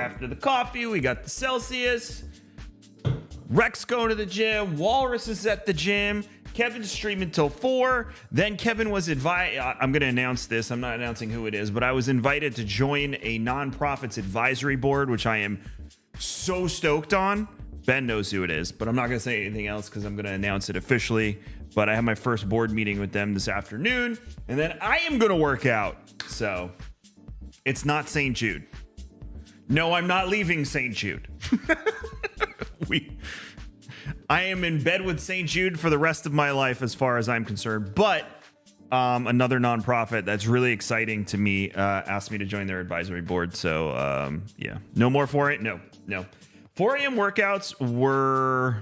after the coffee, we got the Celsius. Rex going to the gym. Walrus is at the gym. Kevin's streaming till 4. Then Kevin was invited. I'm going to announce this. I'm not announcing who it is, but I was invited to join a nonprofits advisory board, which I am so stoked on. Ben knows who it is, but I'm not going to say anything else because I'm going to announce it officially. But I have my first board meeting with them this afternoon, and then I am going to work out. So it's not St. Jude. No, I'm not leaving St. Jude. I am in bed with St. Jude for the rest of my life as far as I'm concerned. But another nonprofit that's really exciting to me asked me to join their advisory board. So yeah, no more for it. No. 4 a.m. workouts were...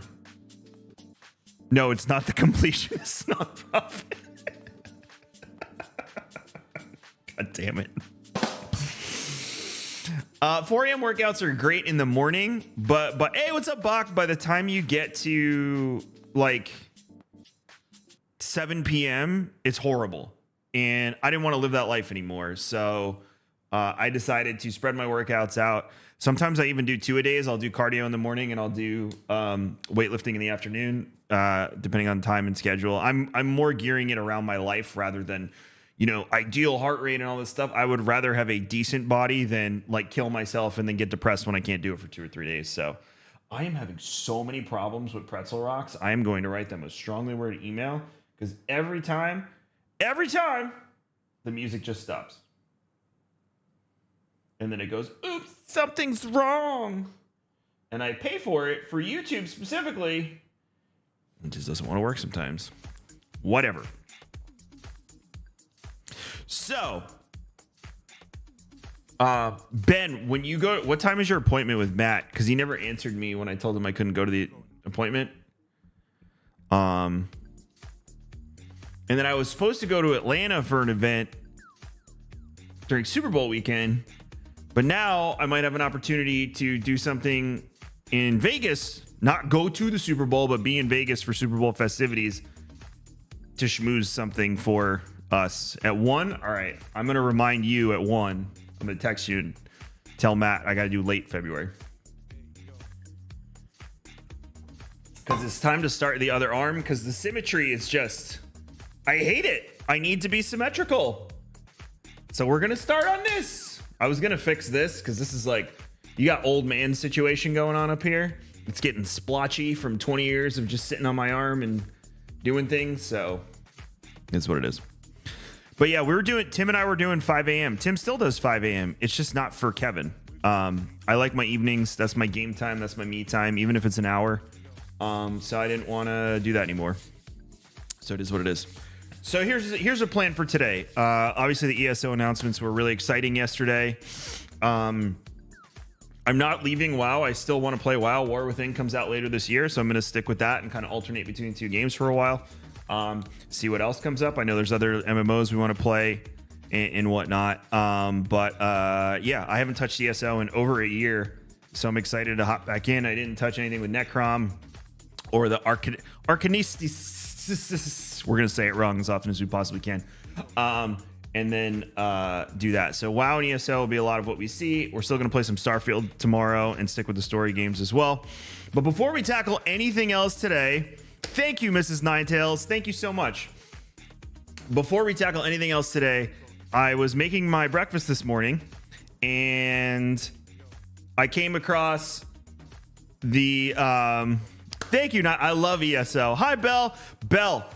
No, it's not the completionist nonprofit. God damn it. 4 a.m. workouts are great in the morning, but hey, what's up, Bach? By the time you get to like 7 p.m., it's horrible. And I didn't want to live that life anymore. So I decided to spread my workouts out. Sometimes I even do 2-a-days. I'll do cardio in the morning and I'll do weightlifting in the afternoon, depending on time and schedule. I'm more gearing it around my life rather than, you know, ideal heart rate and all this stuff. I would rather have a decent body than like kill myself and then get depressed when I can't do it for 2 or 3 days. So I am having so many problems with pretzel rocks. I am going to write them a strongly worded email because every time the music just stops. And then it goes, oops, something's wrong. And I pay for it for YouTube specifically. It just doesn't want to work sometimes. Whatever. So, Ben, when you go, what time is your appointment with Matt? Because he never answered me when I told him I couldn't go to the appointment. And then I was supposed to go to Atlanta for an event during Super Bowl weekend. But now I might have an opportunity to do something in Vegas, not go to the Super Bowl, but be in Vegas for Super Bowl festivities to schmooze something for us at 1. All right. I'm going to remind you at 1. I'm going to text you and tell Matt I got to do late February. Because it's time to start the other arm because the symmetry is just, I hate it. I need to be symmetrical. So we're going to start on this. I was going to fix this because this is like, you got old man situation going on up here. It's getting splotchy from 20 years of just sitting on my arm and doing things. So that's what it is. But yeah, Tim and I were doing 5 a.m. Tim still does 5 a.m. It's just not for Kevin. I like my evenings. That's my game time. That's my me time, even if it's an hour. So I didn't want to do that anymore. So it is what it is. So here's a plan for today. Obviously, the ESO announcements were really exciting yesterday. I'm not leaving WoW. I still want to play WoW. War Within comes out later this year, so I'm going to stick with that and kind of alternate between 2 games for a while. See what else comes up. I know there's other MMOs we want to play and whatnot. Yeah, I haven't touched ESO in over a year, so I'm excited to hop back in. I didn't touch anything with Necrom or the Arcanistis. We're going to say it wrong as often as we possibly can. And then do that. So WoW and ESO will be a lot of what we see. We're still going to play some Starfield tomorrow and stick with the story games as well. But before we tackle anything else today, thank you, Mrs. Ninetails. Thank you so much. Before we tackle anything else today, I was making my breakfast this morning and I came across the... thank you. I love ESO. Hi, Bell. Bell,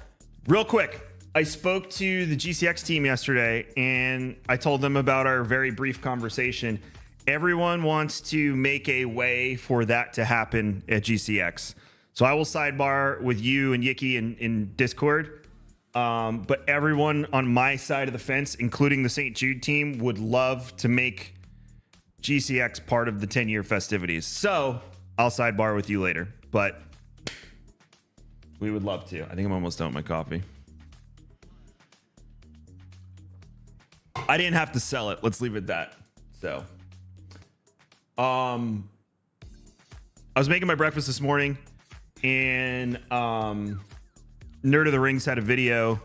real quick. I spoke to the GCX team yesterday and I told them about our very brief conversation. Everyone wants to make a way for that to happen at GCX. So I will sidebar with you and Yiki in Discord. But everyone on my side of the fence, including the St. Jude team, would love to make GCX part of the 10-year festivities. So I'll sidebar with you later. But we would love to. I think I'm almost done with my coffee. I didn't have to sell it. Let's leave it at that. So, I was making my breakfast this morning, and Nerd of the Rings had a video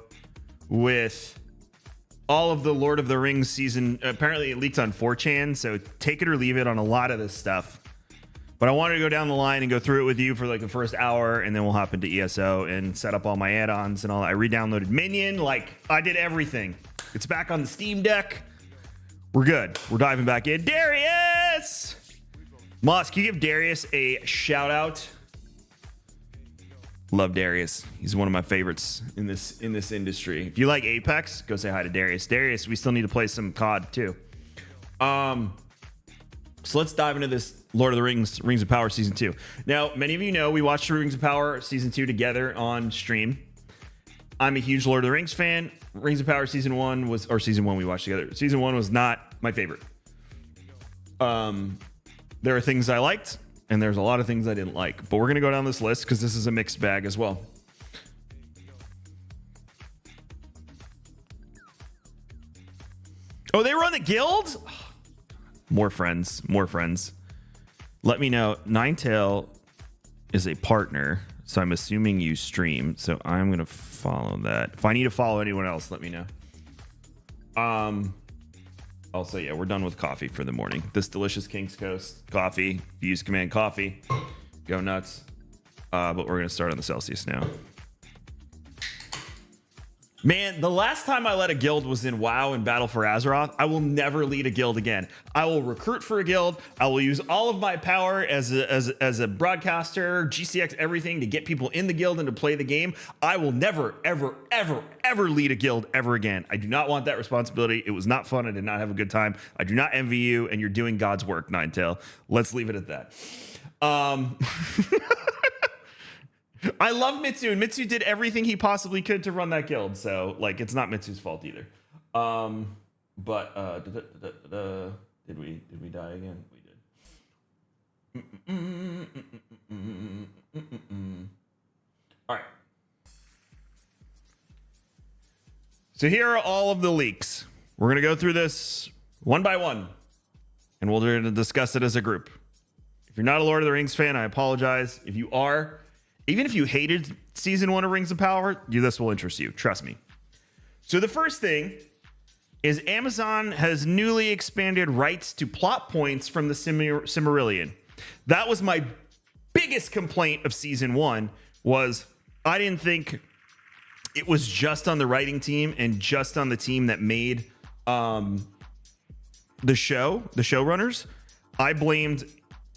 with all of the Lord of the Rings season. Apparently it leaked on 4chan, so take it or leave it on a lot of this stuff. But I wanted to go down the line and go through it with you for like the first hour, and then we'll hop into ESO and set up all my add-ons and all that. I re-downloaded Minion. Like, I did everything. It's back on the Steam Deck. We're good. We're diving back in. Darius! Moss, can you give Darius a shout out? Love Darius. He's one of my favorites in this industry. If you like Apex, go say hi to Darius. Darius, we still need to play some COD too. So let's dive into this Lord of the Rings of Power Season 2. Now, many of you know we watched Rings of Power Season 2 together on stream. I'm a huge Lord of the Rings fan. Rings of Power Season 1 was, or Season 1 we watched together. Season 1 was not my favorite. There are things I liked, and there's a lot of things I didn't like. But we're going to go down this list because this is a mixed bag as well. Oh, they run the guild? More friends. Let me know. Ninetail is a partner, so I'm assuming you stream. So I'm going to follow that. If I need to follow anyone else, let me know. Also, yeah, we're done with coffee for the morning. This delicious King's Coast coffee. If you use command coffee, go nuts. But we're going to start on the Celsius now. Man, the last time I led a guild was in WoW and Battle for Azeroth. I will never lead a guild again. I will recruit for a guild. I will use all of my power as a broadcaster, GCX, everything to get people in the guild and to play the game. I will never, ever, ever, ever lead a guild ever again. I do not want that responsibility. It was not fun. I did not have a good time. I do not envy you, and you're doing God's work, Ninetail. Let's leave it at that. I love Mitsu, and Mitsu did everything he possibly could to run that guild. So, like, it's not Mitsu's fault either. Did we die again? We did. All right. So here are all of the leaks. We're going to go through this one by one, and we're going to discuss it as a group. If you're not a Lord of the Rings fan, I apologize. If you are, even if you hated Season 1 of Rings of Power, this will interest you. Trust me. So the first thing is Amazon has newly expanded rights to plot points from the Silmarillion. That was my biggest complaint of Season 1, was I didn't think it was just on the writing team and just on the team that made the showrunners. I blamed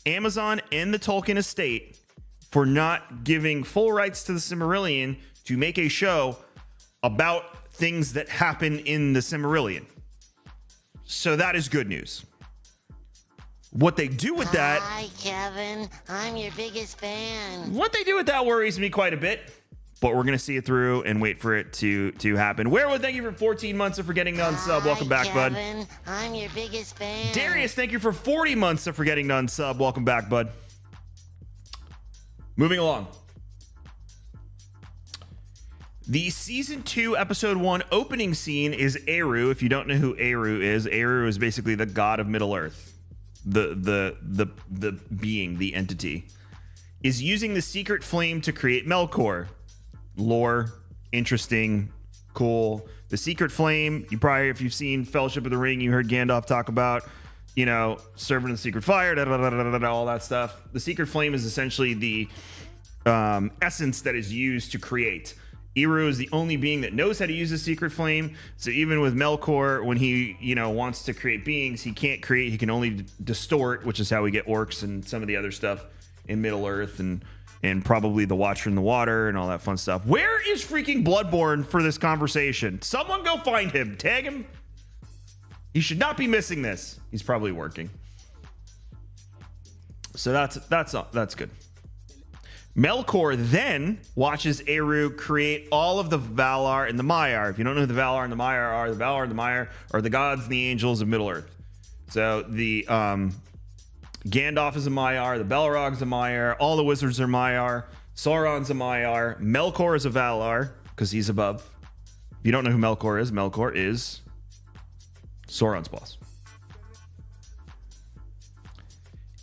Amazon and the Tolkien estate for not giving full rights to the Silmarillion to make a show about things that happen in the Silmarillion. So that is good news. What they do with that... Hi, Kevin. I'm your biggest fan. What they do with that worries me quite a bit. But we're going to see it through and wait for it to happen. Werewood, thank you for 14 months for getting to unsub. Welcome back, Kevin. bud. I'm your biggest fan. Darius, thank you for 40 months for getting to unsub. Welcome back, bud. Moving along. The Season 2, Episode 1 opening scene is Eru. If you don't know who Eru is basically the god of Middle-earth. The being, the entity. Is using the secret flame to create Melkor. Lore, interesting, cool. The secret flame, you probably, if you've seen Fellowship of the Ring, you heard Gandalf talk about, servant of the secret fire, all that stuff. The secret flame is essentially the essence that is used to create. Eru is the only being that knows how to use the secret flame. So even with Melkor, when he, wants to create beings, he can't create, he can only distort, which is how we get orcs and some of the other stuff in Middle-earth and probably the Watcher in the Water and all that fun stuff. Where is freaking Bloodborne for this conversation? Someone go find him. Tag him. He should not be missing this. He's probably working. So that's good. Melkor then watches Eru create all of the Valar and the Maiar. If you don't know who the Valar and the Maiar are the gods and the angels of Middle-earth. So the Gandalf is a Maiar, the Balrog's a Maiar, all the wizards are Maiar, Sauron's a Maiar, Melkor is a Valar, because he's above. If you don't know who Melkor is Sauron's boss.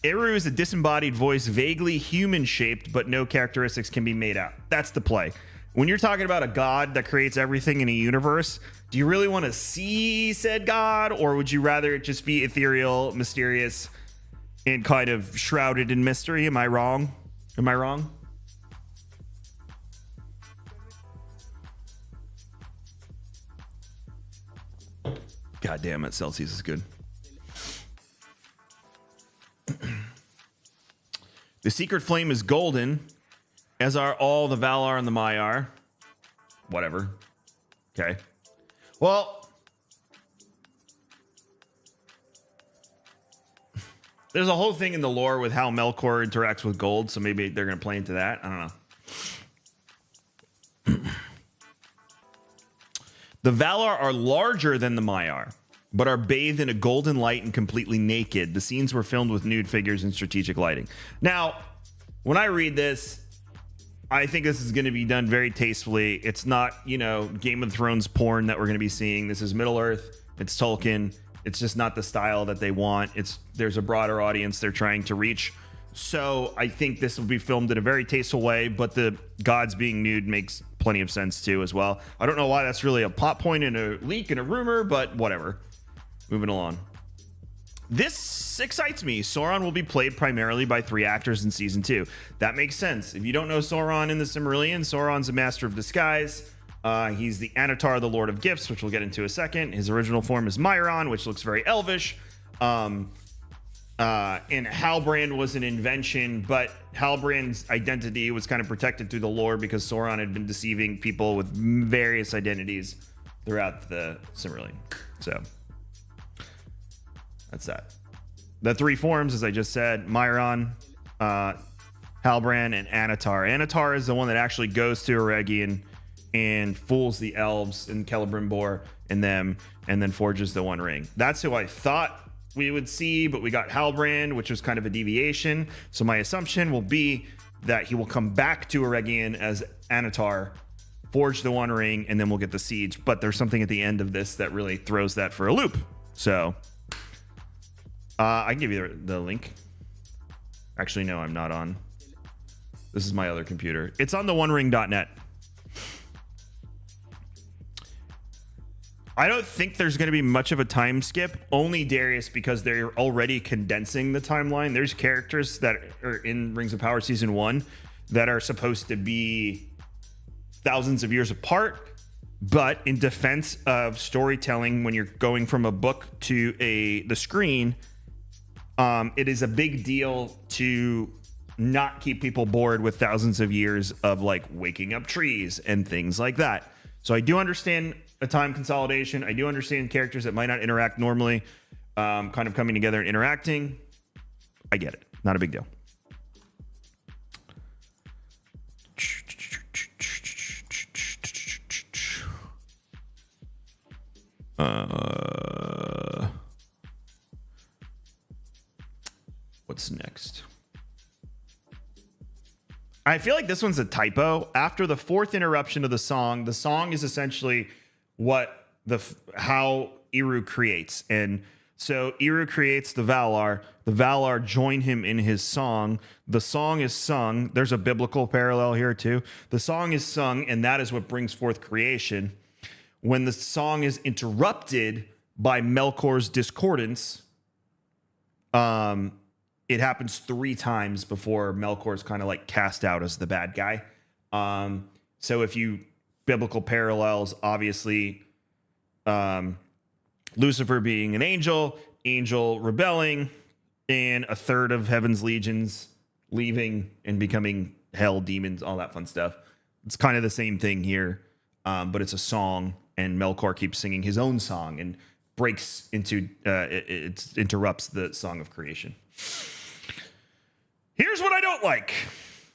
Eru is a disembodied voice, vaguely human-shaped, but no characteristics can be made out. That's the play. When you're talking about a god that creates everything in a universe, do you really want to see said god, or would you rather it just be ethereal, mysterious, and kind of shrouded in mystery? Am I wrong? Am I wrong? God damn it, Celsius is good. The secret flame is golden, as are all the Valar and the Maiar. Whatever. Okay. Well, there's a whole thing in the lore with how Melkor interacts with gold, so maybe they're going to play into that. I don't know. The Valar are larger than the Maiar, but are bathed in a golden light and completely naked. The scenes were filmed with nude figures and strategic lighting. Now, when I read this, I think this is going to be done very tastefully. It's not, you know, Game of Thrones porn that we're going to be seeing. This is Middle Earth. It's Tolkien. It's just not the style that they want. There's a broader audience they're trying to reach. So I think this will be filmed in a very tasteful way, but the gods being nude makes plenty of sense too as well. I don't know why that's really a plot point in a leak and a rumor, but whatever. Moving along. This excites me. Sauron will be played primarily by 3 actors in season 2. That makes sense. If you don't know Sauron in the Silmarillion, Sauron's a master of disguise. He's the Anatar, the Lord of Gifts, which we'll get into in a second. His original form is Myron, which looks very elvish. And Halbrand was an invention, but Halbrand's identity was kind of protected through the lore because Sauron had been deceiving people with various identities throughout the Silmarillion. So that's that. The 3 forms, as I just said, Myron, Halbrand, and Anatar. Anatar is the one that actually goes to Eregion and fools the elves and Celebrimbor and them, and then forges the One Ring. That's who I thought we would see, but we got Halbrand, which was kind of a deviation. So my assumption will be that he will come back to Eregion as Anatar, forge the One Ring, and then we'll get the siege. But there's something at the end of this that really throws that for a loop. So I can give you the link. Actually, no, I'm not on. This is my other computer. It's on the onering.net. I don't think there's going to be much of a time skip, only Darius, because they're already condensing the timeline. There's characters that are in Rings of Power Season 1 that are supposed to be thousands of years apart, but in defense of storytelling, when you're going from a book to the screen, it is a big deal to not keep people bored with thousands of years of like waking up trees and things like that. So I do understand a time consolidation. I do understand characters that might not interact normally, kind of coming together and interacting. I get it. Not a big deal. What's next? I feel like this one's a typo. After the 4th interruption of the song is essentially how Eru creates. And so Eru creates the Valar join him in his song. The song is sung. There's a biblical parallel here too. The song is sung, and that is what brings forth creation. When the song is interrupted by Melkor's discordance, it happens 3 times before Melkor is kind of like cast out as the bad guy. So if you biblical parallels, obviously, Lucifer being an angel rebelling, and a third of heaven's legions leaving and becoming hell demons, all that fun stuff. It's kind of the same thing here, but it's a song, and Melkor keeps singing his own song and breaks into it interrupts the song of creation. Here's what I don't like.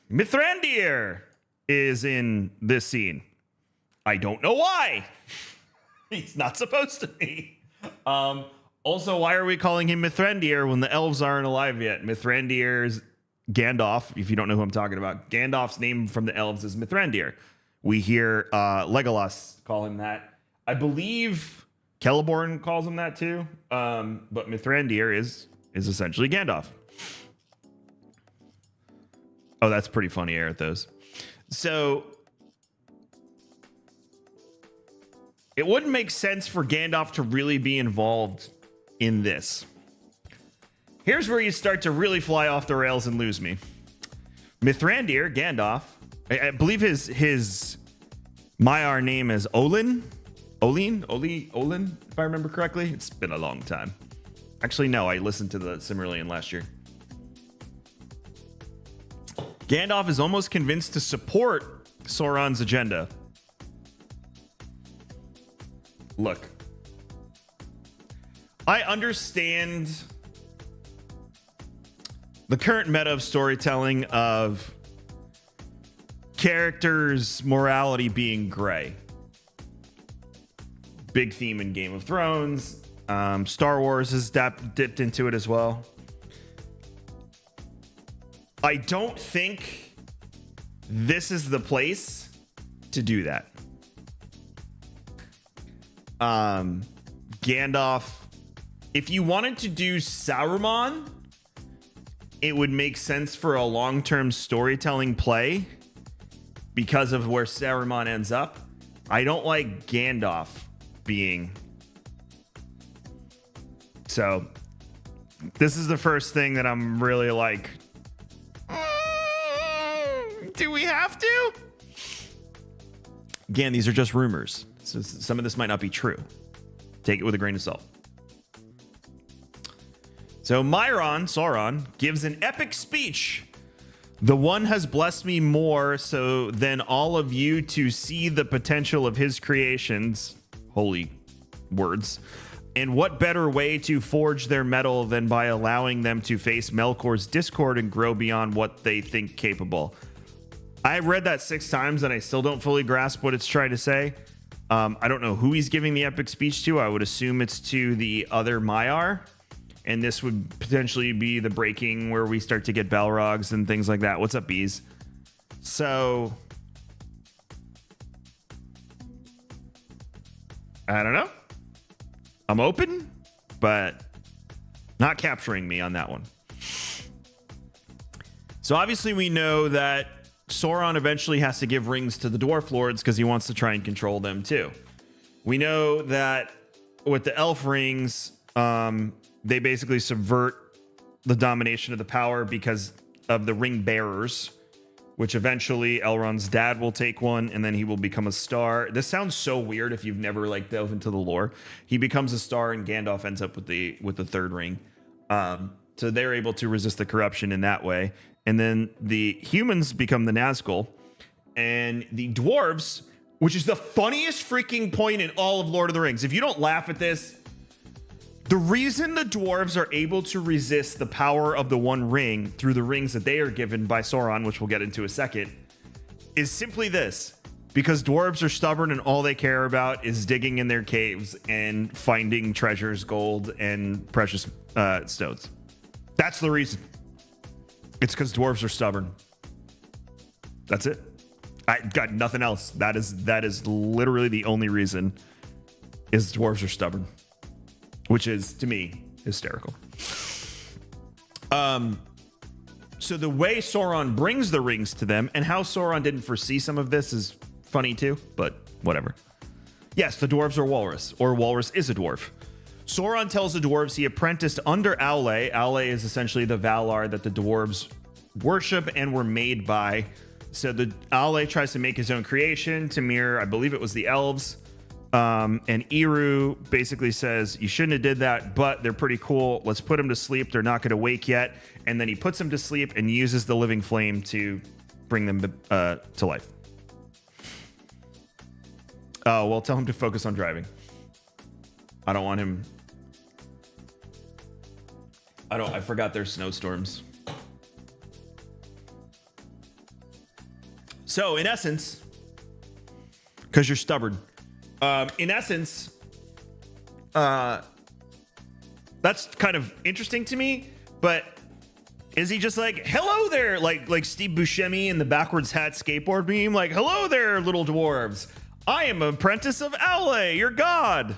Mithrandir is in this scene. I don't know why. He's not supposed to be. Also, why are we calling him Mithrandir when the elves aren't alive yet? Mithrandir's Gandalf, if you don't know who I'm talking about. Gandalf's name from the elves is Mithrandir. We hear Legolas call him that. I believe Celeborn calls him that too. But Mithrandir is essentially Gandalf. Oh, that's pretty funny, Arathos. So It wouldn't make sense for Gandalf to really be involved in this. Here's where you start to really fly off the rails and lose me. Mithrandir, Gandalf, I believe his Maiar name is Olin, if I remember correctly. It's been a long time. Actually, no, I listened to the Silmarillion last year. Gandalf is almost convinced to support Sauron's agenda. Look, I understand the current meta of storytelling of characters' morality being gray. Big theme in Game of Thrones. Star Wars has dipped into it as well. I don't think this is the place to do that. Gandalf, if you wanted to do Saruman, it would make sense for a long-term storytelling play because of where Saruman ends up. I don't like Gandalf being. So this is the first thing that I'm really like, do we have to? Again, these are just rumors. So some of this might not be true. Take it with a grain of salt. So Sauron gives an epic speech. The one has blessed me more so than all of you to see the potential of his creations. Holy words. And what better way to forge their metal than by allowing them to face Melkor's discord and grow beyond what they think capable? I read that 6 times and I still don't fully grasp what it's trying to say. I don't know who he's giving the epic speech to. I would assume it's to the other Maiar. And this would potentially be the breaking where we start to get Balrogs and things like that. What's up, bees? So I don't know. I'm open, but not capturing me on that one. So obviously we know that Sauron eventually has to give rings to the Dwarf Lords because he wants to try and control them too. We know that with the Elf rings, they basically subvert the domination of the power because of the ring bearers, which eventually Elrond's dad will take one and then he will become a star. This sounds so weird if you've never like delved into the lore. He becomes a star and Gandalf ends up with the third ring. So they're able to resist the corruption in that way. And then the humans become the Nazgul, and the dwarves, which is the funniest freaking point in all of Lord of the Rings. If you don't laugh at this, the reason the dwarves are able to resist the power of the One Ring through the rings that they are given by Sauron, which we'll get into a second, is simply this. Because dwarves are stubborn and all they care about is digging in their caves and finding treasures, gold, and precious stones. That's the reason. It's because dwarves are stubborn. That's it. I got nothing else. That is literally the only reason is dwarves are stubborn, which is to me hysterical. So the way Sauron brings the rings to them and how Sauron didn't foresee some of this is funny too, but whatever. Yes, the dwarves are walrus, or walrus is a dwarf. Sauron tells the dwarves he apprenticed under Aule. Aule is essentially the Valar that the dwarves worship and were made by. So the Aule tries to make his own creation to mirror, I believe it was the elves. And Eru basically says, you shouldn't have did that, but they're pretty cool. Let's put them to sleep. They're not going to wake yet. And then he puts them to sleep and uses the living flame to bring them to life. Oh, well, tell him to focus on driving. I don't want him. I forgot there's snowstorms. So in essence, because you're stubborn, in essence, that's kind of interesting to me, but is he just like, hello there, like Steve Buscemi in the backwards hat skateboard meme, like, hello there, little dwarves. I am an apprentice of Aule, your god.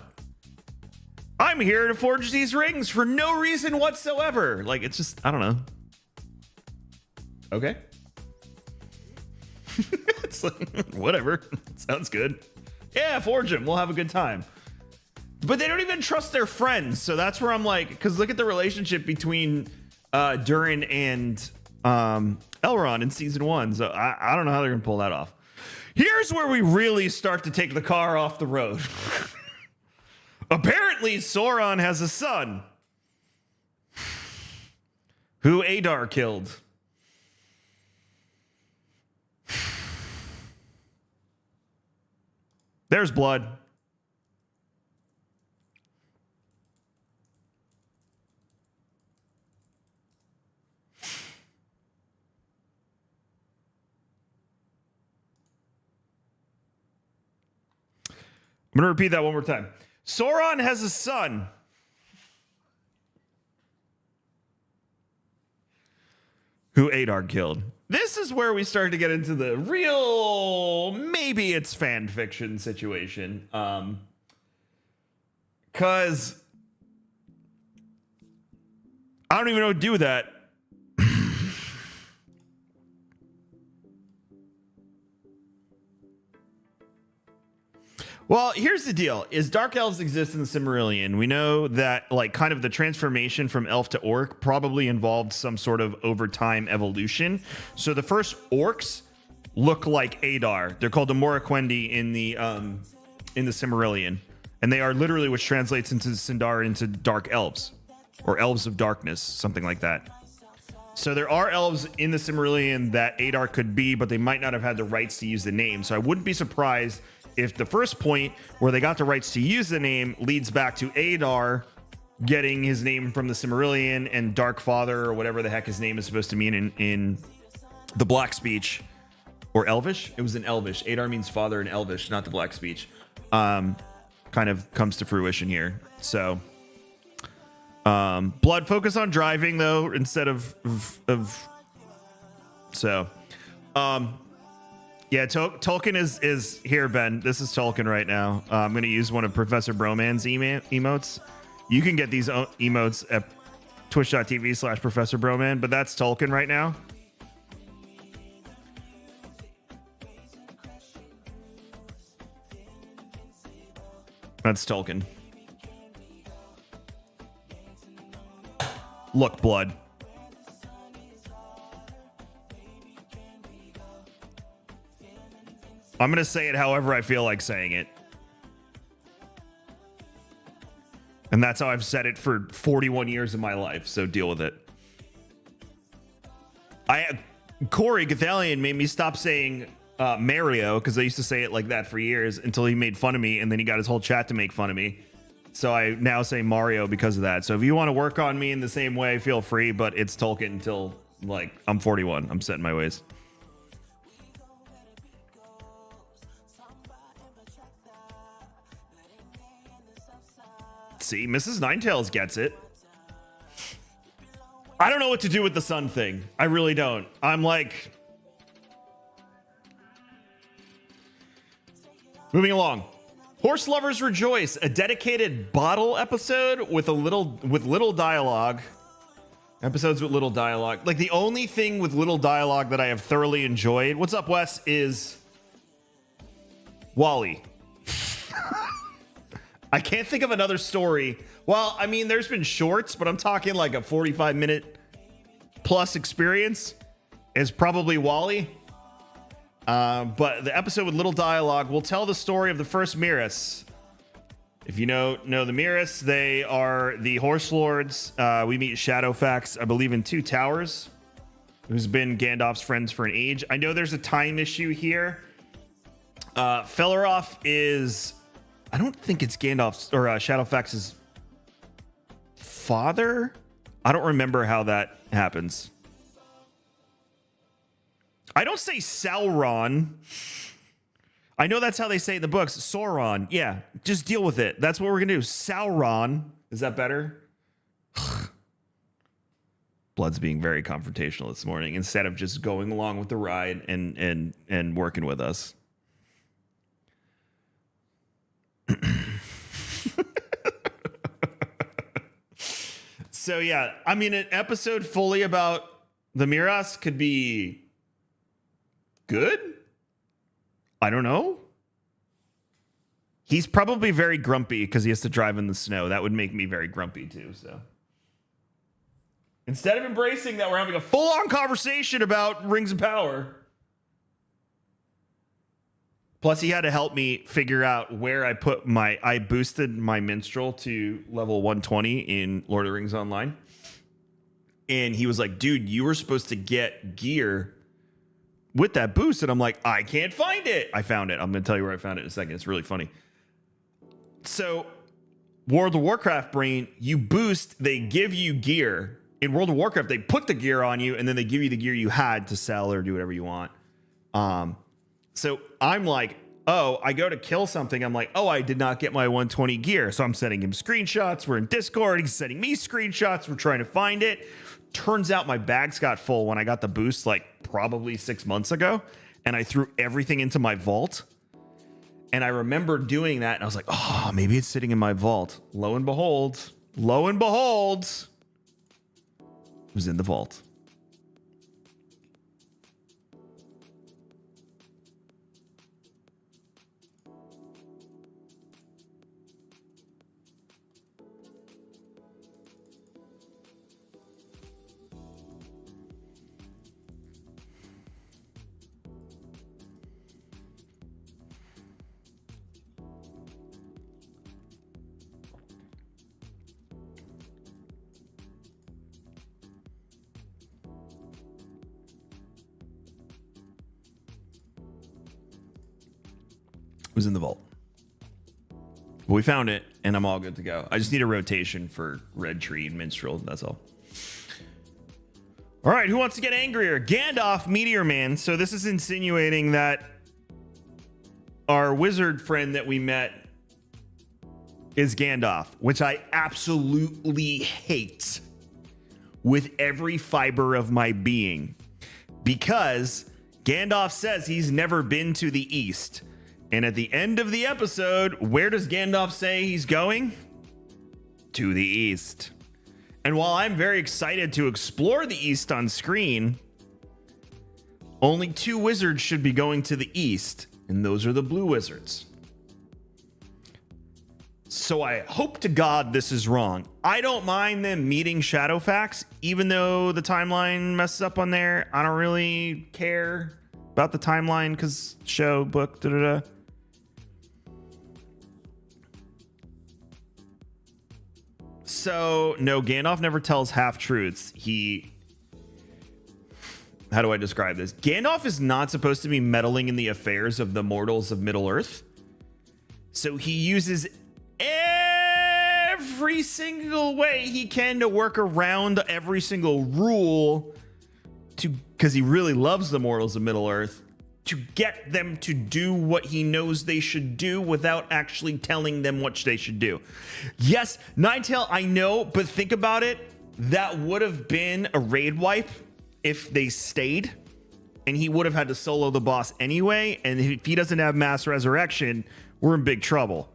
I'm here to forge these rings for no reason whatsoever. Like, it's just, I don't know. Okay. It's like, whatever. Sounds good. Yeah, forge them. We'll have a good time. But they don't even trust their friends. So that's where I'm like, because look at the relationship between Durin and Elrond in season 1. So I don't know how they're going to pull that off. Here's where we really start to take the car off the road. Apparently, Sauron has a son who Adar killed. There's blood. I'm going to repeat that one more time. Sauron has a son who Adar killed. This is where we start to get into the real, maybe it's fan fiction situation. Because I don't even know what to do with that. Well, here's the deal, is Dark Elves exist in the Silmarillion. We know that, like, kind of the transformation from elf to orc probably involved some sort of overtime evolution. So the first orcs look like Adar. They're called the Morroquendi in the Silmarillion. And they are literally, which translates into Sindar into Dark Elves. Or Elves of Darkness, something like that. So there are elves in the Silmarillion that Adar could be, but they might not have had the rights to use the name. So I wouldn't be surprised if the first point where they got the rights to use the name leads back to Adar getting his name from the Silmarillion and Dark Father, or whatever the heck his name is supposed to mean in the Black Speech, or Elvish. It was in Elvish. Adar means father in Elvish, not the Black Speech. Kind of comes to fruition here. So blood, focus on driving though instead of so yeah, Tolkien is here, Ben. This is Tolkien right now. I'm going to use one of Professor Broman's emotes. You can get these emotes at twitch.tv/Professor Broman, but that's Tolkien right now. That's Tolkien. Look, blood. I'm going to say it however I feel like saying it. And that's how I've said it for 41 years of my life, so deal with it. Corey Gathalion made me stop saying Mario, because I used to say it like that for years until he made fun of me, and then he got his whole chat to make fun of me. So I now say Mario because of that. So if you want to work on me in the same way, feel free, but it's Tolkien until, like, I'm 41. I'm set in my ways. See, Mrs. Ninetails gets it. I don't know what to do with the sun thing. I really don't. I'm like... Moving along. Horse Lovers Rejoice, a dedicated bottle episode with little dialogue. Episodes with little dialogue. Like, the only thing with little dialogue that I have thoroughly enjoyed, what's up, Wes, is Wally. I can't think of another story. Well, I mean, there's been shorts, but I'm talking like a 45-minute plus experience is probably Wally. But the episode with little dialogue will tell the story of the first Miras. If you know the Miras, they are the Horse Lords. We meet Shadowfax, I believe, in Two Towers, who's been Gandalf's friends for an age. I know there's a time issue here. Felaroth is... I don't think it's Gandalf's or Shadowfax's father. I don't remember how that happens. I don't say Sauron. I know that's how they say it in the books. Sauron. Yeah, just deal with it. That's what we're going to do. Sauron. Is that better? Blood's being very confrontational this morning instead of just going along with the ride and working with us. So yeah, I mean, an episode fully about the Miras could be good. I don't know. He's probably very grumpy because he has to drive in the snow. That would make me very grumpy too. So instead of embracing that we're having a full-on conversation about Rings of Power. Plus, he had to help me figure out where I boosted my minstrel to level 120 in Lord of the Rings Online. And he was like, dude, you were supposed to get gear with that boost. And I'm like, I can't find it. I found it. I'm going to tell you where I found it in a second. It's really funny. So World of Warcraft brain, you boost, they give you gear. In World of Warcraft, they put the gear on you and then they give you the gear you had to sell or do whatever you want. So I'm like, oh, I go to kill something. I'm like, oh, I did not get my 120 gear. So I'm sending him screenshots. We're in Discord. He's sending me screenshots. We're trying to find it. Turns out my bags got full when I got the boost like probably 6 months ago. And I threw everything into my vault. And I remember doing that. And I was like, oh, maybe it's sitting in my vault. Lo and behold, it was in the vault. Was in the vault. But we found it, and I'm all good to go. I just need a rotation for Red Tree and Minstrel. That's all. All right, who wants to get angrier? Gandalf, Meteor Man. So this is insinuating that our wizard friend that we met is Gandalf, which I absolutely hate with every fiber of my being, because Gandalf says he's never been to the East. And at the end of the episode, where does Gandalf say he's going? To the East. And while I'm very excited to explore the East on screen, only 2 wizards should be going to the East, and those are the blue wizards. So I hope to God this is wrong. I don't mind them meeting Shadowfax, even though the timeline messes up on there. I don't really care about the timeline because show, book, da-da-da. So, no, Gandalf never tells half-truths. How do I describe this? Gandalf is not supposed to be meddling in the affairs of the mortals of Middle-earth. So he uses every single way he can to work around every single rule because he really loves the mortals of Middle-earth, to get them to do what he knows they should do without actually telling them what they should do. Yes, Ninetail, I know, but think about it. That would have been a raid wipe if they stayed, and he would have had to solo the boss anyway. And if he doesn't have mass resurrection, we're in big trouble.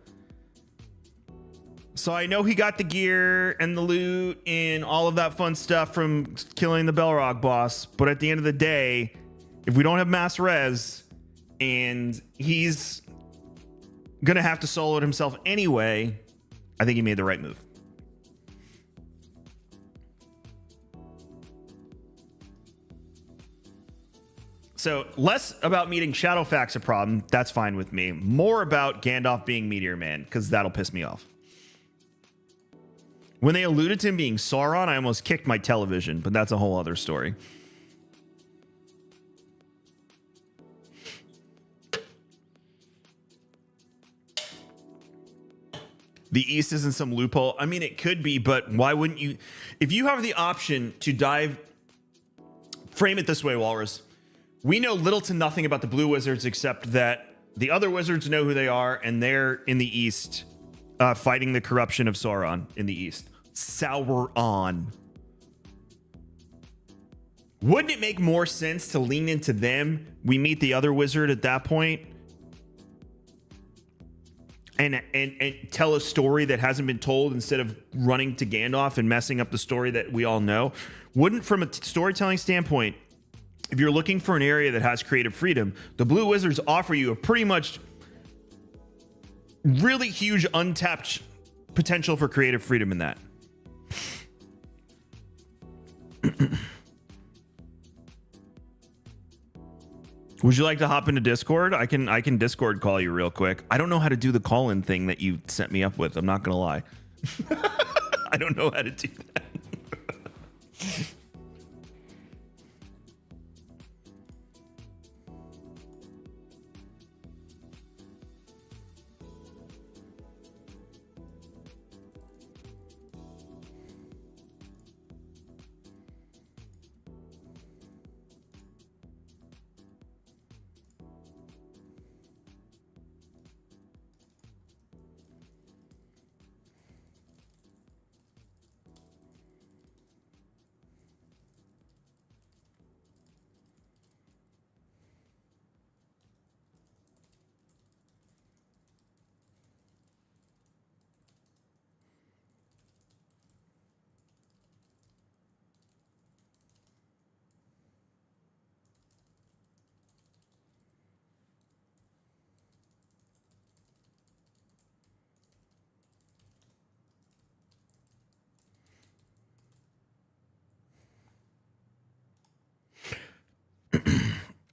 So I know he got the gear and the loot and all of that fun stuff from killing the Belrog boss, but at the end of the day, if we don't have mass res and he's gonna have to solo it himself anyway, I think he made the right move. So less about meeting Shadowfax a problem, that's fine with me. More about Gandalf being Meteor Man, because that'll piss me off. When they alluded to him being Sauron, I almost kicked my television, but that's a whole other story. The East isn't some loophole. I mean, it could be, but why wouldn't you? If you have the option to dive, frame it this way, Walrus. We know little to nothing about the blue wizards except that the other wizards know who they are, and they're in the East fighting the corruption of Sauron in the East. Sauron. Wouldn't it make more sense to lean into them? We meet the other wizard at that point and tell a story that hasn't been told instead of running to Gandalf and messing up the story that we all know. Wouldn't, from a storytelling standpoint, if you're looking for an area that has creative freedom, the blue wizards offer you a pretty much really huge untapped potential for creative freedom in that. Would you like to hop into Discord? I can Discord call you real quick. I don't know how to do the call-in thing that you set me up with. I'm not gonna lie. I don't know how to do that.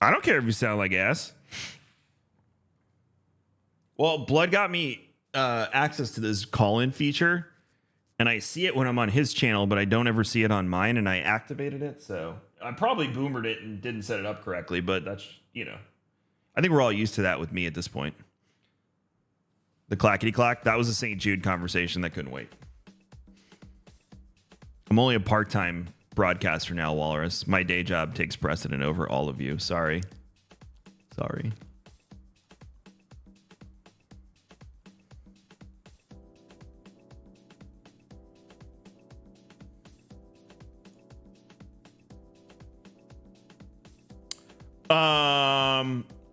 I don't care if you sound like ass. Well, Blood got me access to this call-in feature, and I see it when I'm on his channel, but I don't ever see it on mine, and I activated it, so I probably boomered it and didn't set it up correctly, but that's, you know, I think we're all used to that with me at this point. The clackety clack, that was a St. Jude conversation that couldn't wait. I'm only a part-time broadcaster now, Walrus. My day job takes precedent over all of you. Sorry.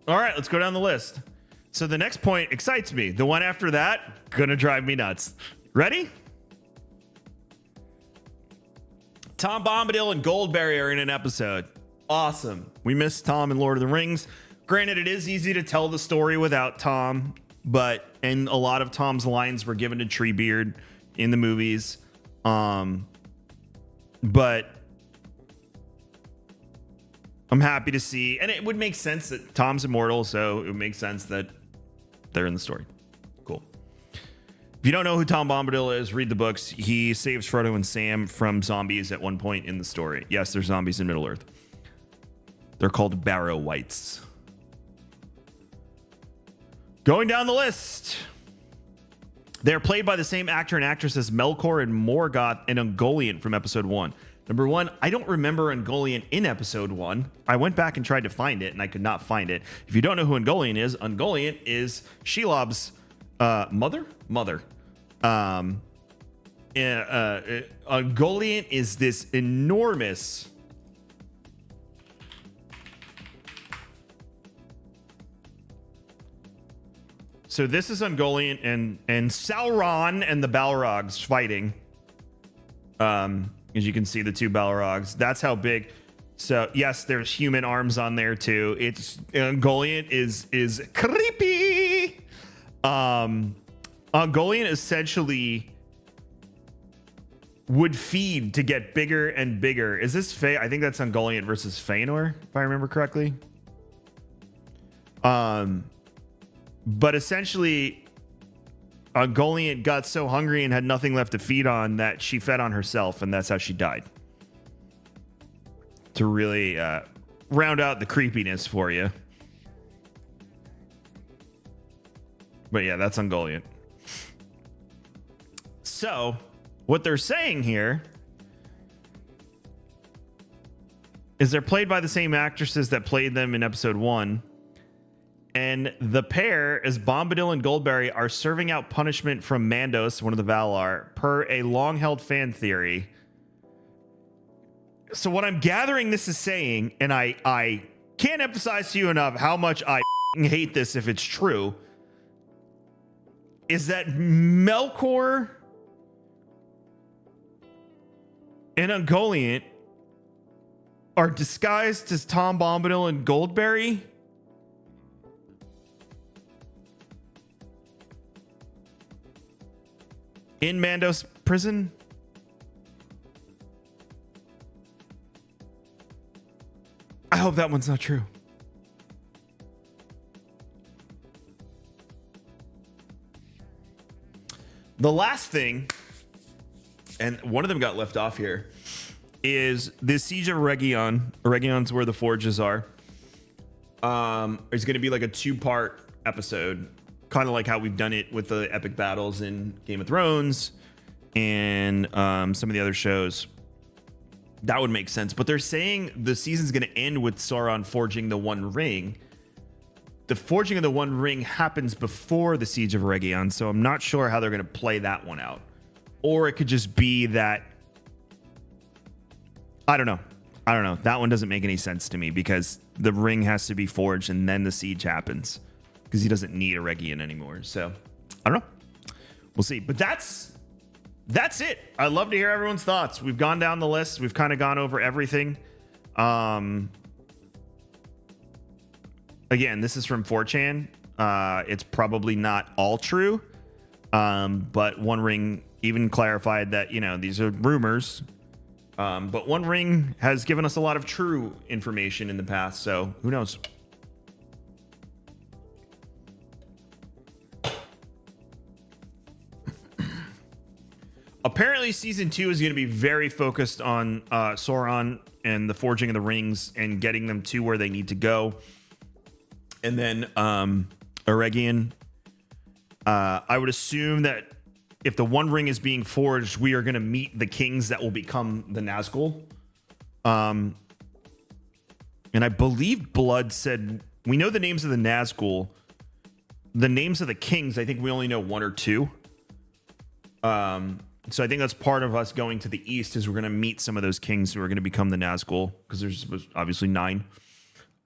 All right, let's go down the list. So the next point excites me. The one after that, gonna drive me nuts. Ready? Tom Bombadil and Goldberry are in an episode. Awesome. We missed Tom in Lord of the Rings. Granted, it is easy to tell the story without Tom, and a lot of Tom's lines were given to Treebeard in the movies. But I'm happy to see, and it would make sense that Tom's immortal, so it would make sense that they're in the story. Cool. If you don't know who Tom Bombadil is, read the books. He saves Frodo and Sam from zombies at one point in the story. Yes, there's zombies in Middle-earth. They're called Barrow Wights. Going down the list. They're played by the same actor and actress as Melkor and Morgoth and Ungoliant from episode 1. Number 1, I don't remember Ungoliant in episode 1. I went back and tried to find it, and I could not find it. If you don't know who Ungoliant is Shelob's mother. Ungoliant is this enormous So this is Ungoliant and Sauron and the Balrogs fighting. As you can see, the two Balrogs. That's how big. So yes, there's human arms on there too. It's Ungoliant is creepy. Ungoliant essentially would feed to get bigger and bigger. Is this I think that's Ungoliant versus Feanor, if I remember correctly. But essentially, Ungoliant got so hungry and had nothing left to feed on that she fed on herself, and that's how she died. To really round out the creepiness for you. But yeah, that's Ungoliant. So, what they're saying here is they're played by the same actresses that played them in episode 1. And the pair, as Bombadil and Goldberry, are serving out punishment from Mandos, one of the Valar, per a long-held fan theory. So what I'm gathering this is saying, and I can't emphasize to you enough how much I hate this if it's true, is that Melkor and Ungoliant are disguised as Tom Bombadil and Goldberry. in Mando's prison. I hope that one's not true. The last thing, and one of them got left off here, is the Siege of Region. Region's where the forges are. It's going to be like a 2-part episode, kind of like how we've done it with the epic battles in Game of Thrones and some of the other shows. That would make sense. But they're saying the season's going to end with Sauron forging the One Ring. The forging of the One Ring happens before the Siege of Region, so I'm not sure how they're going to play that one out. Or it could just be that... I don't know. That one doesn't make any sense to me because the ring has to be forged and then the siege happens because he doesn't need a Region anymore. So I don't know. We'll see. But that's it. I'd love to hear everyone's thoughts. We've gone down the list. We've kind of gone over everything. Again, this is from 4chan. It's probably not all true. But One Ring even clarified that, these are rumors. But One Ring has given us a lot of true information in the past, so who knows? Apparently, season 2 is going to be very focused on Sauron and the forging of the rings and getting them to where they need to go. And then Eregion. I would assume that if the One Ring is being forged, we are going to meet the kings that will become the Nazgul. And I believe Blood said, we know the names of the Nazgul. The names of the kings, I think we only know 1 or 2. So I think that's part of us going to the east is we're going to meet some of those kings who are going to become the Nazgul, because there's obviously 9.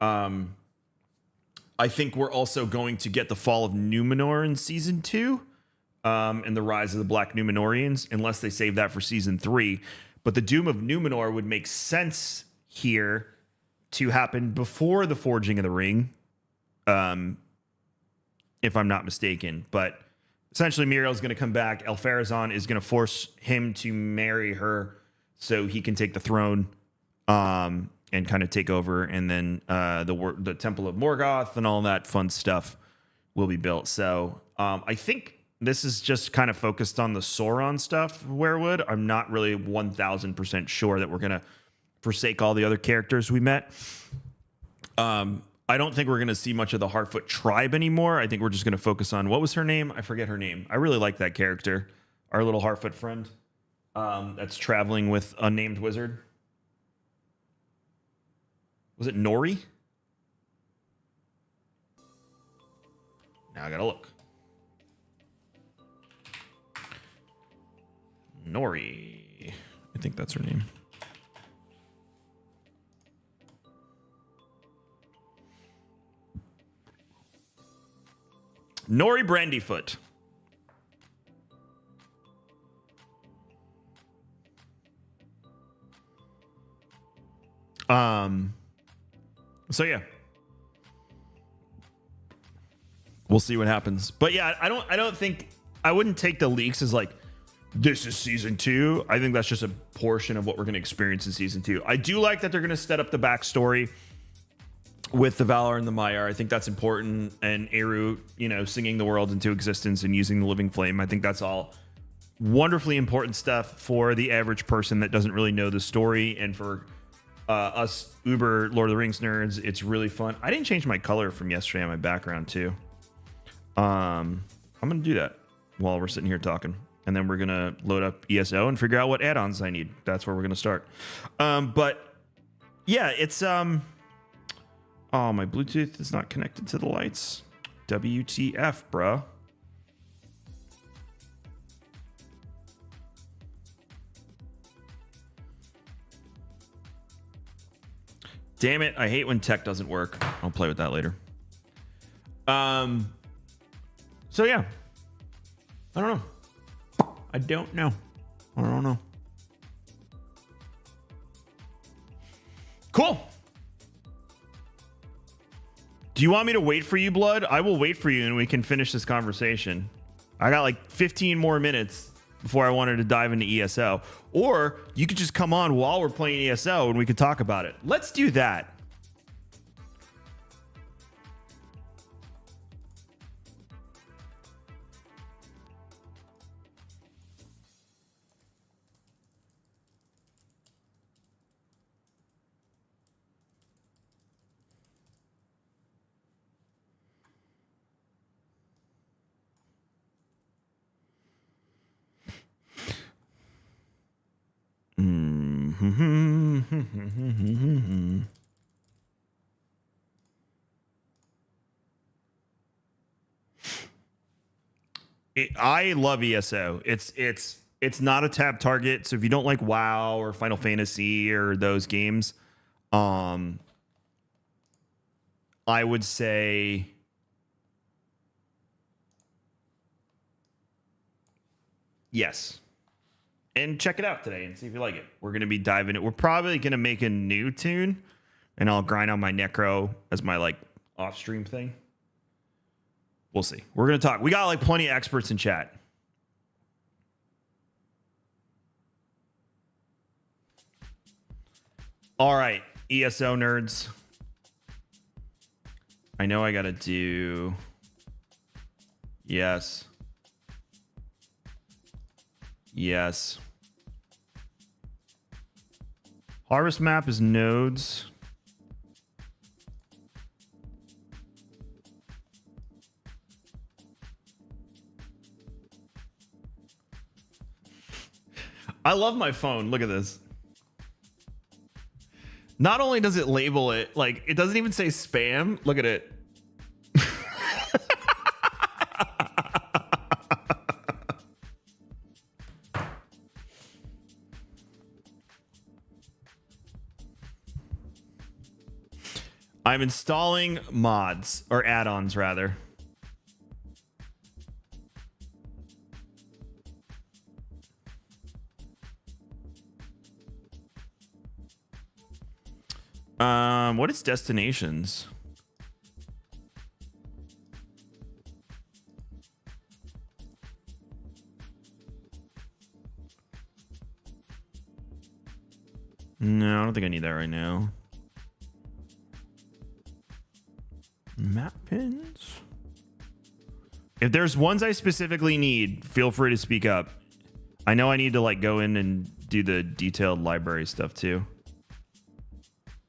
I think we're also going to get the fall of Numenor in season 2. And the rise of the Black Numenorians, unless they save that for season 3. But the doom of Numenor would make sense here to happen before the forging of the ring, if I'm not mistaken. But essentially, Muriel's going to come back. Elpharazon is going to force him to marry her so he can take the throne and kind of take over. And then the Temple of Morgoth and all that fun stuff will be built. So I think this is just kind of focused on the Sauron stuff, Werewood. I'm not really 1,000% sure that we're going to forsake all the other characters we met. I don't think we're going to see much of the Harfoot tribe anymore. I think we're just going to focus on, what was her name? I forget her name. I really like that character. Our little Harfoot friend that's traveling with a named wizard. Was it Nori? Now I got to look. Nori. I think that's her name. Nori Brandyfoot. So yeah. We'll see what happens. But yeah, I don't think, I wouldn't take the leaks as like, this is season 2. I think that's just a portion of what we're going to experience in season 2. I do like that they're going to set up the backstory with the Valar and the Maiar. I think that's important. And Eru, singing the world into existence and using the living flame. I think that's all wonderfully important stuff for the average person that doesn't really know the story. And for us uber Lord of the Rings nerds, it's really fun. I didn't change my color from yesterday on my background too. I'm going to do that while we're sitting here talking. And then we're going to load up ESO and figure out what add-ons I need. That's where we're going to start. But yeah, it's, oh, my Bluetooth is not connected to the lights. WTF, bruh. Damn it. I hate when tech doesn't work. I'll play with that later. So yeah, I don't know. I don't know. Cool. Do you want me to wait for you, Blood? I will wait for you and we can finish this conversation. I got like 15 more minutes before I wanted to dive into ESO. Or you could just come on while we're playing ESO and we could talk about it. Let's do that. I love ESO. It's not a tab target, so if you don't like WoW or Final Fantasy or those games, I would say yes. And check it out today and see if you like it. We're going to be diving it. We're probably going to make a new tune, and I'll grind on my Necro as my like off-stream thing. We'll see. We're going to talk. We got like plenty of experts in chat. All right, ESO nerds. I know I got to do... Yes. Yes. Harvest map is nodes. I love my phone. Look at this. Not only does it label it, like, it doesn't even say spam. Look at it. I'm installing mods, or add-ons rather. What is destinations? No, I don't think I need that right now. Map pins? If there's ones I specifically need, feel free to speak up. I know I need to like go in and do the detailed library stuff too.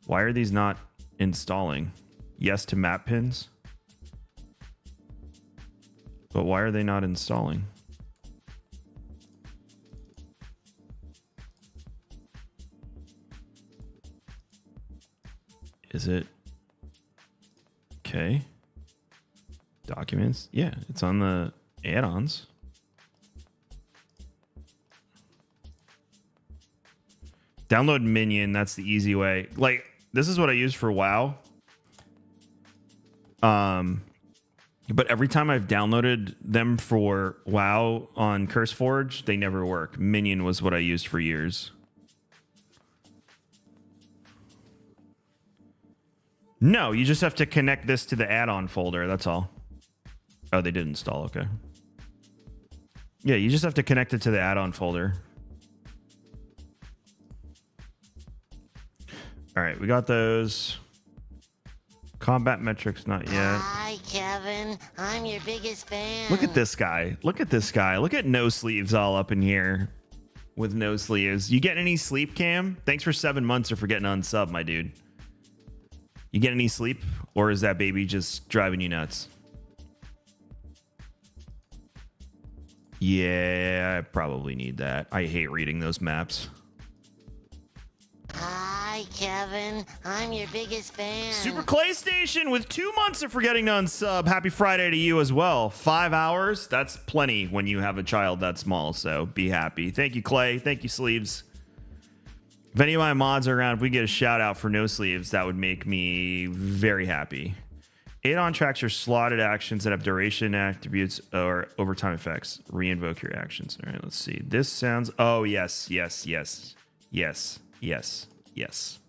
Why are these not installing? Yes to map pins. But why are they not installing? Is it? Okay. Documents. Yeah, it's on the add-ons. Download Minion. That's the easy way. Like, this is what I use for WoW. But every time I've downloaded them for WoW on CurseForge, they never work. Minion was what I used for years. No, you just have to connect this to the add-on folder. That's all. Oh, they did install. Okay. Yeah, you just have to connect it to the add-on folder. All right, we got those. Combat metrics, not yet. Hi, Kevin. I'm your biggest fan. Look at this guy. Look at this guy. Look at no sleeves all up in here with no sleeves. You get any sleep, Cam? Thanks for 7 months or for getting unsub, my dude. You get any sleep, or is that baby just driving you nuts? Yeah, I probably need that. I hate reading those maps. Hi, Kevin. I'm your biggest fan. Super Clay Station with 2 months of forgetting to unsub. Happy Friday to you as well. 5 hours. That's plenty when you have a child that small. So be happy. Thank you, Clay. Thank you, Sleeves. If any of my mods are around, if we get a shout out for no sleeves, that would make me very happy. Add-on tracks are slotted actions that have duration attributes or overtime effects. Reinvoke your actions. All right, let's see. This sounds... Oh, yes, yes, yes, yes, yes, yes.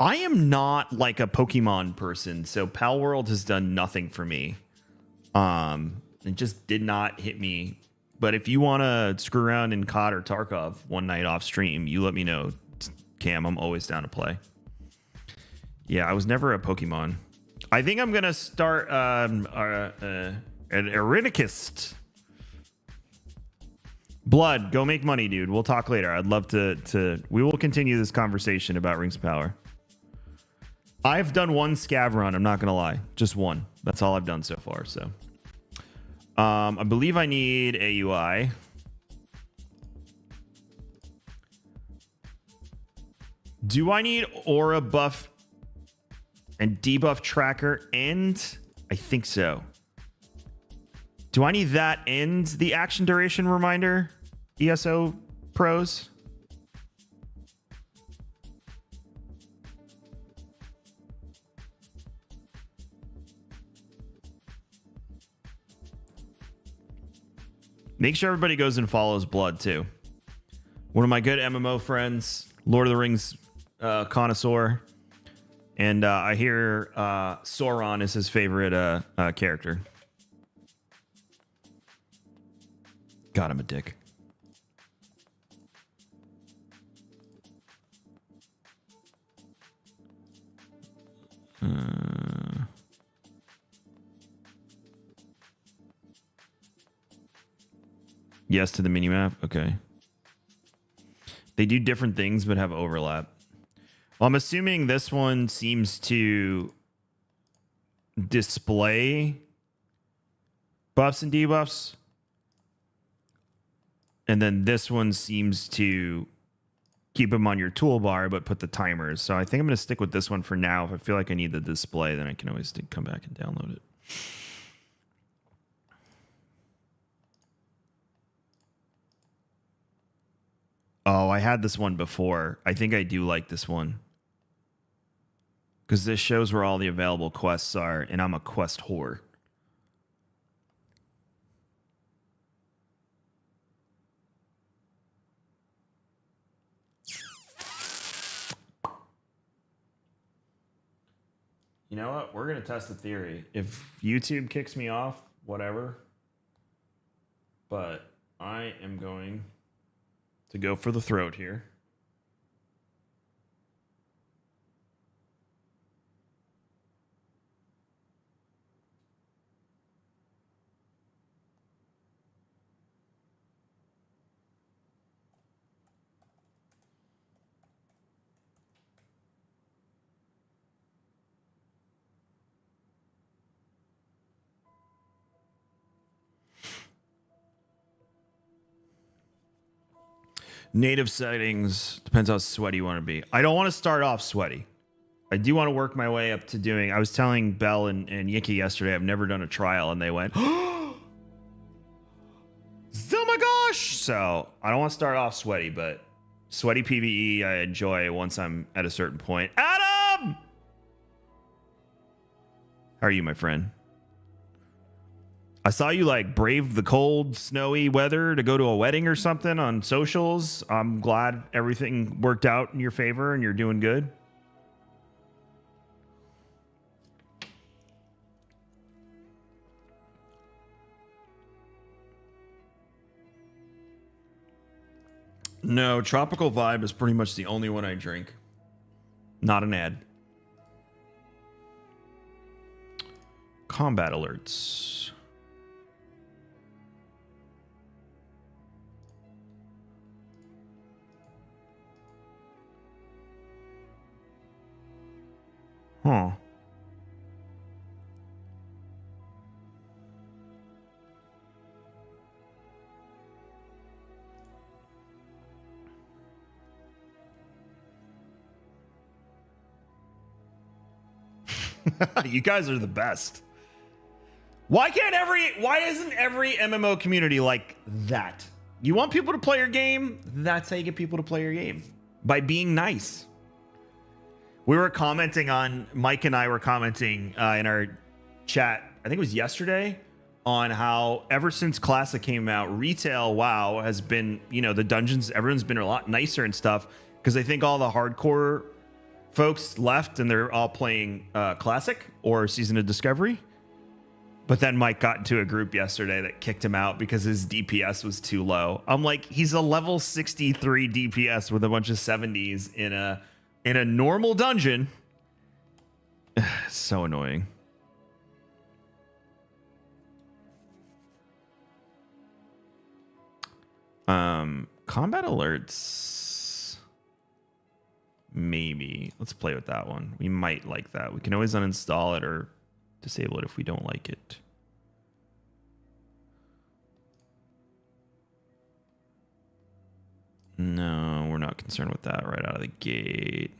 I am not like a Pokemon person, so Pal World has done nothing for me. It just did not hit me. But if you want to screw around in COD or Tarkov one night off stream, you let me know, Cam. I'm always down to play. Yeah, I was never a Pokemon. I think I'm gonna start an Erinicist. Blood, go make money, dude. We'll talk later. I'd love to. We will continue this conversation about Rings of Power. I've done one scav run. I'm not gonna lie, just one. That's all I've done so far. So, I believe I need AUI. Do I need aura buff and debuff tracker? And I think so. Do I need that and the action duration reminder? ESO pros? Make sure everybody goes and follows Blood too. One of my good MMO friends, Lord of the Rings connoisseur. And I hear Sauron is his favorite character. God, I'm a dick. Yes to the minimap. Okay. They do different things but have overlap. Well, I'm assuming this one seems to display buffs and debuffs. And then this one seems to keep them on your toolbar, but put the timers. So I think I'm going to stick with this one for now. If I feel like I need the display, then I can always come back and download it. Oh, I had this one before. I think I do like this one. Because this shows where all the available quests are, and I'm a quest whore. You know what? We're going to test the theory. If YouTube kicks me off, whatever. But I am going to go for the throat here. Native settings, depends how sweaty you want to be. I don't want to start off sweaty. I do want to work my way up to doing, I was telling Bell and Yiki yesterday, I've never done a trial, and they went, oh my gosh. So I don't want to start off sweaty, but sweaty PvE I enjoy once I'm at a certain point. Adam! How are you, my friend? I saw you like brave the cold, snowy weather to go to a wedding or something on socials. I'm glad everything worked out in your favor and you're doing good. No, Tropical Vibe is pretty much the only one I drink. Not an ad. Combat alerts. Huh. You guys are the best. Why isn't every MMO community like that? You want people to play your game? That's how you get people to play your game. By being nice. We were commenting on, Mike and I were commenting in our chat, I think it was yesterday, on how ever since Classic came out, retail WoW has been, you know, the dungeons, everyone's been a lot nicer and stuff, because I think all the hardcore folks left and they're all playing Classic or Season of Discovery. But then Mike got into a group yesterday that kicked him out because his DPS was too low. I'm like, he's a level 63 DPS with a bunch of 70s in a normal dungeon. So annoying. Combat alerts. Maybe. Let's play with that one. We might like that. We can always uninstall it or disable it if we don't like it. No, we're not concerned with that right out of the gate.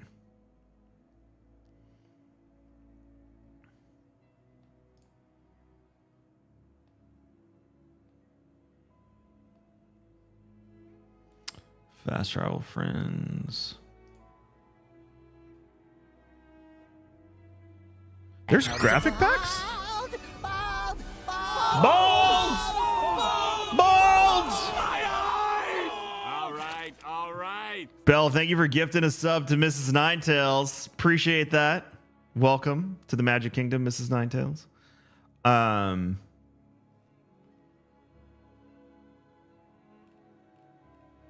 Fast travel friends. There's graphic packs? Balls! Balls! All right. Bell, thank you for gifting a sub to Mrs. Ninetails. Appreciate that. Welcome to the Magic Kingdom, Mrs. Ninetails.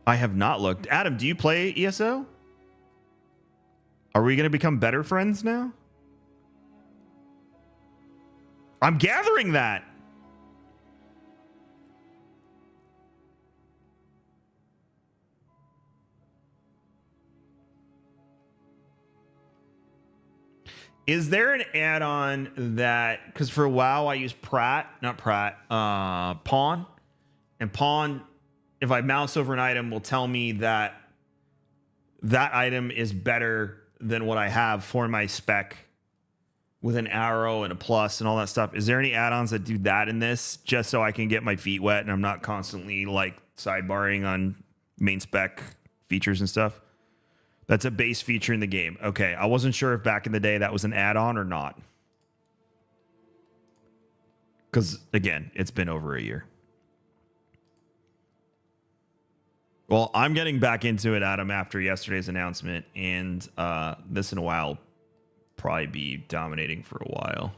I have not looked. Adam, do you play ESO? Are we going to become better friends now? I'm gathering that. Is there an add-on that, because for a while I used Pawn, and Pawn, if I mouse over an item, will tell me that that item is better than what I have for my spec with an arrow and a plus and all that stuff. Is there any add-ons that do that in this just so I can get my feet wet and I'm not constantly like sidebarring on main spec features and stuff? That's a base feature in the game. Okay, I wasn't sure if back in the day that was an add-on or not. Because, again, it's been over a year. Well, I'm getting back into it, Adam, after yesterday's announcement, and this in a while probably be dominating for a while.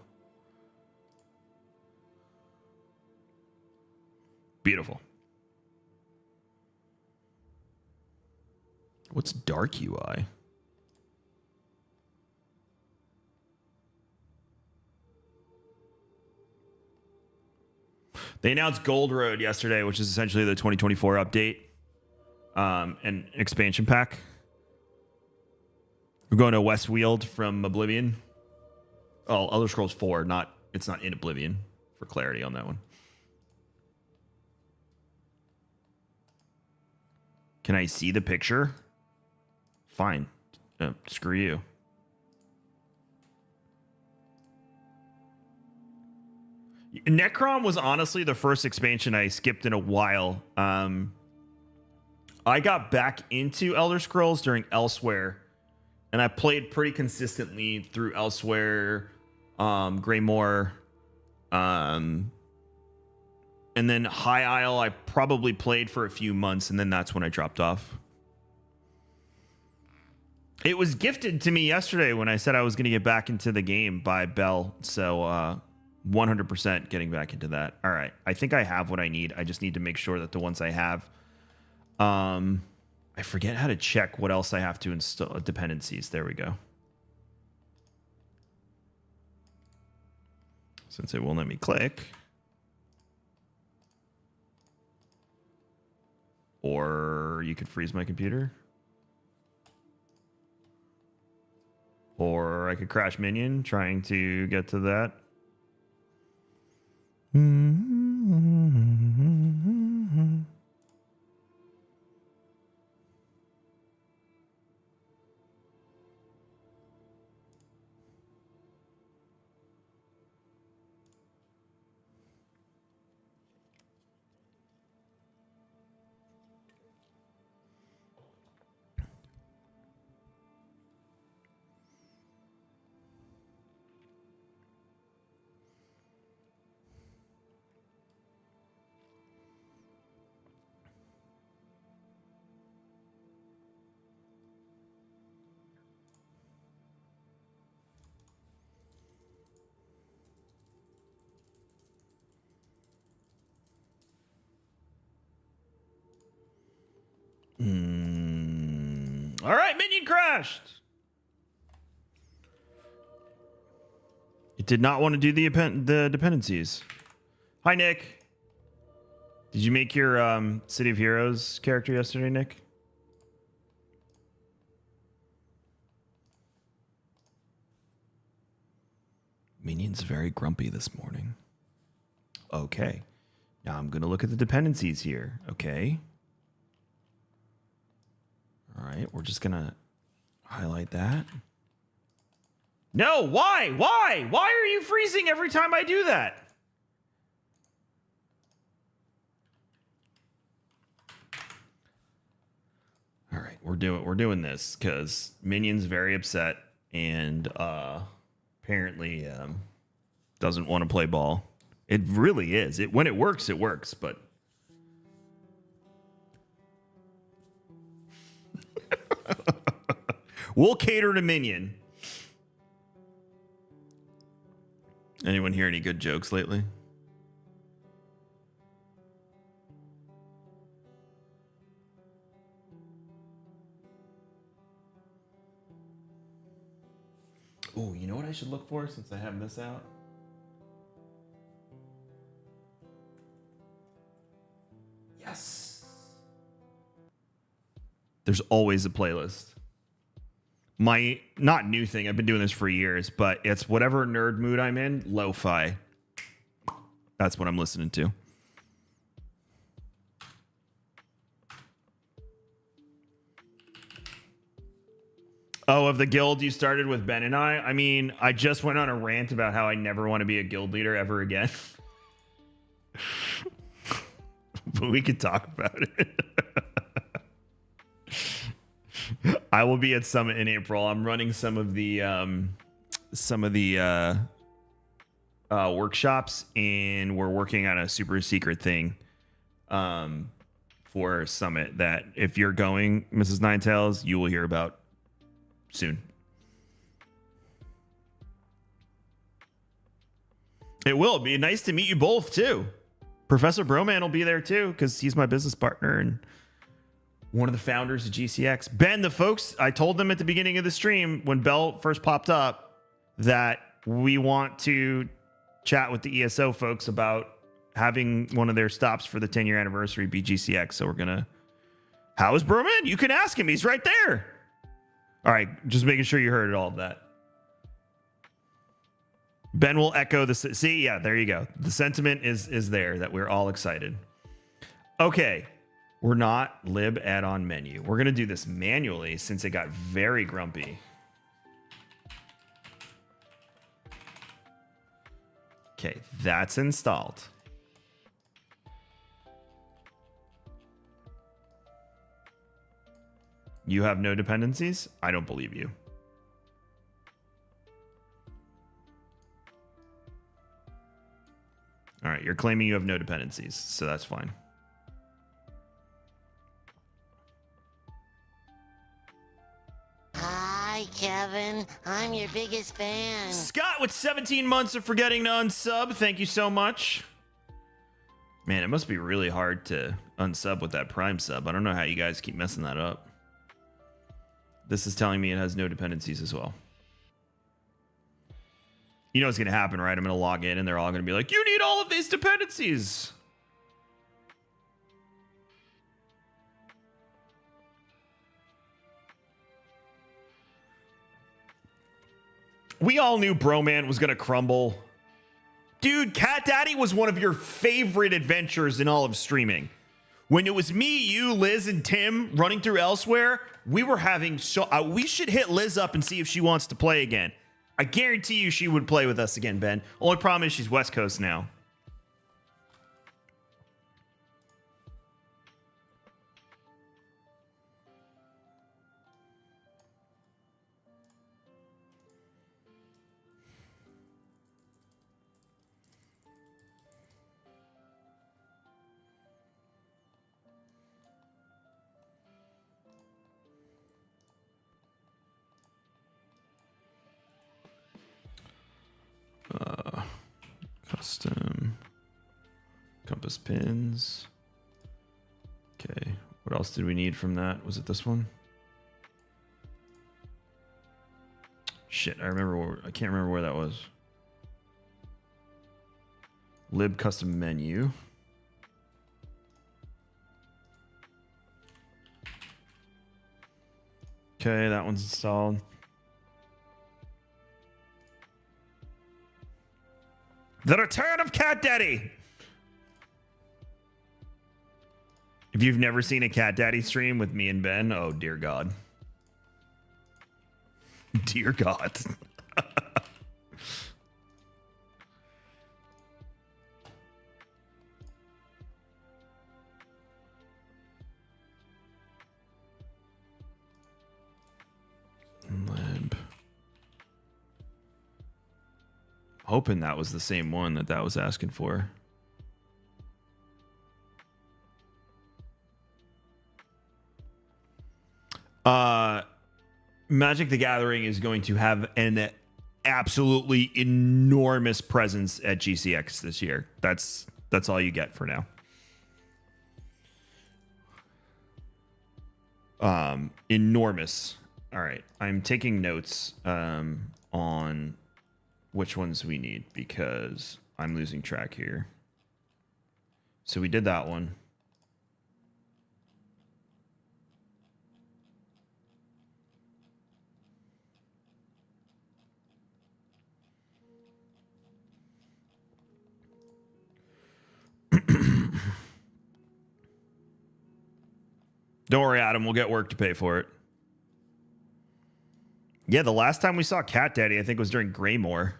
Beautiful. What's dark UI? They announced Gold Road yesterday, which is essentially the 2024 update. An expansion pack. We're going to Westfield from Oblivion. Oh, Elder Scrolls 4, it's not in Oblivion, for clarity on that one. Can I see the picture? Fine. Screw you. Necrom was honestly the first expansion I skipped in a while. I got back into Elder Scrolls during Elsewhere, and I played pretty consistently through Elsewhere, Greymoor, and then High Isle I probably played for a few months, and then that's when I dropped off. It was gifted to me yesterday when I said I was going to get back into the game by Bell, so 100% getting back into that. All right, I think I have what I need. I just need to make sure that the ones I have... I forget how to check what else I have to install. Dependencies. There we go. Since it won't let me click. Or you could freeze my computer. Or I could crash Minion trying to get to that. All right, minion crashed. It did not want to do the dependencies. Hi, Nick. Did you make your City of Heroes character yesterday, Nick? Minion's very grumpy this morning. Okay. Now I'm going to look at the dependencies here. Okay. All right. We're just going to highlight that. No, why? Why? Why are you freezing every time I do that? All right, we're doing this because Minion's very upset and apparently doesn't want to play ball. It really is. When it works, but we'll cater to Minion. Anyone hear any good jokes lately? Oh, you know what I should look for since I have this out? Yes. There's always a playlist. My not new thing, I've been doing this for years, but it's whatever nerd mood I'm in, lo-fi. That's what I'm listening to. Oh, of the guild you started with Ben and I? I mean, I just went on a rant about how I never want to be a guild leader ever again. But we could talk about it. I will be at Summit in April. I'm running some of the workshops, and we're working on a super secret thing for Summit that if you're going, Mrs. Ninetails, you will hear about soon. It will be nice to meet you both too. Professor Broman will be there too because he's my business partner and one of the founders of GCX. Ben, the folks, I told them at the beginning of the stream when Bell first popped up that we want to chat with the ESO folks about having one of their stops for the 10-year anniversary be GCX. So we're gonna. How is Broman? You can ask him. He's right there. All right, just making sure you heard all of that. Ben will echo the... See, yeah, there you go. The sentiment is there that we're all excited. Okay, we're not lib add-on menu. We're going to do this manually since it got very grumpy. Okay, that's installed. You have no dependencies? I don't believe you. All right, you're claiming you have no dependencies, so that's fine. Hi, Kevin. I'm your biggest fan. Scott with 17 months of forgetting to unsub. Thank you so much. Man, it must be really hard to unsub with that Prime sub. I don't know how you guys keep messing that up. This is telling me it has no dependencies as well. You know what's going to happen, right? I'm going to log in and they're all going to be like, you need all of these dependencies. We all knew Broman was going to crumble. Dude, Cat Daddy was one of your favorite adventures in all of streaming. When it was me, you, Liz, and Tim running through Elsewhere, we were having so... we should hit Liz up and see if she wants to play again. I guarantee you she would play with us again, Ben. Only problem is she's West Coast now. Custom compass pins. Okay, what else did we need from that? Was it this one? Shit, I can't remember where that was. Lib custom menu. Okay, that one's installed. The return of Cat Daddy. If you've never seen a Cat Daddy stream with me and Ben, oh dear God. Dear God. Lib. Hoping that was the same one that was asking for. Magic the Gathering is going to have an absolutely enormous presence at GCX this year. That's all you get for now. Enormous. All right, I'm taking notes on which ones we need because I'm losing track here. So we did that one. Don't worry, Adam. We'll get work to pay for it. Yeah, the last time we saw Cat Daddy, I think, was during Greymore.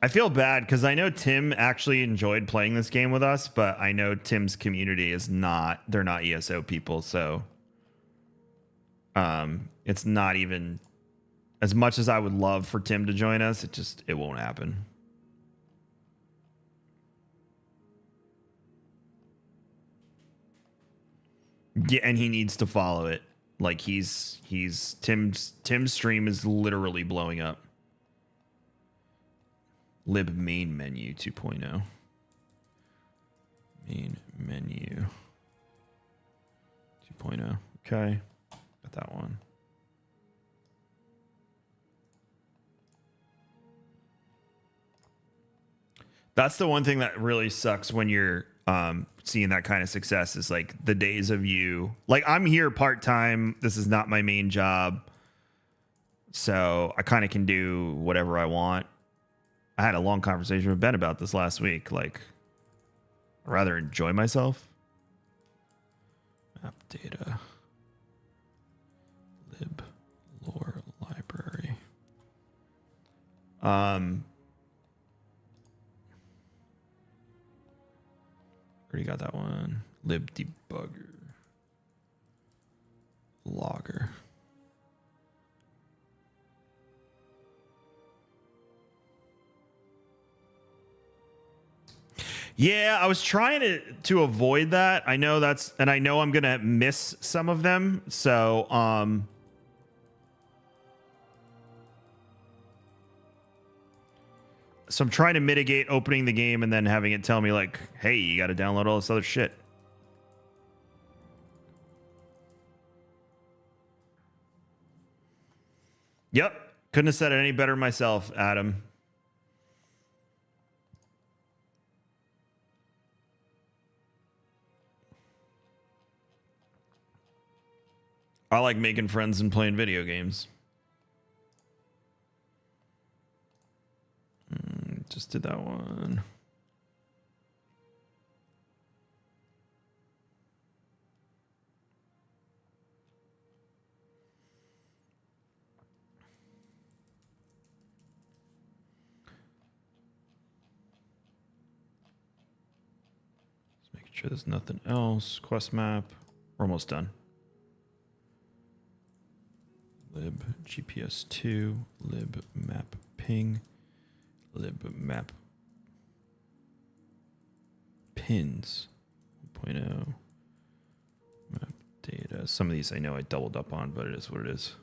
I feel bad because I know Tim actually enjoyed playing this game with us, but I know Tim's community is not, they're not ESO people, so it's not even as much as I would love for Tim to join us, it won't happen. Yeah, and he needs to follow it. Like Tim's stream is literally blowing up. Lib main menu 2.0. Main menu 2.0. Okay. Got that one. That's the one thing that really sucks when you're seeing that kind of success is like the days of you. Like I'm here part-time. This is not my main job. So I kind of can do whatever I want. I had a long conversation with Ben about this last week. Like, I'd rather enjoy myself. Map data. Lib lore library. Already got that one. Lib debugger. Logger. Yeah, I was trying to avoid that. I know I know I'm gonna miss some of them. So I'm trying to mitigate opening the game and then having it tell me like, hey, you got to download all this other shit. Yep, couldn't have said it any better myself, Adam. I like making friends and playing video games. Just did that one. Just making sure there's nothing else. Quest map. We're almost done. Lib GPS 2, lib map ping, lib map pins 1.0 map data. Some of these I know I doubled up on, but it is what it is.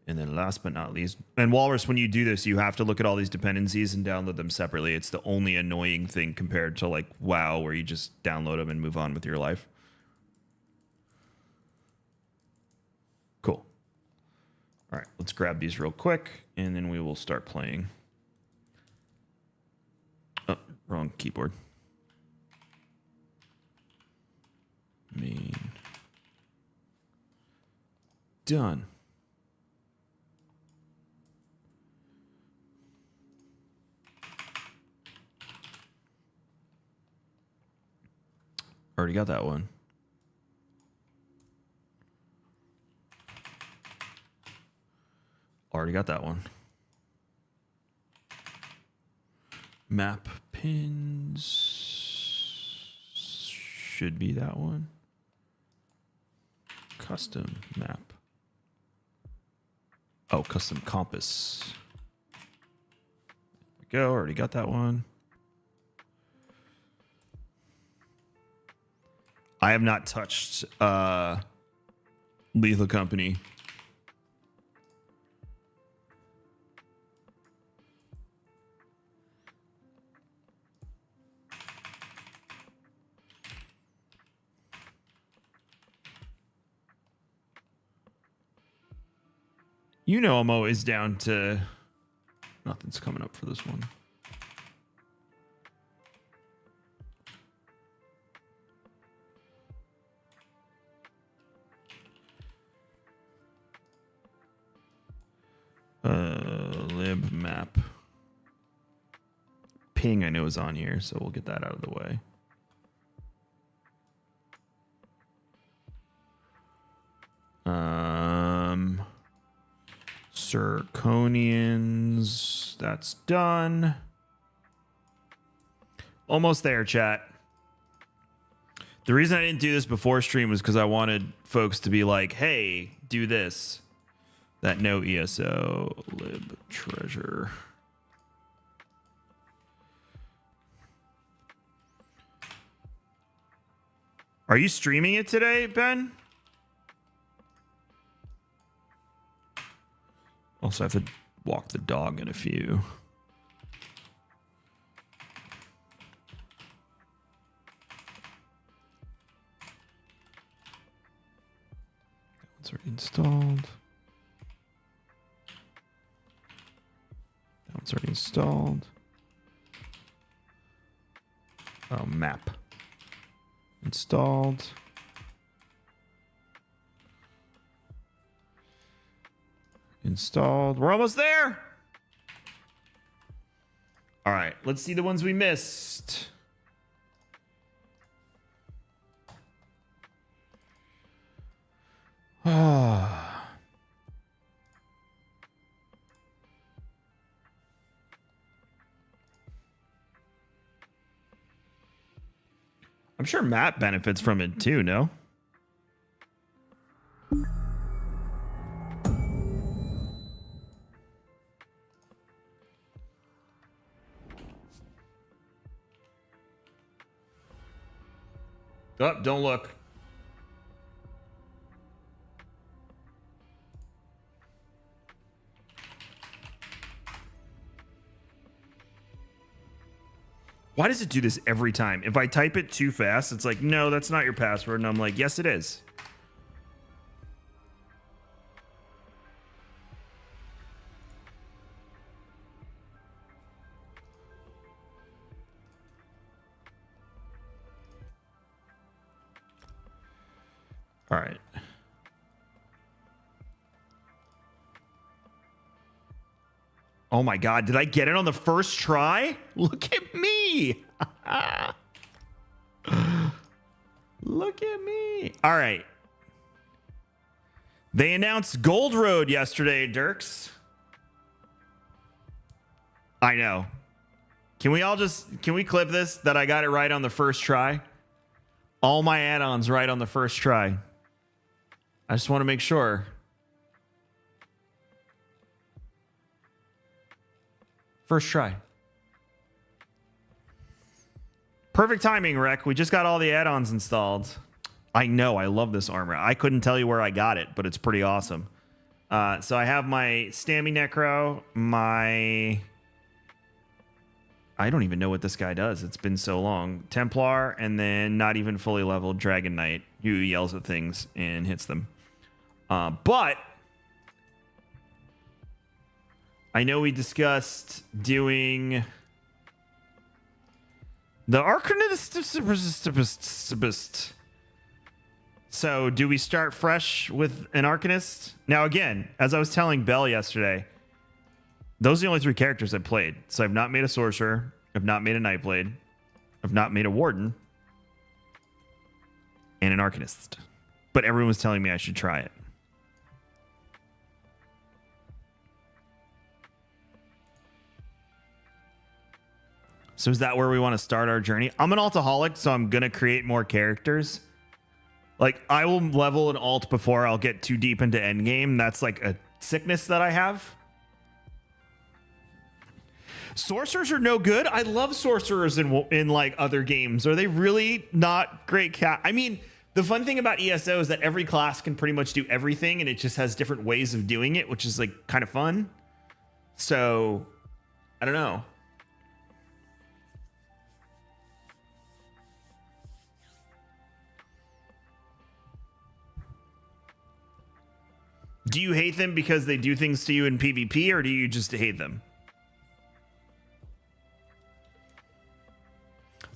And then last but not least, and Walrus, when you do this, you have to look at all these dependencies and download them separately. It's the only annoying thing compared to like WoW, where you just download them and move on with your life. Cool. All right, let's grab these real quick, and then we will start playing. Oh, wrong keyboard. Main. Done. Already got that one. Already got that one. Map pins should be that one. Custom map. Oh, custom compass. There we go. Already got that one. I have not touched Lethal Company. You know I'm always down to... Nothing's coming up for this one. Lib map. Ping I know is on here, so we'll get that out of the way. Zirconians, that's done. Almost there, chat. The reason I didn't do this before stream was because I wanted folks to be like, hey, do this. That no ESO lib treasure. Are you streaming it today, Ben? Also, I have to walk the dog in a few. That one's already installed. That one's already installed. Oh, map. Installed. Installed. We're almost there. All right, let's see the ones we missed. Ah. I'm sure Matt benefits from it too, no? Oh, don't look. Why does it do this every time? If I type it too fast, it's like, no, that's not your password. And I'm like, yes, it is. All right. Oh my God, did I get it on the first try? Look at me. Look at me. All right. They announced Gold Road yesterday, Dirks. I know. Can we clip this that I got it right on the first try? All my add-ons right on the first try. I just want to make sure. First try. Perfect timing, Rec. We just got all the add-ons installed. I know. I love this armor. I couldn't tell you where I got it, but it's pretty awesome. So I have my Stammy Necro, my... I don't even know what this guy does. It's been so long. Templar, and then not even fully leveled Dragon Knight, who yells at things and hits them. But I know we discussed doing the Arcanist. So do we start fresh with an Arcanist? Now, again, as I was telling Belle yesterday, those are the only 3 characters I've played. So I've not made a Sorcerer. I've not made a Nightblade. I've not made a Warden. And an Arcanist. But everyone was telling me I should try it. So is that where we want to start our journey? I'm an altaholic, so I'm going to create more characters. Like, I will level an alt before I'll get too deep into endgame. That's like a sickness that I have. Sorcerers are no good. I love sorcerers in like other games. Are they really not great? I mean, the fun thing about ESO is that every class can pretty much do everything, and it just has different ways of doing it, which is like kind of fun. So, I don't know. Do you hate them because they do things to you in PvP, or do you just hate them?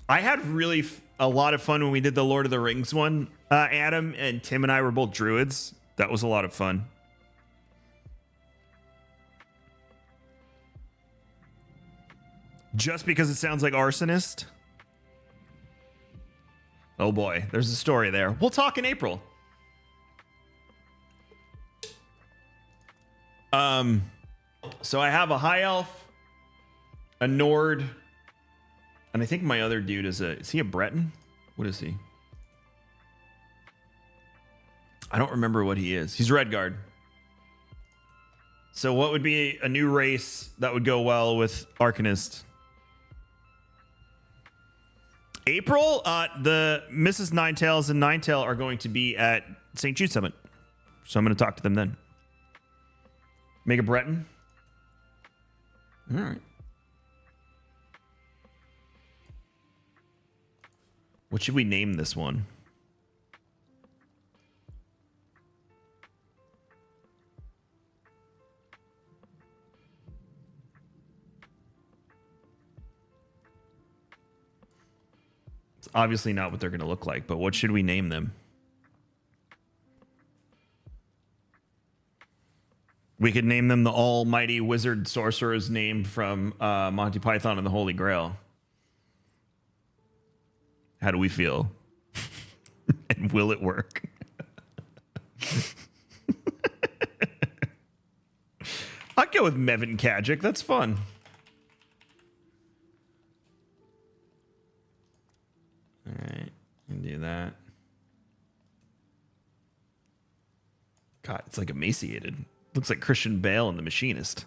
I had really a lot of fun when we did the Lord of the Rings one. Adam and Tim and I were both druids. That was a lot of fun. Just because it sounds like arsonist? Oh boy, there's a story there. We'll talk in April. So I have a high elf, a Nord, and I think my other dude is he a Breton? What is he? I don't remember what he is. He's Redguard. So what would be a new race that would go well with Arcanist? April, the Mrs. Ninetails and Ninetail are going to be at St. Jude Summit. So I'm going to talk to them then. Make a Breton. All right. What should we name this one? It's obviously not what they're going to look like, but what should we name them? We could name them the Almighty Wizard Sorcerer's name from Monty Python and the Holy Grail. How do we feel? And will it work? I'll go with Mevin Kajic. That's fun. All right, can do that. God, it's like emaciated. Looks like Christian Bale in The Machinist.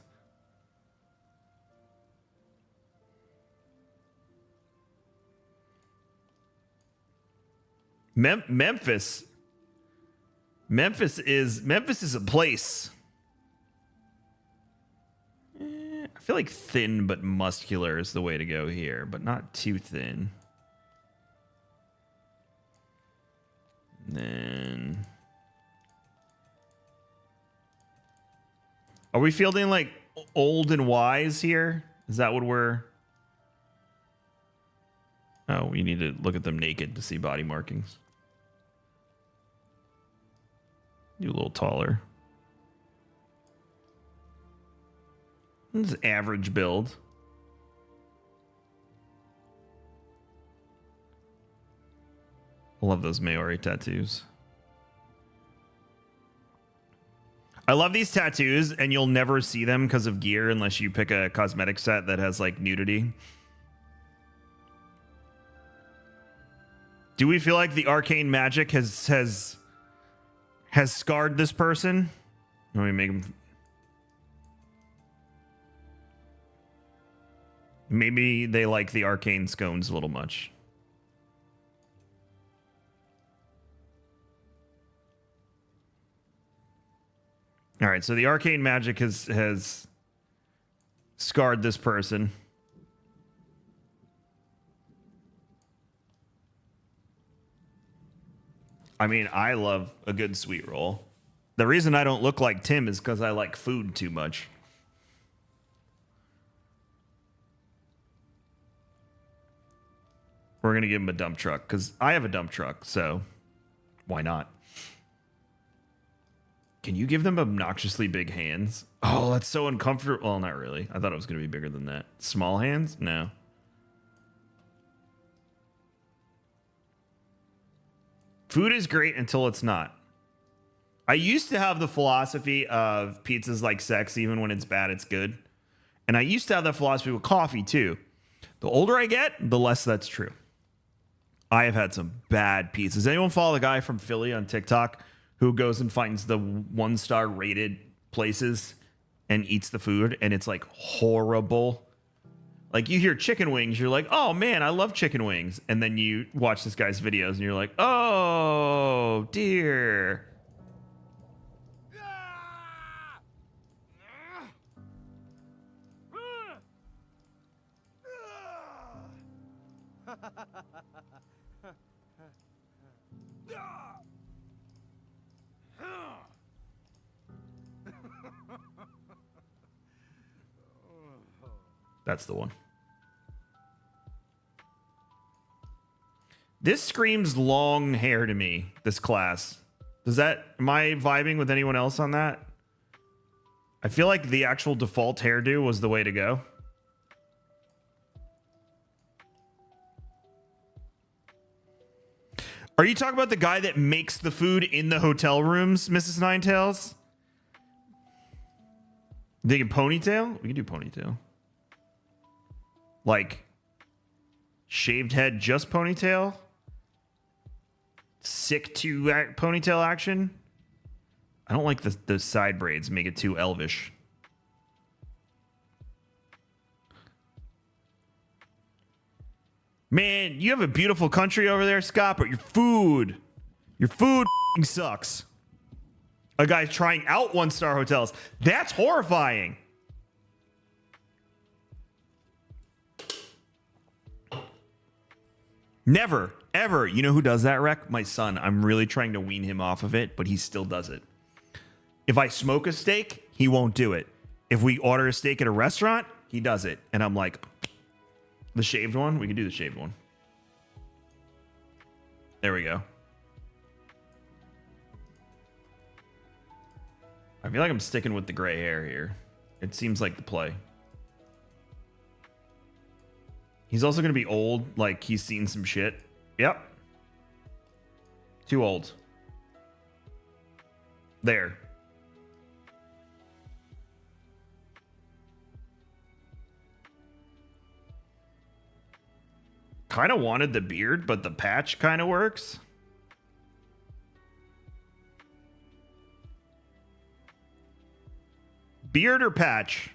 Memphis is a place. I feel like thin but muscular is the way to go here, but not too thin. And then are we fielding like old and wise here? Is that what we're... Oh, we need to look at them naked to see body markings. You a little taller. This is average build. I love those Maori tattoos. I love these tattoos, and you'll never see them because of gear unless you pick a cosmetic set that has like nudity. Do we feel like the arcane magic has scarred this person? Let me make him. Maybe they like the arcane scones a little much. All right, so the arcane magic has scarred this person. I mean, I love a good sweet roll. The reason I don't look like Tim is because I like food too much. We're going to give him a dump truck because I have a dump truck, so why not? Can you give them obnoxiously big hands? Oh, that's so uncomfortable. Well, not really. I thought it was going to be bigger than that. Small hands? No. Food is great until it's not. I used to have the philosophy of pizza's like sex. Even when it's bad, it's good. And I used to have that philosophy with coffee, too. The older I get, the less that's true. I have had some bad pizzas. Anyone follow the guy from Philly on TikTok who goes and finds the 1-star rated places and eats the food, and it's like horrible? Like, you hear chicken wings, you're like, oh man, I love chicken wings. And then you watch this guy's videos and you're like, oh dear. That's the one. This screams long hair to me, this class. Am I vibing with anyone else on that? I feel like the actual default hairdo was the way to go. Are you talking about the guy that makes the food in the hotel rooms, Mrs. Ninetails? Thinking ponytail? We can do ponytail. Like, shaved head, just ponytail? Sick to ponytail action? I don't like the side braids. Make it too elvish. Man, you have a beautiful country over there, Scott, but your food sucks. A guy trying out 1-star hotels. That's horrifying. Never, ever. You know who does that, Rec? My son. I'm really trying to wean him off of it, but he still does it. If I smoke a steak, he won't do it. If we order a steak at a restaurant, he does it. And I'm like, the shaved one? We can do the shaved one. There we go. I feel like I'm sticking with the gray hair here. It seems like the play. He's also going to be old, like he's seen some shit. Yep. Too old. There. Kind of wanted the beard, but the patch kind of works. Beard or patch?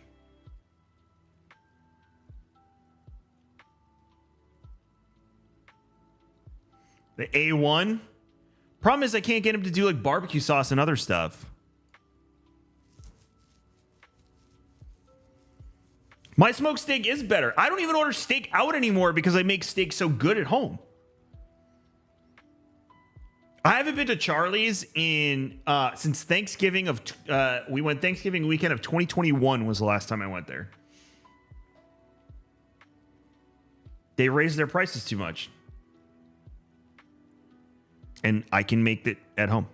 The A1? Problem is I can't get him to do like barbecue sauce and other stuff. My smoked steak is better. I don't even order steak out anymore because I make steak so good at home. I haven't been to Charlie's in since Thanksgiving of we went Thanksgiving weekend of 2021 was the last time I went there. They raised their prices too much. And I can make it at home.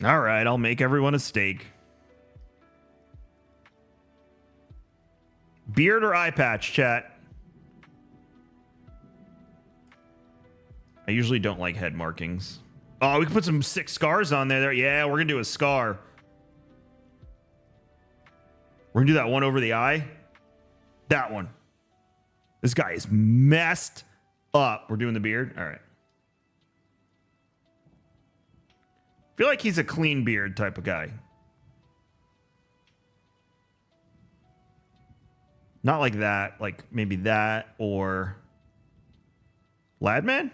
All right, I'll make everyone a steak. Beard or eye patch, chat? I usually don't like head markings. Oh, we can put some sick scars on there. Yeah, we're going to do a scar. We're going to do that one over the eye. That one. This guy is messed up. We're doing the beard. All right. I feel like he's a clean beard type of guy. Not like that. Like maybe that or Ladman?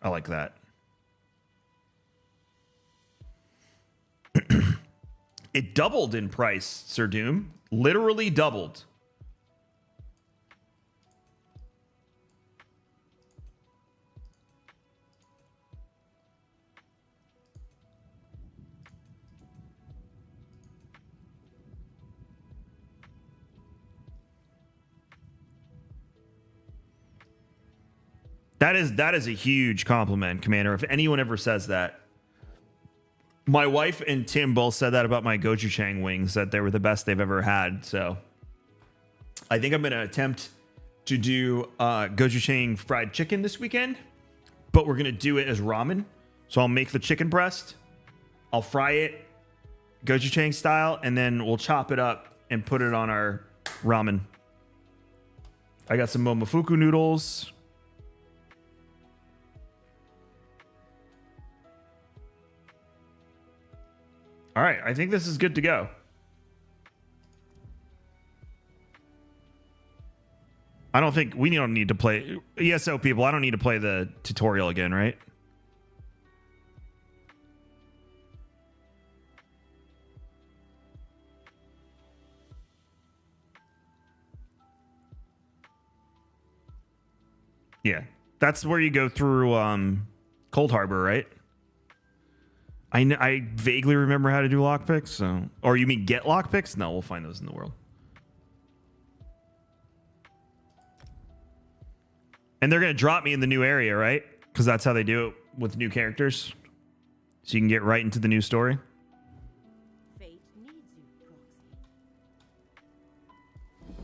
I like that. It doubled in price, Sir Doom. Literally doubled. That is a huge compliment, Commander. If anyone ever says that. My wife and Tim both said that about my gochujang wings, that they were the best they've ever had. So I think I'm going to attempt to do gochujang fried chicken this weekend, but we're going to do it as ramen. So I'll make the chicken breast, I'll fry it gochujang style, and then we'll chop it up and put it on our ramen. I got some momofuku noodles. All right, I think this is good to go. I don't think we don't need to play ESO people. I don't need to play the tutorial again, right? Yeah, that's where you go through Cold Harbor, right? I vaguely remember how to do lockpicks. So, or you mean get lockpicks? No, we'll find those in the world. And they're going to drop me in the new area, right? Because that's how they do it with new characters. So you can get right into the new story. Fate needs you, Proxy.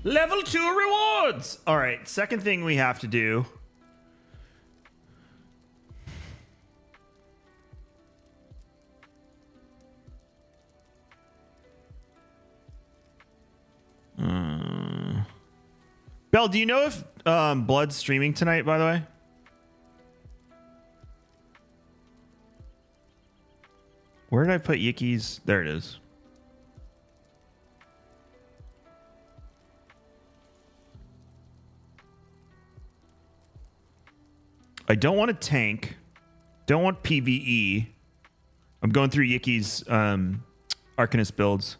Level 2 rewards. All right, second thing we have to do. Bell, do you know if Blood's streaming tonight, by the way? Where did I put Yiki's? There it is. I don't want a tank. Don't want PvE. I'm going through Yiki's Arcanist builds.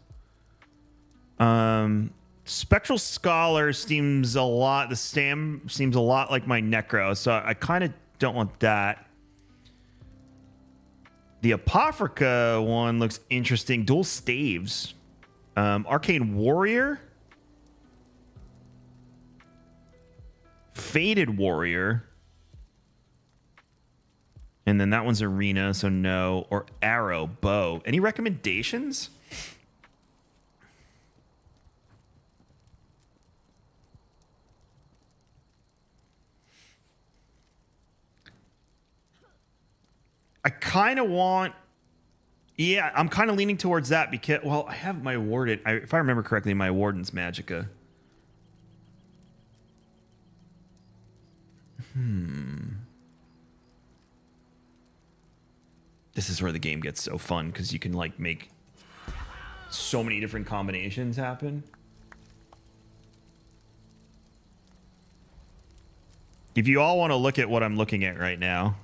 Spectral Scholar seems a lot. The Stam seems a lot like my Necro, so I kind of don't want that. The Apophyca one looks interesting. Dual Staves. Arcane Warrior. Faded Warrior. And then that one's Arena, so no. Or Arrow Bow. Any recommendations? I kind of want... Yeah, I'm kind of leaning towards that because... Well, I have my Warden... if I remember correctly, my Warden's Magicka. This is where the game gets so fun because you can like make so many different combinations happen. If you all want to look at what I'm looking at right now.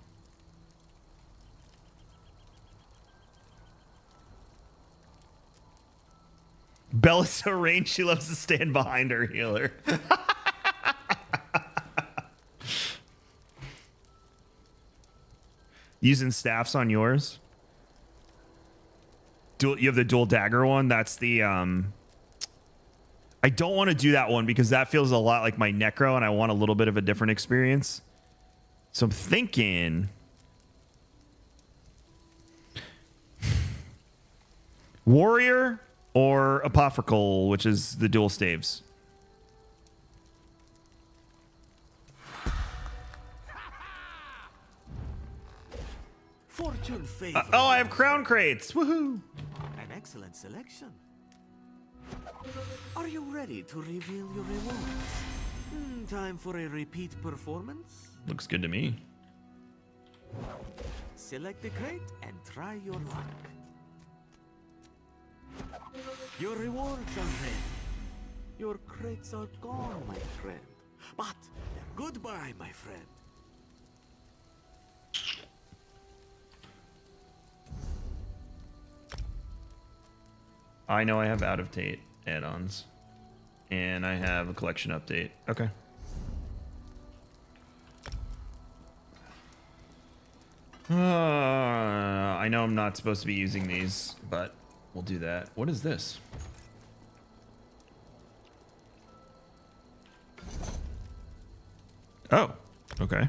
Bella's so ranged, she loves to stand behind her healer. Using staffs on yours. You have the dual dagger one. That's the... I don't want to do that one because that feels a lot like my Necro and I want a little bit of a different experience. So I'm thinking... Warrior or Apophycal, which is the dual staves. Fortune Oh, I have crown crates. Woohoo. An excellent selection. Are you ready to reveal your rewards? Time for a repeat performance? Looks good to me. Select a crate and try your luck. Your rewards are ready. Your crates are gone, my friend. But goodbye, my friend. I know I have out-of-date add-ons. And I have a collection update. Okay. I know I'm not supposed to be using these, but we'll do that. What is this? Oh, okay.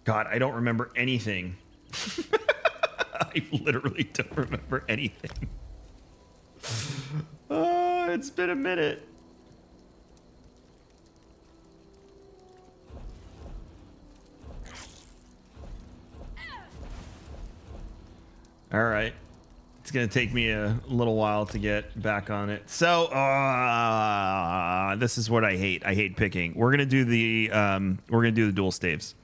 God, I don't remember anything. I literally don't remember anything. Oh, it's been a minute. All right. It's going to take me a little while to get back on it. So, this is what I hate. I hate picking. We're going to do the dual staves.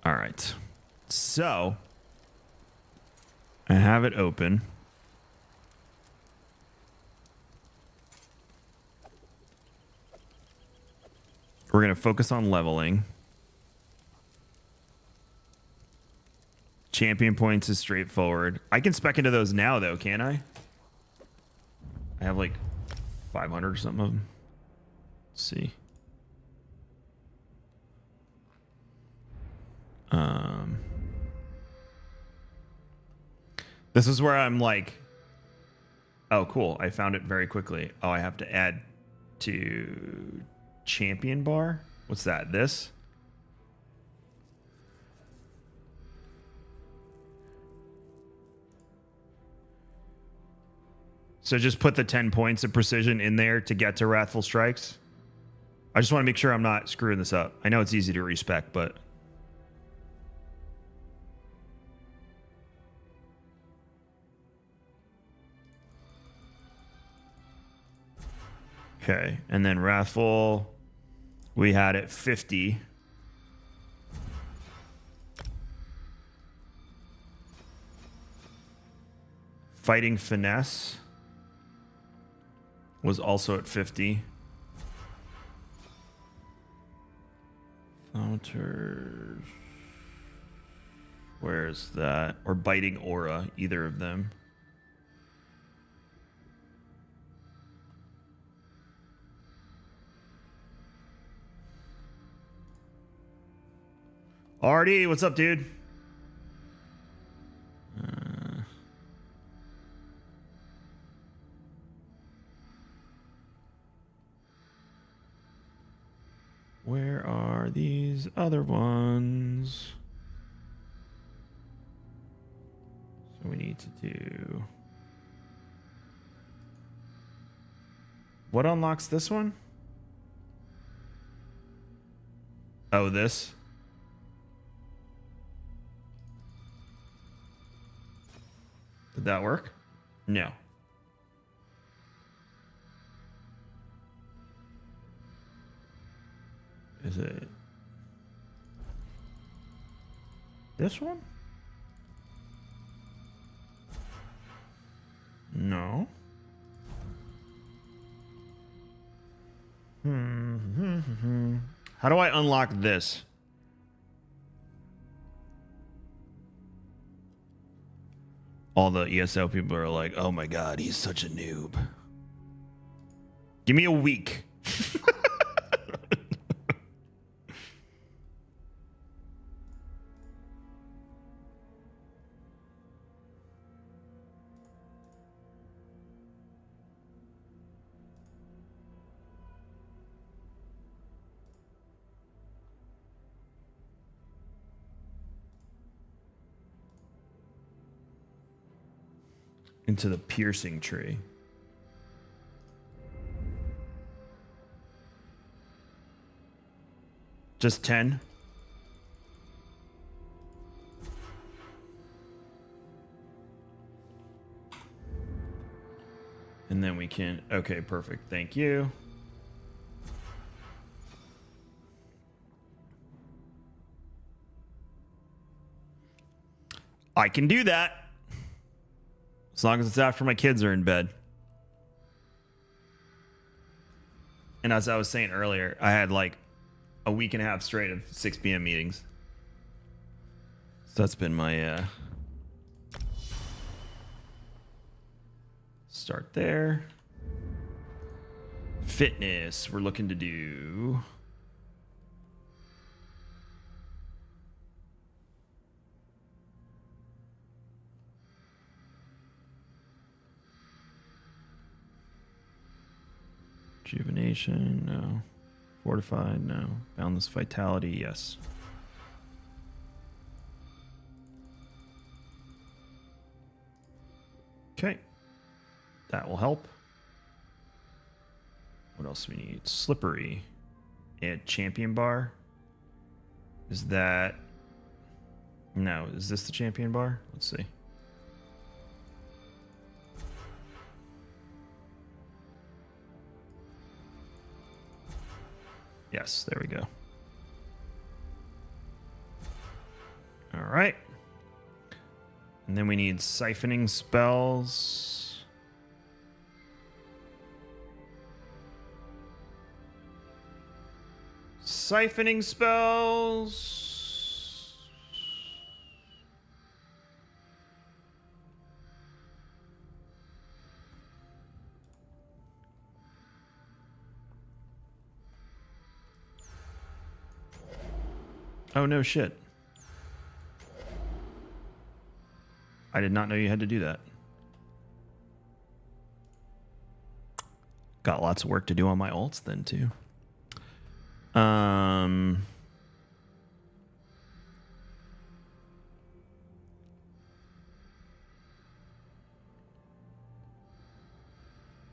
All right. So, I have it open. We're going to focus on leveling. Champion points is straightforward. I can spec into those now, though, can't I? I have like 500 or something of them. Let's see. This is where I'm like, oh, cool. I found it very quickly. Oh, I have to add to champion bar. What's that? This? So just put the 10 points of precision in there to get to Wrathful Strikes. I just want to make sure I'm not screwing this up. I know it's easy to respec, but... Okay, and then Wrathful, we had it 50. Fighting Finesse was also at 50. Filters. Where's that? Or Biting Aura, either of them. RD, what's up, dude? Where are these other ones? So we need to do... What unlocks this one? Oh, this? Did that work? No. Is it this one? No. How do I unlock this? All the ESO people are like, oh my god, he's such a noob. Give me a week. Into the piercing tree. Just 10? we can. Okay, perfect. Thank you. I can do that. As long as it's after my kids are in bed. And as I was saying earlier, I had like a week and a half straight of 6 p.m. meetings. So that's been my start there. Fitness, we're looking to do rejuvenation, no. Fortified, no. Boundless vitality, yes. Okay. That will help. What else do we need? Slippery. Add champion bar. Is that... No, is this the champion bar? Let's see. Yes, there we go. All right. And then we need siphoning spells. Siphoning spells. Oh, no shit. I did not know you had to do that. Got lots of work to do on my ults then, too.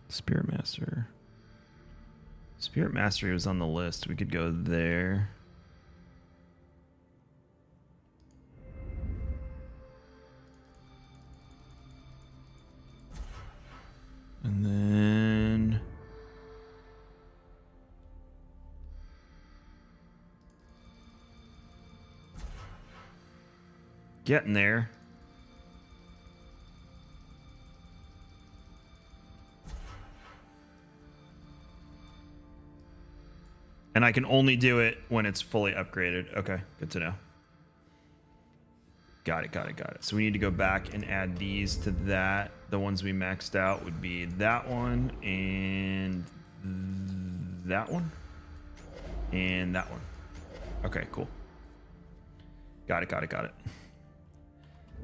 Spirit Master. Spirit Mastery was on the list. We could go there. And then getting there. And I can only do it when it's fully upgraded. Okay, good to know. Got it, got it, got it. So we need to go back and add these to that. The ones we maxed out would be that one and that one and that one. Okay, cool. Got it, got it, got it.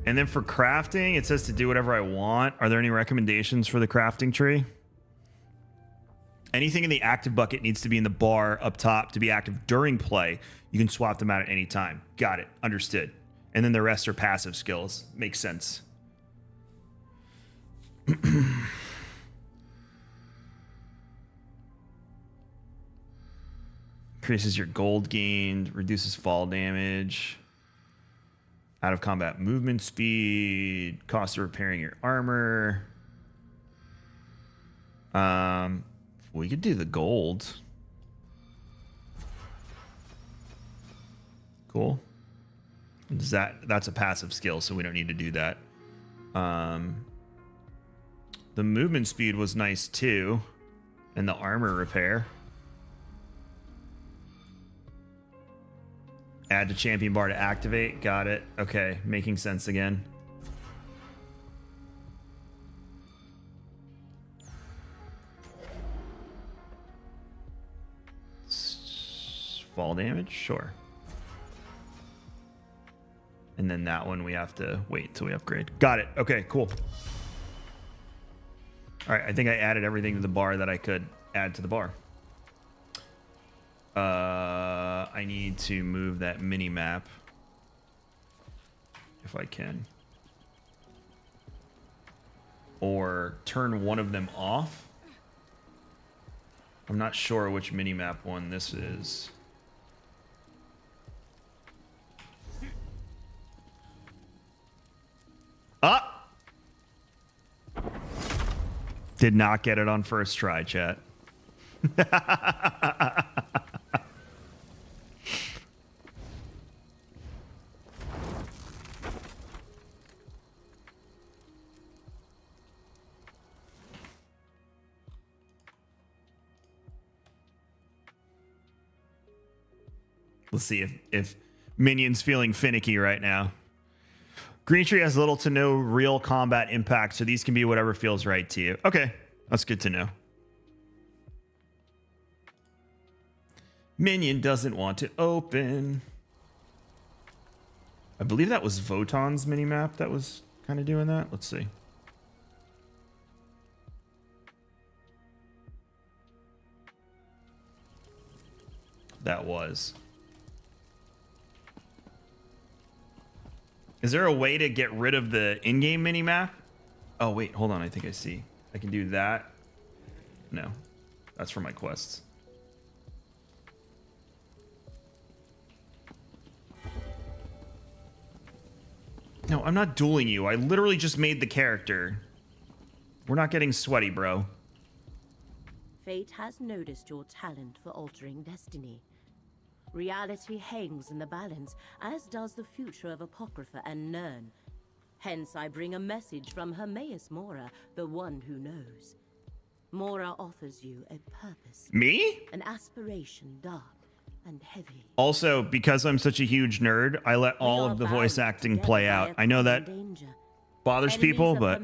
And then for crafting, it says to do whatever I want. Are there any recommendations for the crafting tree? Anything in the active bucket needs to be in the bar up top to be active during play. You can swap them out at any time. Got it. Understood. And then the rest are passive skills. Makes sense. Increases your gold gained, reduces fall damage, out of combat movement speed, cost of repairing your armor. We could do the gold. Cool. That's a passive skill, so we don't need to do that. The movement speed was nice too, and the armor repair. Add to champion bar to activate. Got it. Okay, making sense again. Fall damage? Sure. And then that one we have to wait until we upgrade. Got it. Okay, cool. All right, I think I added everything to the bar that I could add to the bar. I need to move that mini map if I can. Or turn one of them off. I'm not sure which mini map one this is. Ah! Did not get it on first try, chat. Let's see if Minion's feeling finicky right now. Green Tree has little to no real combat impact, so these can be whatever feels right to you. Okay, that's good to know. Minion doesn't want to open. I believe that was Votan's minimap that was kind of doing that. Let's see. That was. Is there a way to get rid of the in-game minimap? Oh, wait, hold on. I think I see. I can do that. No, that's for my quests. No, I'm not dueling you. I literally just made the character. We're not getting sweaty, bro. Fate has noticed your talent for altering destiny. Reality hangs in the balance, as does the future of Apocrypha and Nern. Hence, I bring a message from Hermaeus Mora, the one who knows. Mora offers you a purpose. Me? An aspiration dark and heavy. Also, because I'm such a huge nerd, I let all of the voice acting play out. I know that bothers people, but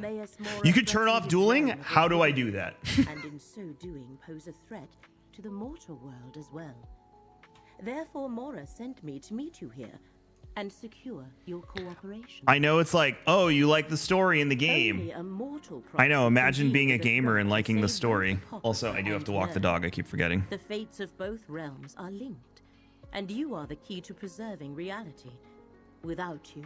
you could turn off dueling? How do I do that? And in so doing, pose a threat to the mortal world as well. Therefore, Mora sent me to meet you here and secure your cooperation. I know it's like, oh, you like the story in the game. Only a mortal I know, prophet imagine can being deal a with the gamer threat and liking the save story. both Also, I Apocrypha do have to and walk the Nern. dog, I keep forgetting. The fates of both realms are linked, and you are the key to preserving reality. Without you,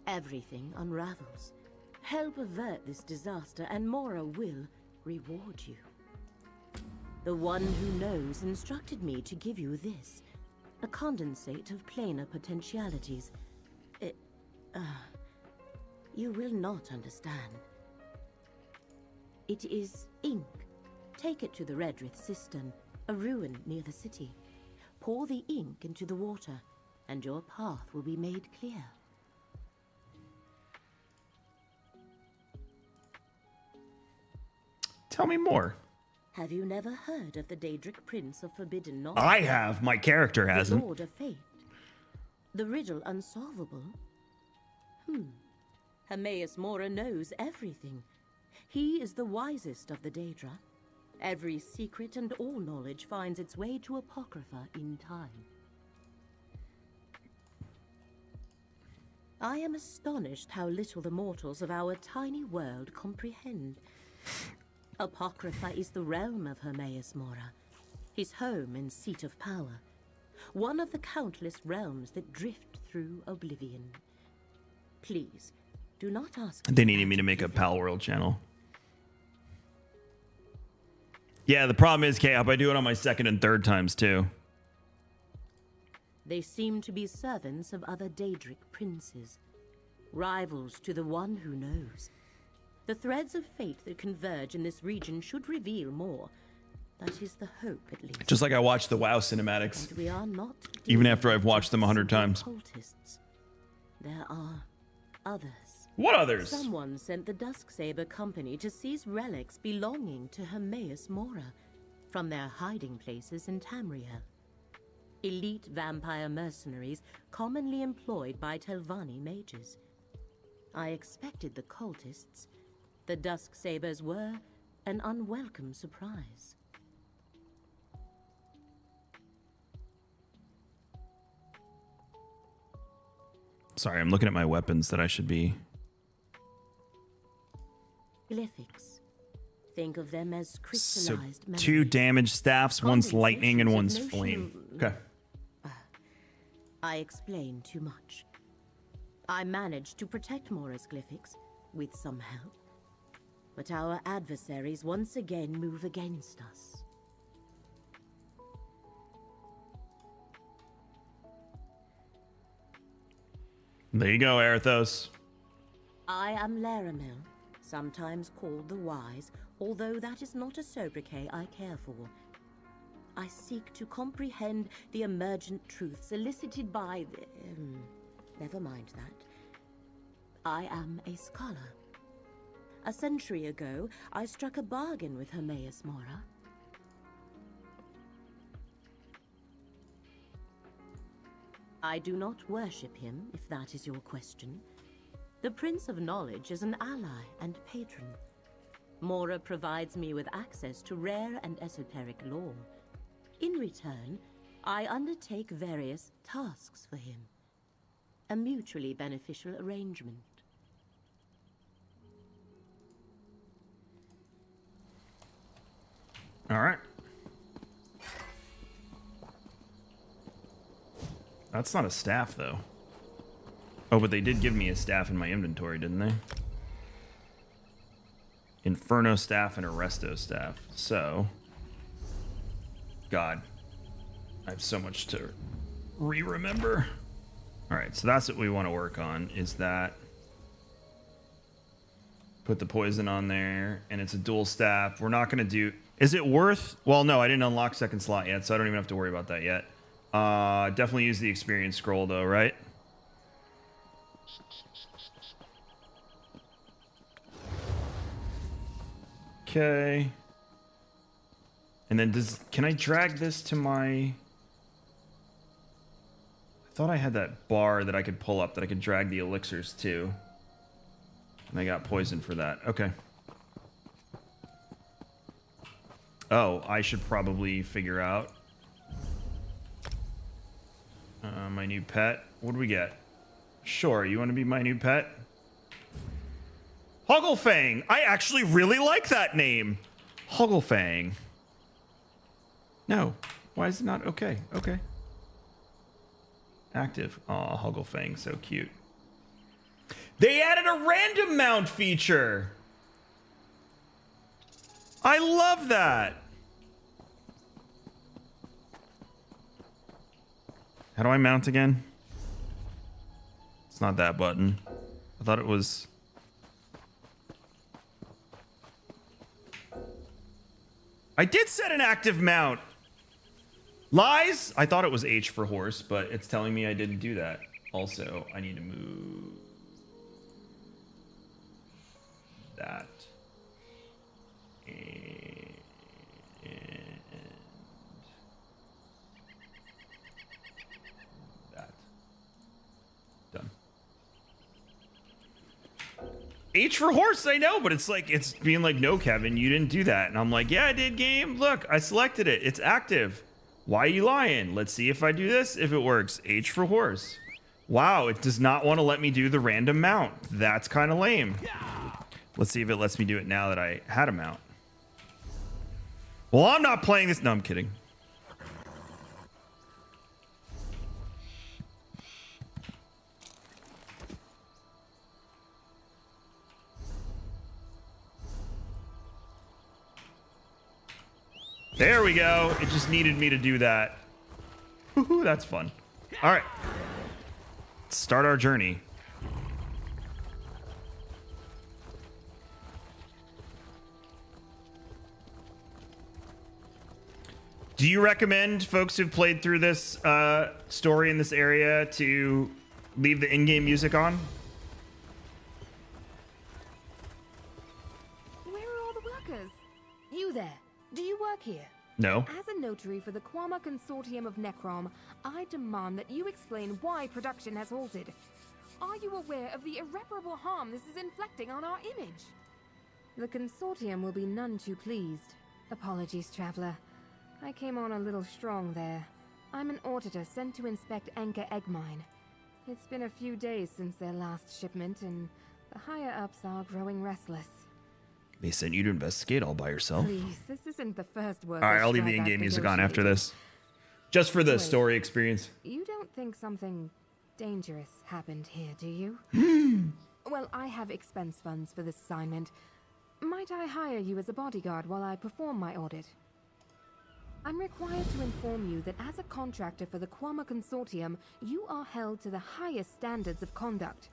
everything unravels. Help avert this disaster, and Mora will reward you. The one who knows instructed me to give you this. A condensate of planar potentialities. You will not understand. It is ink. Take it to the Redrith cistern, a ruin near the city. Pour the ink into the water, and your path will be made clear. Tell me more. Have you never heard of the Daedric Prince of Forbidden Knowledge? I have. My character The hasn't. Lord of Fate. The riddle unsolvable? Hermaeus Mora knows everything. He is the wisest of the Daedra. Every secret and all knowledge finds its way to Apocrypha in time. I am astonished how little the mortals of our tiny world comprehend. Apocrypha is the realm of Hermaeus Mora, his home and seat of power. One of the countless realms that drift through oblivion. Please, do not ask. They needed me to make a Pal World channel. Yeah, the problem is, K-Up, I do it on my second and third times, too. They seem to be servants of other Daedric princes, rivals to the one who knows. The threads of fate that converge in this region should reveal more. That is the hope, at least. Just like I watched the WoW cinematics. And we are not Even after I've watched them 100 times. Cultists. There are others. What others? Someone sent the Dusksaber Company to seize relics belonging to Hermaeus Mora from their hiding places in Tamriel. Elite vampire mercenaries commonly employed by Telvanni mages. I expected the cultists. The Dusksabers were an unwelcome surprise. Sorry, I'm looking at my weapons that I should be. Glyphics. Think of them as So crystallized memories. 2 damage staffs, one's lightning and one's Condensations of flame. notion- Okay. I explain too much. I managed to protect Mora's glyphics, with some help. But our adversaries once again move against us. There you go, Arathos. I am Laramil, sometimes called the Wise, although that is not a sobriquet I care for. I seek to comprehend the emergent truths elicited by the... never mind that. I am a scholar. A century ago, I struck a bargain with Hermaeus Mora. I do not worship him, if that is your question. The Prince of Knowledge is an ally and patron. Mora provides me with access to rare and esoteric lore. In return, I undertake various tasks for him. A mutually beneficial arrangement. All right. That's not a staff, though. Oh, but they did give me a staff in my inventory, didn't they? Inferno staff and a Resto staff. So... God. I have so much to remember. Alright, so that's what we want to work on, is that... Put the poison on there, and it's a dual staff. We're not going to do... Is it worth... Well, no, I didn't unlock second slot yet, so I don't even have to worry about that yet. Definitely use the experience scroll, though, right? Okay. And then can I drag this to my... I thought I had that bar that I could pull up that I could drag the elixirs to. And I got poison for that. Okay. Oh, I should probably figure out my new pet. What do we get? Sure, you want to be my new pet? Hogglefang! I actually really like that name. Hogglefang. No. Why is it not? Okay. Okay. Active. Aw, Hogglefang. So cute. They added a random mount feature. I love that. How do I mount again? It's not that button. I thought it was... I did set an active mount. Lies? I thought it was H for horse, but it's telling me I didn't do that. Also, I need to move that. And that. Done. H for horse, I know, but it's like, it's being like, no, Kevin, you didn't do that. And I'm like, yeah, I did, game. Look, I selected it. It's active. Why are you lying? Let's see if I do this, if it works. H for horse. Wow, it does not want to let me do the random mount. That's kind of lame. Let's see if it lets me do it now that I had a mount. Well, I'm not playing this. No, I'm kidding. There we go. It just needed me to do that. Woohoo, that's fun. All right. Let's start our journey. Do you recommend folks who've played through this story in this area to leave the in-game music on? Where are all the workers? You there. Do you work here? No. As a notary for the Quama Consortium of Necrom, I demand that you explain why production has halted. Are you aware of the irreparable harm this is inflicting on our image? The Consortium will be none too pleased. Apologies, Traveler. I came on a little strong there. I'm an auditor sent to inspect Anchor Egg Mine. It's been a few days since their last shipment, and the higher-ups are growing restless. They sent you to investigate all by yourself. Please, this isn't the first work. All right, I'll leave the in-game music on after this. Just for the Wait. story experience. You don't think something dangerous happened here, do you? Well, I have expense funds for this assignment. Might I hire you as a bodyguard while I perform my audit? I'm required to inform you that as a contractor for the Quama Consortium, you are held to the highest standards of conduct.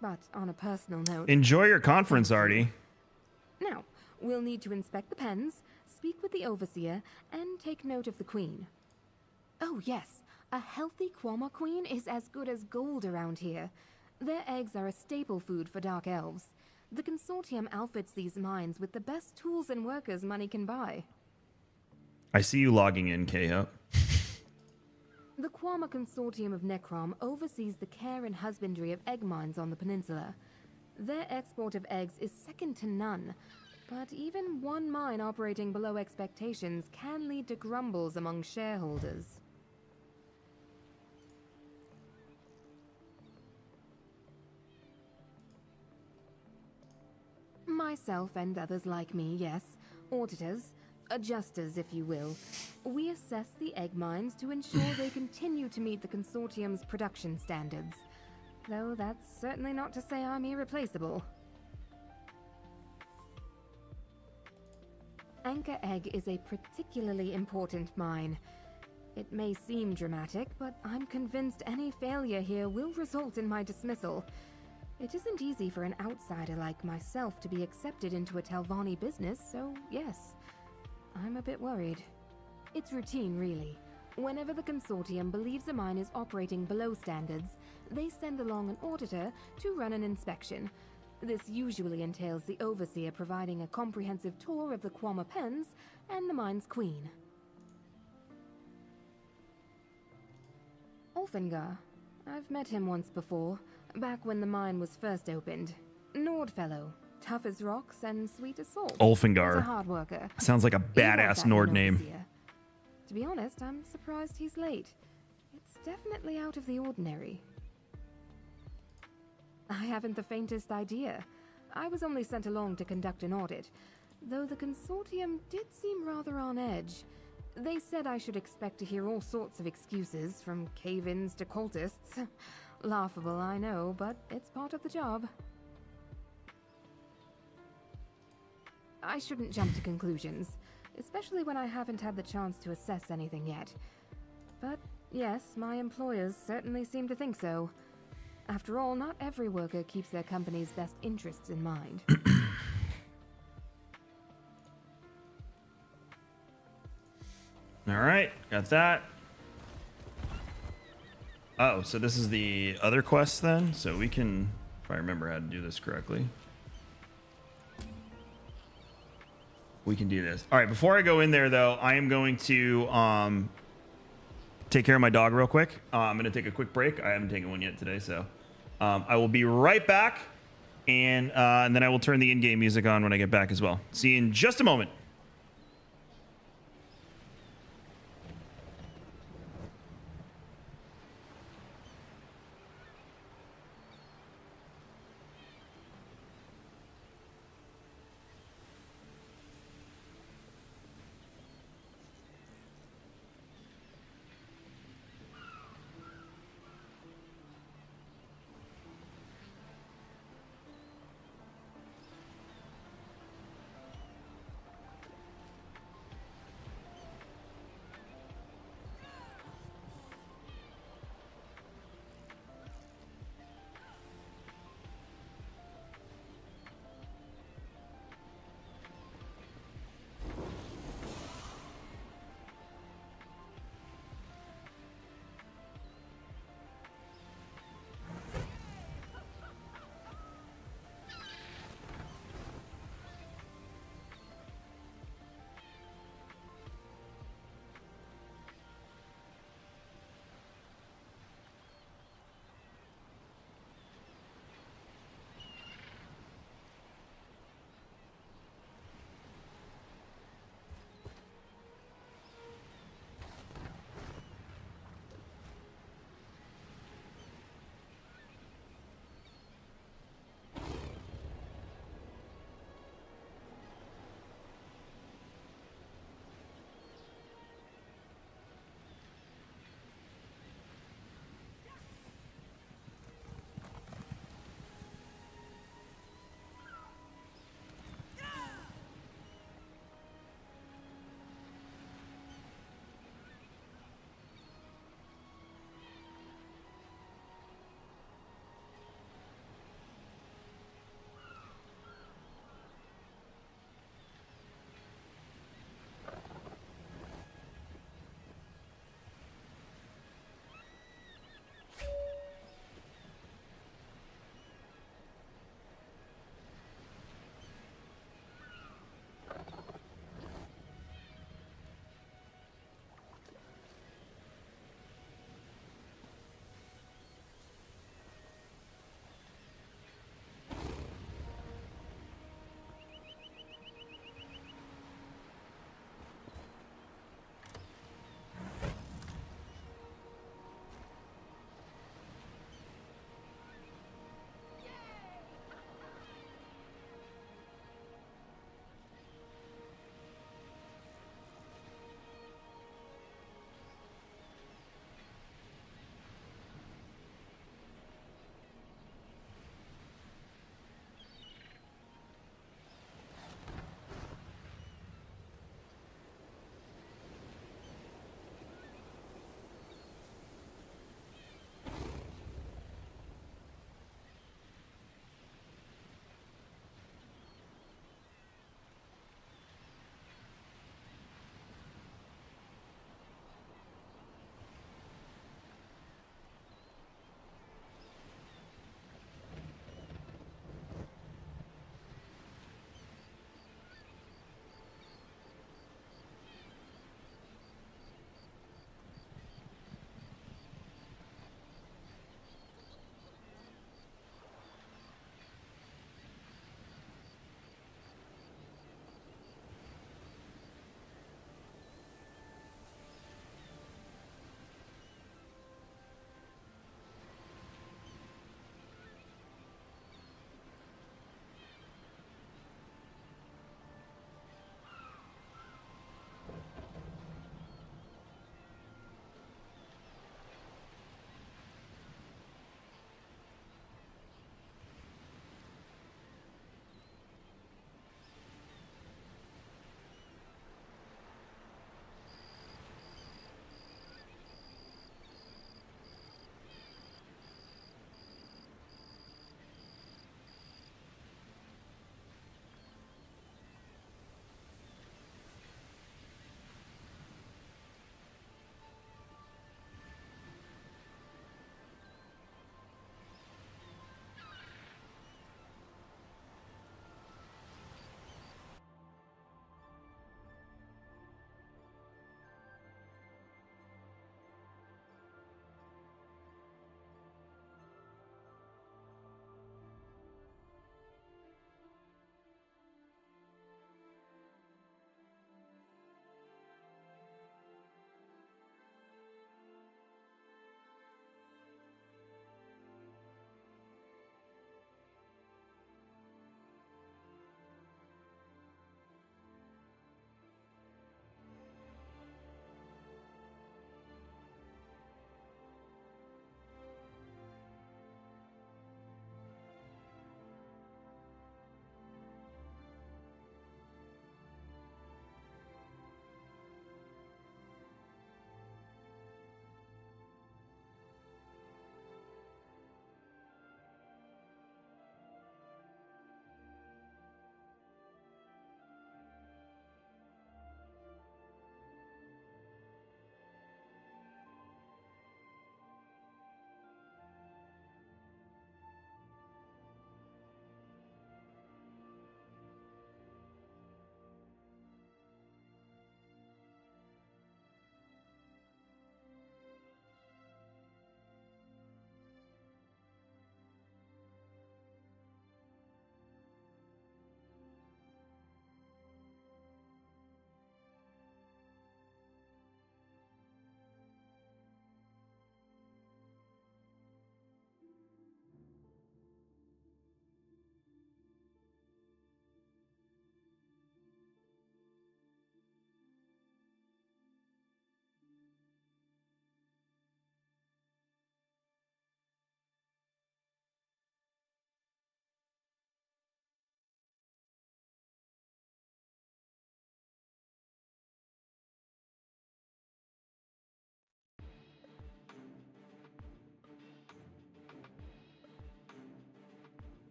But on a personal note, Enjoy your conference, Artie. now, we'll need to inspect the pens, speak with the overseer, and take note of the queen. Oh yes, a healthy Quama queen is as good as gold around here. Their eggs are a staple food for dark elves. The consortium outfits these mines with the best tools and workers money can buy. I see you logging in, K-Up. The Quama Consortium of Necrom oversees the care and husbandry of egg mines on the peninsula. Their export of eggs is second to none, but even one mine operating below expectations can lead to grumbles among shareholders. Myself and others like me, yes. Auditors, adjusters if you will. We assess the egg mines to ensure they continue to meet the consortium's production standards. Though that's certainly not to say I'm irreplaceable. Anchor Egg is a particularly important mine. It may seem dramatic, but I'm convinced any failure here will result in my dismissal. It isn't easy for an outsider like myself to be accepted into a Telvanni business, so yes, I'm a bit worried. It's routine, really. Whenever the consortium believes a mine is operating below standards, they send along an auditor to run an inspection. This usually entails the overseer providing a comprehensive tour of the Quama pens and the mine's queen. Ulfingar. I've met him once before, back when the mine was first opened. Nord fellow, tough as rocks and sweet as salt. Ulfingar. He's a hard worker. Sounds like a badass Nord name. Overseer. To be honest, I'm surprised he's late. It's definitely out of the ordinary. I haven't the faintest idea. I was only sent along to conduct an audit, though the consortium did seem rather on edge. They said I should expect to hear all sorts of excuses, from cave-ins to cultists. Laughable, I know, but it's part of the job. I shouldn't jump to conclusions, especially when I haven't had the chance to assess anything yet. But yes, my employers certainly seem to think so. After all, not every worker keeps their company's best interests in mind. All right, got that. Oh, so this is the other quest then? So we can, if I remember how to do this correctly. We can do this. All right, before I go in there though, I am going to take care of my dog real quick. I'm gonna take a quick break. I haven't taken one yet today, so I will be right back, and then I will turn the in-game music on when I get back as well. See you in just a moment.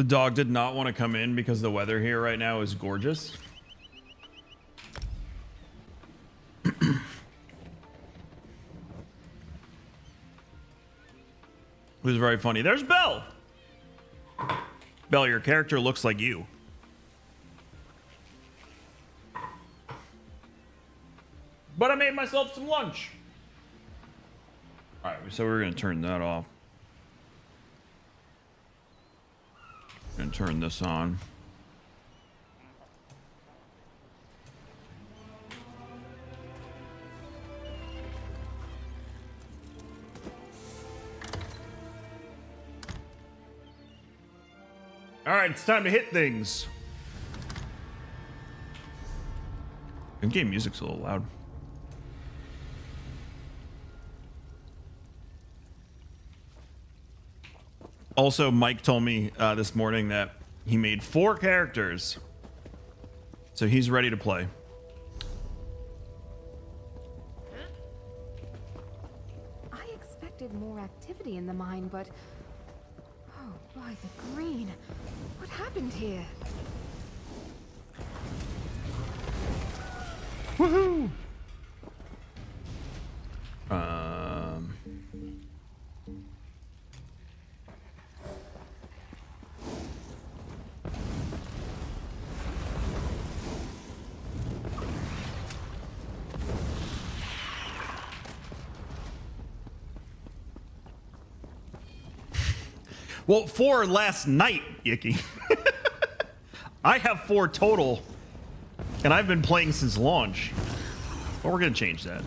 The dog did not want to come in because the weather here right now is gorgeous. It was very funny. There's Belle. Belle, your character looks like you. But I made myself some lunch. All right, so we're going to turn that off. And turn this on. All right, it's time to hit things. In-game music's a little loud. Also, Mike told me this morning that he made 4 characters. So he's ready to play. I expected more activity in the mine, but... Oh, by the green. What happened here? Woohoo! Well, 4 last night, Yicky. I have 4 total, and I've been playing since launch. But we're gonna change that.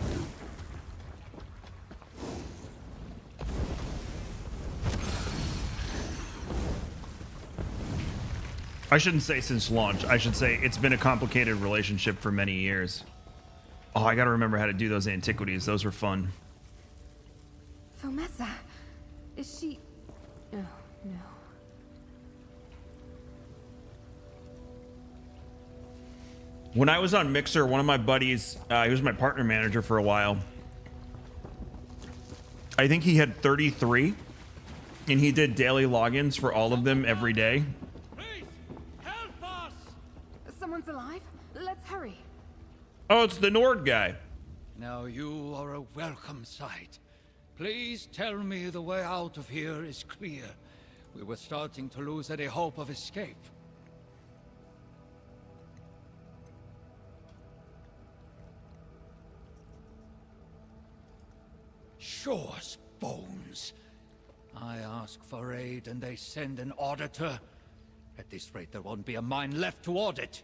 I shouldn't say since launch. I should say it's been a complicated relationship for many years. Oh, I gotta remember how to do those antiquities. Those were fun. Fomessa, is she... Oh, no. When I was on Mixer, one of my buddies, he was my partner manager for a while. I think he had 33, and he did daily logins for all of them every day. Please, help us! Someone's alive? Let's hurry. Oh, it's the Nord guy. Now you are a welcome sight. Please tell me the way out of here is clear. We were starting to lose any hope of escape. Sure as bones. I ask for aid and they send an auditor. At this rate, there won't be a mine left to audit.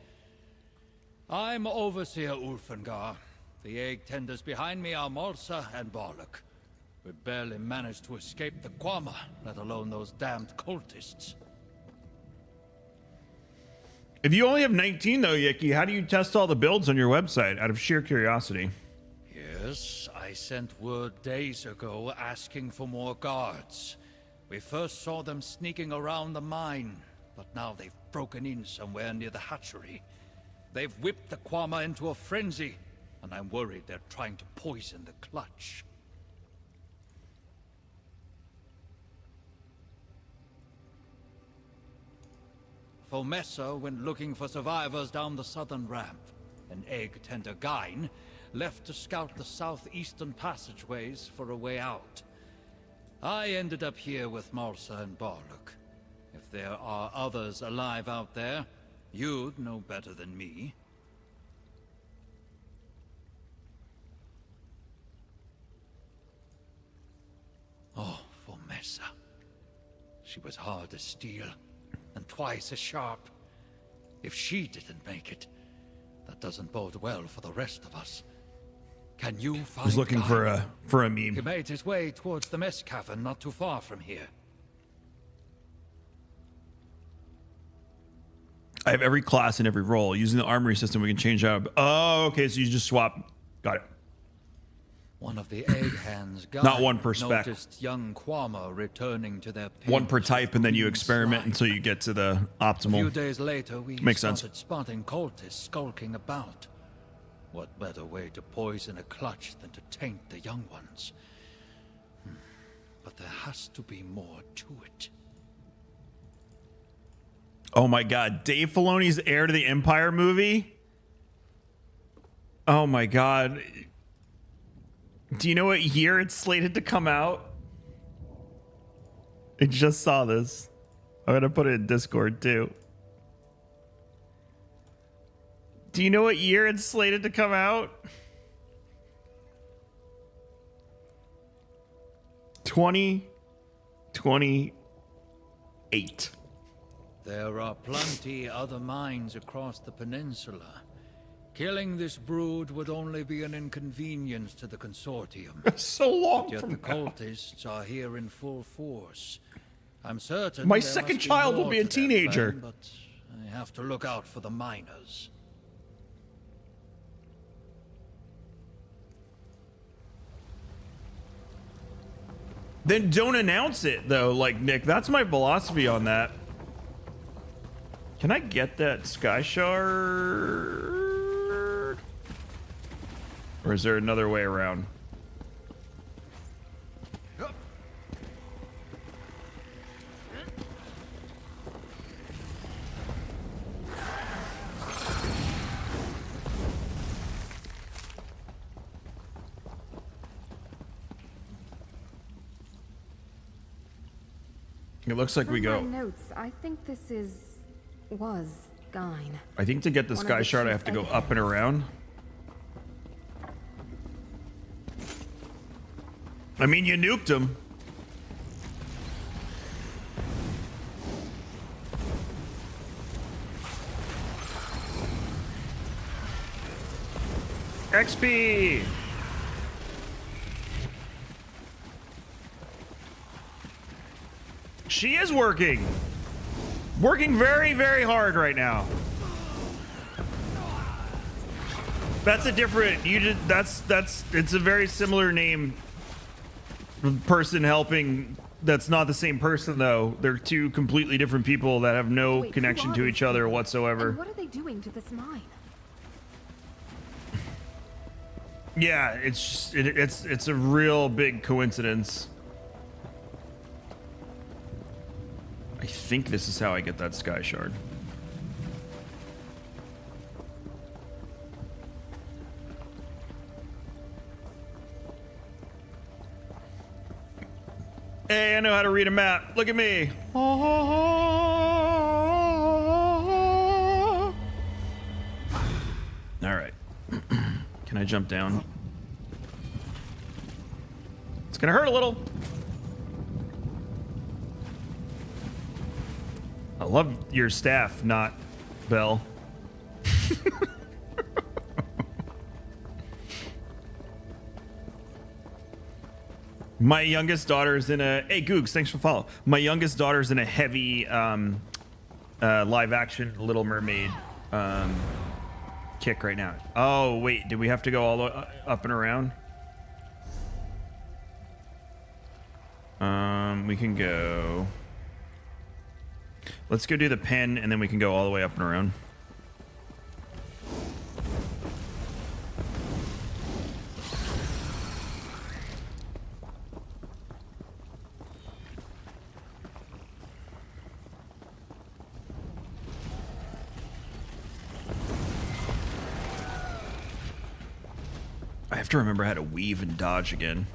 I'm Overseer Ulfengar. The egg tenders behind me are Malsa and Barlock. We barely managed to escape the Quama, let alone those damned cultists. If you only have 19 though, Yicky, how do you test all the builds on your website out of sheer curiosity? Yes, I sent word days ago asking for more guards. We first saw them sneaking around the mine, but now they've broken in somewhere near the hatchery. They've whipped the Quama into a frenzy, and I'm worried they're trying to poison the clutch. Fomessa went looking for survivors down the southern ramp. An egg tender Gain left to scout the southeastern passageways for a way out. I ended up here with Malsa and Barlock. If there are others alive out there, you'd know better than me. Oh, Fomessa. She was hard as steel, and twice as sharp. If she didn't make it, that doesn't bode well for the rest of us. Can you find I was looking for a meme. He made his way towards the mess cavern not too far from here. I have every class and every role. Using the armory system, we can change out. Oh, okay, so you just swap. Got it. One of the egg hands Not one per spec. noticed young Quama returning to their One per pens type, and then you with experiment slime. until you get to the A few optimal. days later, we Makes sense. started spotting cultists skulking about. What better way to poison a clutch than to taint the young ones? But there has to be more to it. Oh my God. Dave Filoni's Heir to the Empire movie? Oh my God. Do you know what year it's slated to come out? I just saw this. I'm going to put it in Discord too. Do you know what year it's slated to come out? 2028. There are plenty other mines across the peninsula. Killing this brood would only be an inconvenience to the consortium. So long Yet from the now. cultists are here in full force. I'm certain My there second must be child will more be a to their teenager. plan, but I have to look out for the miners. Then don't announce it though, like Nick. That's my philosophy on that. Can I get that sky shard? Or is there another way around? It looks like we go. From my notes, I think this was Gine. I think to get the One of sky the shard, I chief have to go editor. up and around. I mean, you nuked him. XP. She is working. Working very, very hard right now. That's a different, it's a very similar name. Person helping, that's not the same person though. They're two completely different people that have no Wait, connection who are to these each other people? whatsoever. And what are they doing to this mine? Yeah, it's a real big coincidence. I think this is how I get that sky shard. Hey, I know how to read a map. Look at me. All right. Can I jump down? It's gonna hurt a little. I love your staff, not Belle. My youngest daughter's in a... Hey, Googs, thanks for follow. My youngest daughter's in a heavy live action Little Mermaid kick right now. Oh, wait. Did we have to go all the way up and around? We can go... Let's go do the pen, and then we can go all the way up and around. I have to remember how to weave and dodge again.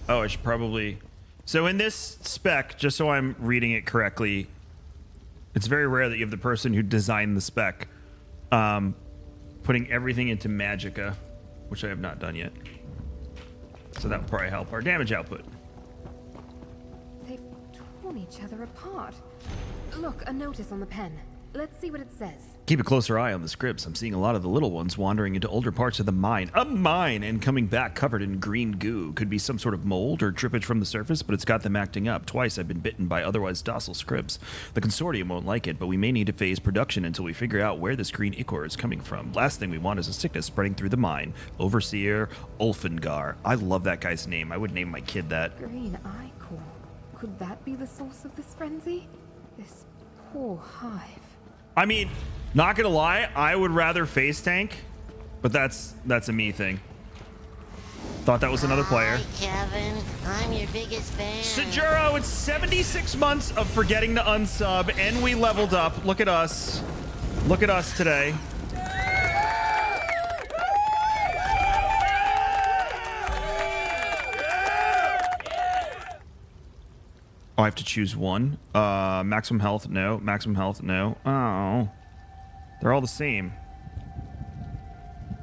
Oh, I should probably... So in this spec, just so I'm reading it correctly, it's very rare that you have the person who designed the spec putting everything into Magicka, which I have not done yet. So that would probably help our damage output. They've torn each other apart. Look, a notice on the pen. Let's see what it says. Keep a closer eye on the scripts. I'm seeing a lot of the little ones wandering into older parts of the mine. A mine! And coming back covered in green goo. Could be some sort of mold or drippage from the surface, but it's got them acting up. Twice I've been bitten by otherwise docile scripts. The consortium won't like it, but we may need to phase production until we figure out where this green ichor is coming from. Last thing we want is a sickness spreading through the mine. Overseer Ulfengar. I love that guy's name. I would name my kid that. Green ichor. Could that be the source of this frenzy? This poor hive. I mean, not gonna lie, I would rather face tank, but that's a me thing. Thought that was another player. Hi, Kevin. I'm your biggest fan. Sajuro, it's 76 months of forgetting to unsub, and we leveled up. Look at us. Look at us today. Oh, I have to choose one. Maximum health, no. Maximum health, no. Oh. They're all the same.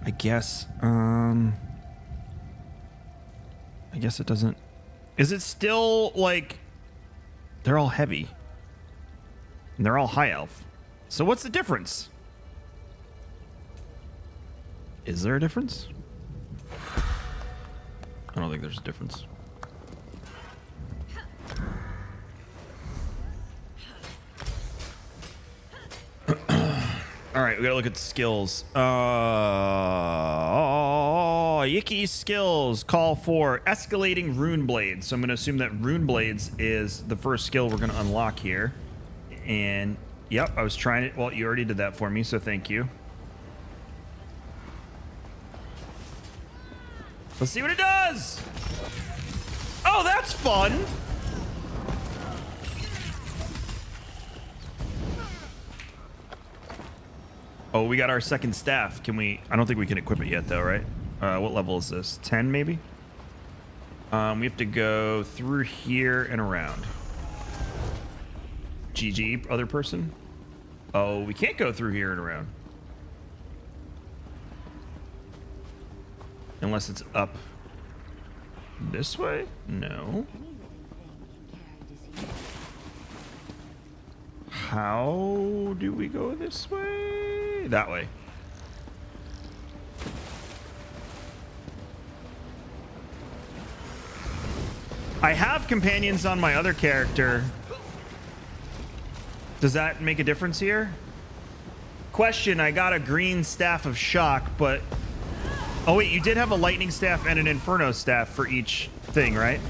I guess, I guess it doesn't... Is it still, like... They're all heavy. And they're all high elf. So what's the difference? Is there a difference? I don't think there's a difference. All right, we gotta look at the skills. Yiki's skills call for escalating rune blades. So I'm gonna assume that rune blades is the first skill we're gonna unlock here. And yep, I was trying it. Well, you already did that for me, so thank you. Let's see what it does. Oh, that's fun. Oh, we got our second staff. Can we... I don't think we can equip it yet, though, right? What level is this? 10, maybe? We have to go through here and around. GG, other person. Oh, we can't go through here and around. Unless it's up this way? No. How do we go this way? That way. I have companions on my other character. Does that make a difference here? Question, I got a green staff of shock, but... Oh wait, you did have a lightning staff and an inferno staff for each thing, right?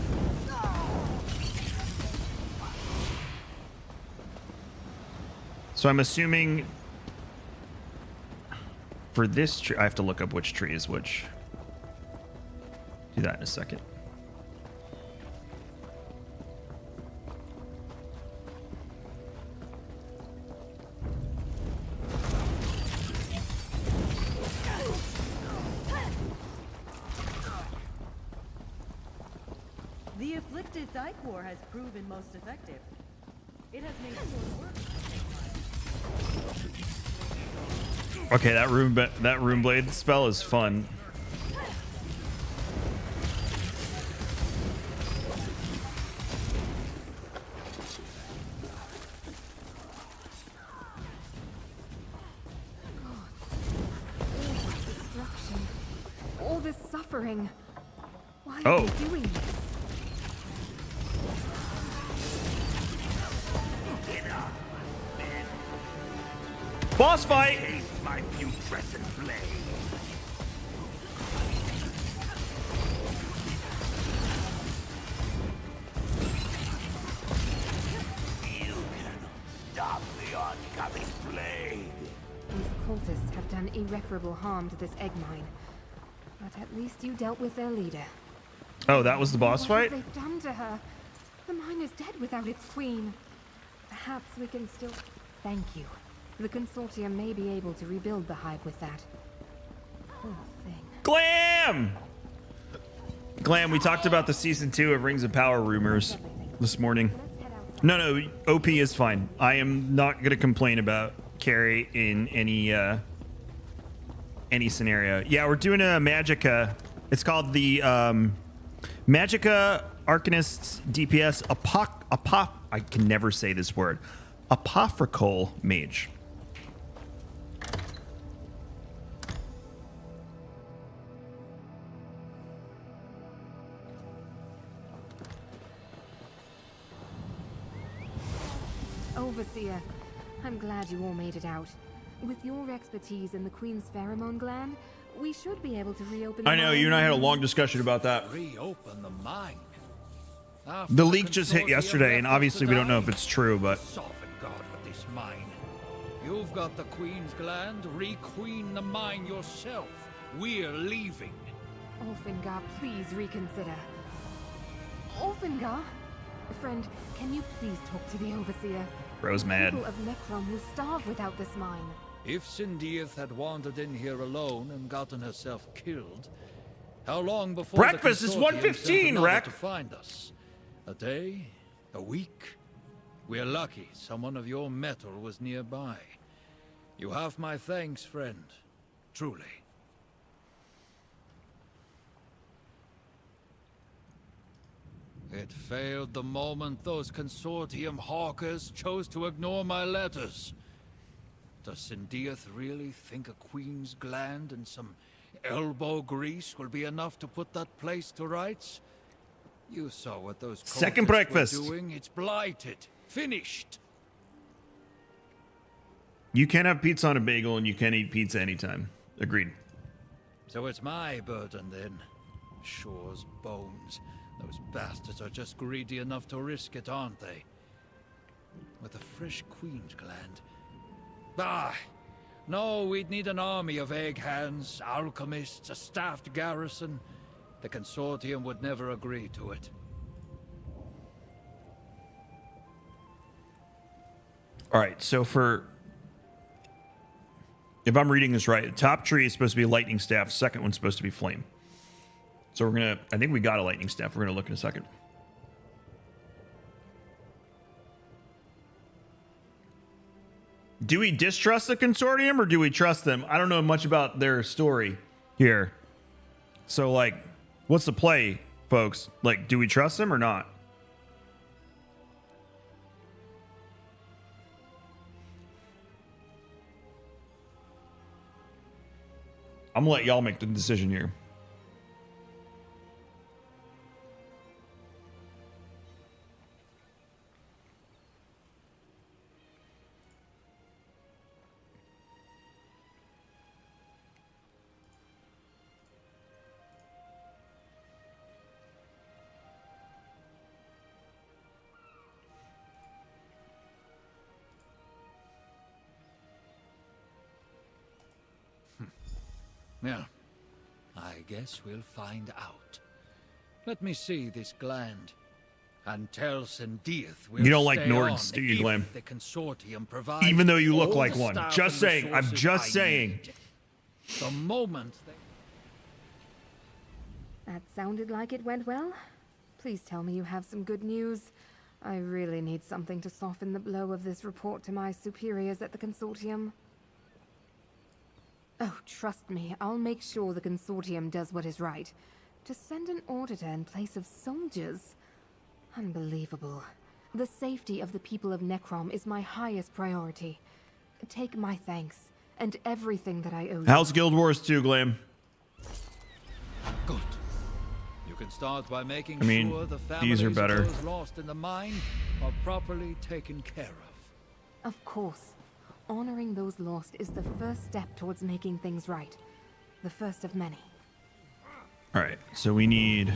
So I'm assuming... For this tree, I have to look up which tree is which. Do that in a second. The afflicted Dicor has proven most effective. It has made short work. Okay, that room blade spell is fun. Destruction. All this suffering. Why are Oh. you doing this? Boss fight! My putrescent blade. You cannot stop the oncoming blade. These cultists have done irreparable harm to this egg mine. But at least you dealt with their leader. Oh, that was the boss What fight? have they done to her? The mine is dead without its queen. Perhaps we can still... Thank you. The consortium may be able to rebuild the hive with that. Poor thing. Glam! Glam, we talked about the season 2 of Rings of Power rumors this morning. Let's head outside. No, OP is fine. I am not going to complain about Carrie in any scenario. Yeah, we're doing a Magicka. It's called the Magicka Arcanists DPS I can never say this word. Apocryphal Mage. Overseer, I'm glad you all made it out. With your expertise in the Queen's pheromone gland, we should be able to reopen... I know, you and I had a long discussion about that. Reopen the mine. The leak just hit yesterday, and obviously we don't know if it's true, but... Sovereign God with this mine. You've got the Queen's gland. Re-queen the mine yourself. We're leaving. Ulfingar, please reconsider. Ulfingar? Friend, can you please talk to the Overseer? Bro's The mad. people of Necrom will starve without this mine. If Sindiath had wandered in here alone and gotten herself killed, how long before Breakfast the is consortium 1:15, sent another Rack. to find us? A day? A week? We're lucky someone of your mettle was nearby. You have my thanks, friend. Truly. It failed the moment those consortium hawkers chose to ignore my letters. Does Sindiath really think a queen's gland and some elbow grease will be enough to put that place to rights? You saw what those Second cultists breakfast. were doing. It's blighted. Finished. You can't have pizza on a bagel and you can't eat pizza anytime. Agreed. So it's my burden then. Shore's bones. Those bastards are just greedy enough to risk it, aren't they? With a fresh queen's gland. Ah! No, we'd need an army of egg hands, alchemists, a staffed garrison. The consortium would never agree to it. All right, so if I'm reading this right, the top tree is supposed to be lightning staff, second one's supposed to be flame. So I think we got a lightning staff. We're gonna look in a second. Do we distrust the consortium or do we trust them? I don't know much about their story here. So like, what's the play, folks? Like, do we trust them or not? I'm gonna let y'all make the decision here. Yeah, I guess we'll find out. Let me see this gland. And tell Sindiath we'll You don't like stay Nord's, on do you, if Glam? The consortium provides Even though you look all like the one. staff Just and saying. I'm resources just I saying. need. The moment they... That sounded like it went well. Please tell me you have some good news. I really need something to soften the blow of this report to my superiors at the consortium. Oh, trust me, I'll make sure the consortium does what is right. To send an auditor in place of soldiers? Unbelievable. The safety of the people of Necrom is my highest priority. Take my thanks, and everything that I owe you. How's Guild Wars 2, Glam? Good. You can start by making I mean, sure the these are families better. of those lost in the mine are properly taken care of. Of course. Honoring those lost is the first step towards making things right. The first of many. All right, so we need,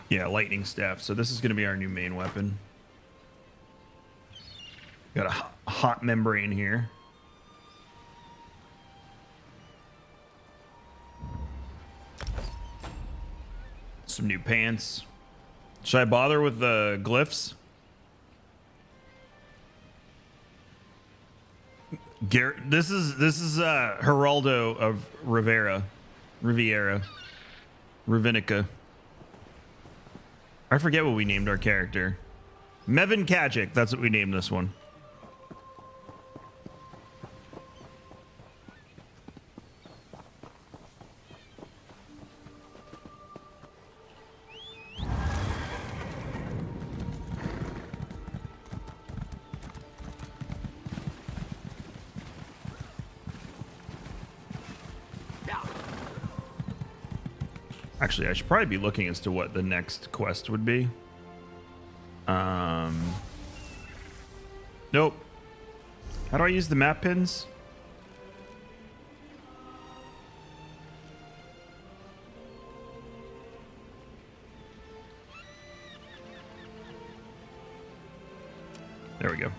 yeah, lightning staff. So this is going to be our new main weapon. Got a hot membrane here. Some new pants. Should I bother with the glyphs? This is Geraldo of Riviera, Ravinica. I forget what we named our character. Mevin Kajic, that's what we named this one. Actually, I should probably be looking as to what the next quest would be. Nope. How do I use the map pins? There we go.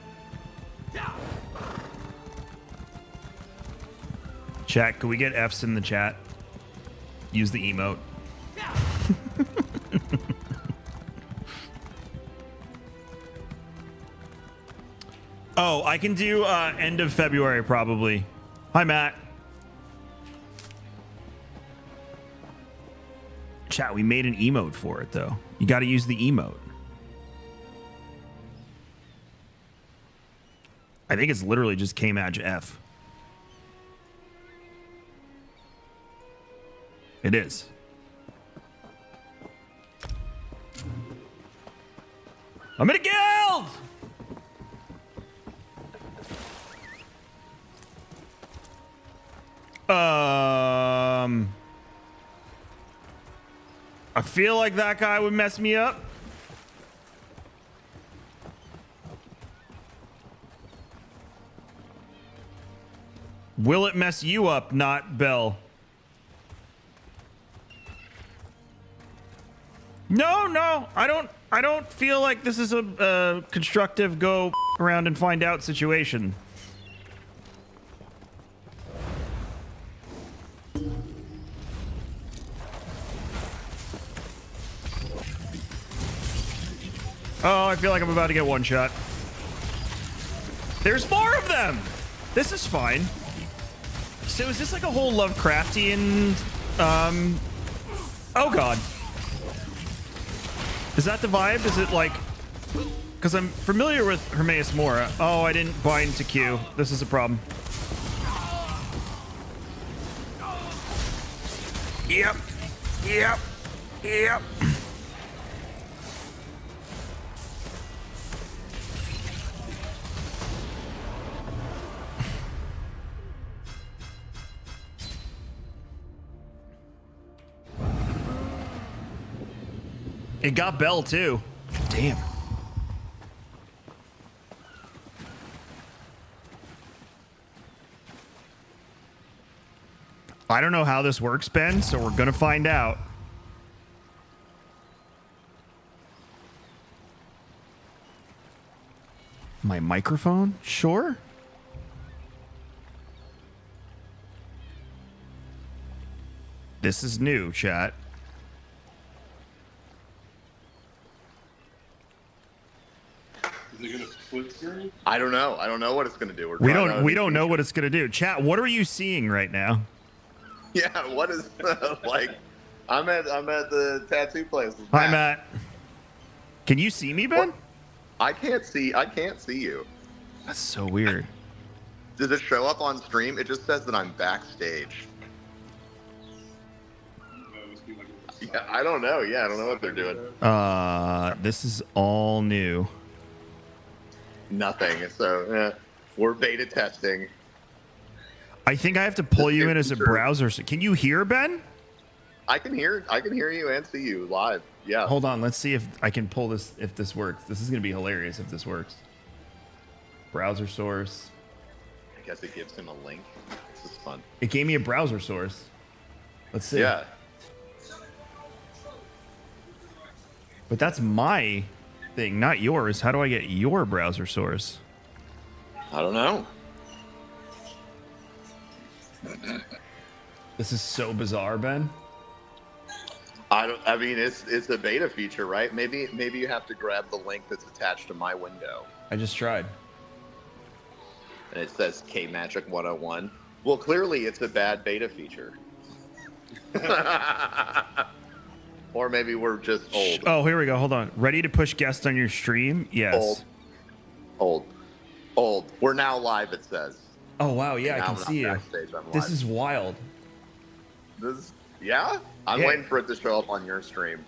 Chat, can we get F's in the chat? Use the emote. I can do end of February probably. Hi, Matt. Chat, we made an emote for it though. You got to use the emote. I think it's literally just K-Match F. It is. I'm in a guild! I feel like that guy would mess me up. Will it mess you up, not Bell? No, I don't feel like this is a constructive go around and find out situation. Oh, I feel like I'm about to get one shot. There's more of them. This is fine. So is this like a whole Lovecraftian, oh God. Is that the vibe? Is it like, because I'm familiar with Hermaeus Mora. Oh, I didn't bind to Q. This is a problem. Yep. It got Bell too. Damn. I don't know how this works, Ben, so we're gonna find out. My microphone? Sure. This is new, chat. I don't know. I don't know what it's gonna do. We don't know what it's gonna do. Chat, what are you seeing right now? Yeah, what is like? I'm at the tattoo place. Hi, Matt. Can you see me, Ben? What? I can't see you. That's so weird. Does it show up on stream? It just says that I'm backstage. Yeah, I don't know. Yeah, I don't know what they're doing. This is all new. Nothing. So we're beta testing. I think I have to pull you in as a browser. Can you hear, Ben? I can hear you and see you live. Yeah. Hold on. Let's see if I can pull this. If this works, this is gonna be hilarious. If this works. Browser source. I guess it gives him a link. This is fun. It gave me a browser source. Let's see. Yeah. But that's my thing, not yours. How do I get your browser source? I don't know. This is so bizarre, Ben. I mean, it's a beta feature, right? Maybe you have to grab the link that's attached to my window. I just tried. And it says K-Magic 101. Well, clearly it's a bad beta feature. Or maybe we're just old. Oh, here we go. Hold on. Ready to push guest on your stream? Yes. Old. We're now live, it says. Oh, wow. Yeah, and I can see you. This is wild. Yeah? I'm Yeah. waiting for it to show up on your stream.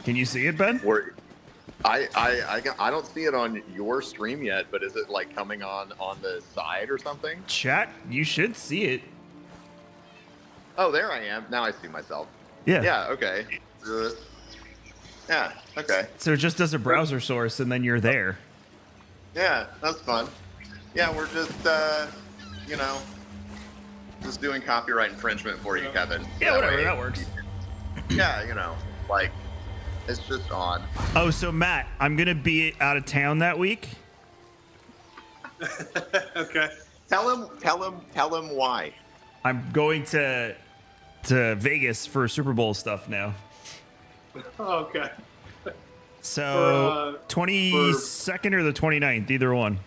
Can you see it, Ben? I don't see it on your stream yet, but is it like coming on the side or something? Chat, you should see it. Oh, there I am. Now I see myself. Yeah. Yeah, okay. Yeah, okay. So it just does a browser source and then you're there. Yeah, that's fun. Yeah, we're just, just doing copyright infringement for you, Kevin. Yeah, whatever. way- That works. Yeah, like, it's just on. Oh, so Matt, I'm going to be out of town that week. Okay. Tell him why. I'm going to Vegas for Super Bowl stuff now. Oh, okay. So 22nd or the 29th, either one.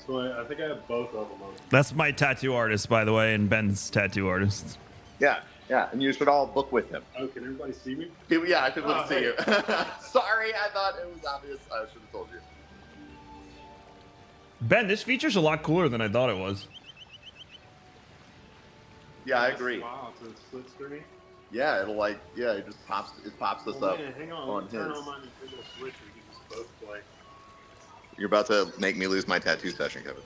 So I think I have both of them on. That's my tattoo artist, by the way, and Ben's tattoo artist. Yeah, and you should all book with him. Oh, can everybody see me? Yeah, I could see hey. you. Sorry, I thought it was obvious. I should have told you. Ben, this feature's a lot cooler than I thought it was. Yeah, I agree. Wow, so it's split screen. Yeah, it just pops this up Man, hang on, on let me turn his. on my Nintendo Switch. We can just both play. You're about to make me lose my tattoo session, Kevin.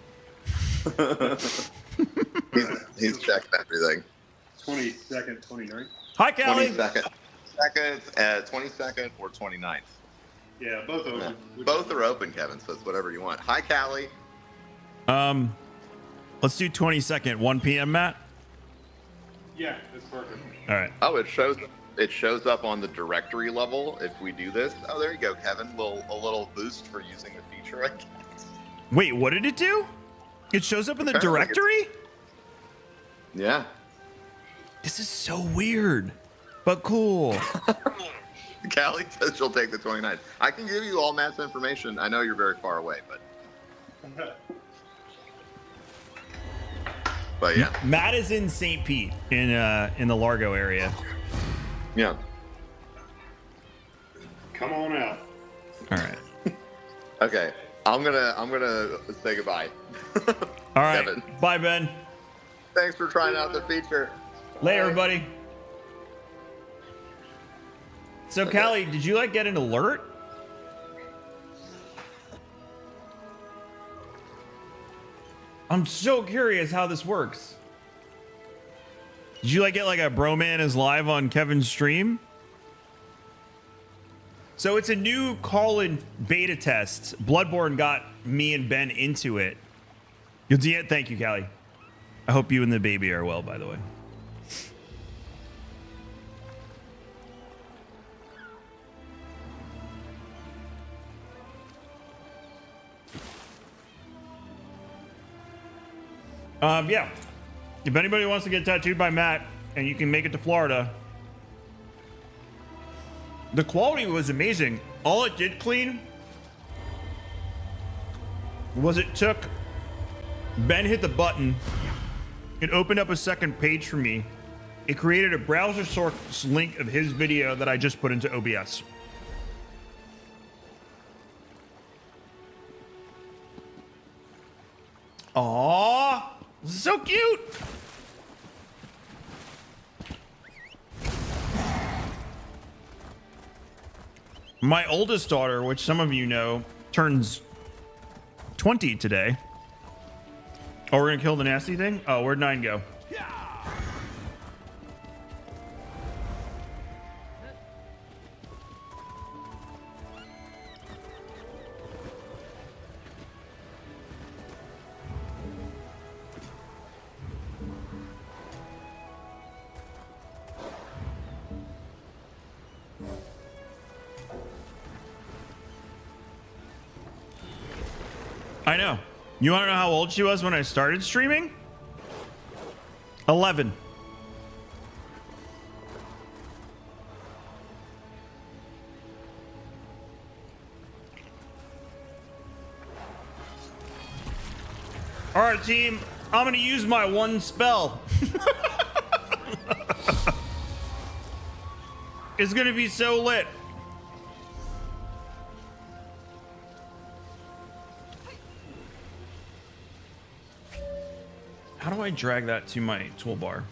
he's checking everything. 22nd, 29th. Hi, Callie. 22nd or 29th. Yeah, both of Yeah. them. Both are open, Kevin, so it's whatever you want. Hi, Callie. Let's do 22nd, 1 p.m., Matt. Yeah, that's perfect. All right. Oh, it shows up on the directory level if we do this. Oh, there you go, Kevin. A little boost for using the feature, I guess. Wait, what did it do? It shows up in the Apparently directory? Yeah. This is so weird, but cool. Callie says she'll take the 29th. I can give you all Matt's information. I know you're very far away, but yeah. Matt is in St. Pete in the Largo area. Yeah. Come on out. All right. Okay. I'm gonna say goodbye. All right. Kevin. Bye, Ben. Thanks for trying out the feature. Later, everybody. So, Callie, did you get an alert? I'm so curious how this works. Did you get a Broman is live on Kevin's stream? So it's a new call-in beta test. Bloodborne got me and Ben into it. Thank you, Callie. I hope you and the baby are well, by the way. Yeah. If anybody wants to get tattooed by Matt and you can make it to Florida, the quality was amazing. All it did clean was it took Ben hit the button. It opened up a second page for me. It created a browser source link of his video that I just put into OBS. Aww, so cute. My oldest daughter, which some of you know, turns 20 today. Oh, we're gonna kill the nasty thing? Oh, where'd 9 go? I know. You want to know how old she was when I started streaming? 11. All right, team. I'm going to use my one spell. It's going to be so lit. How do I drag that to my toolbar?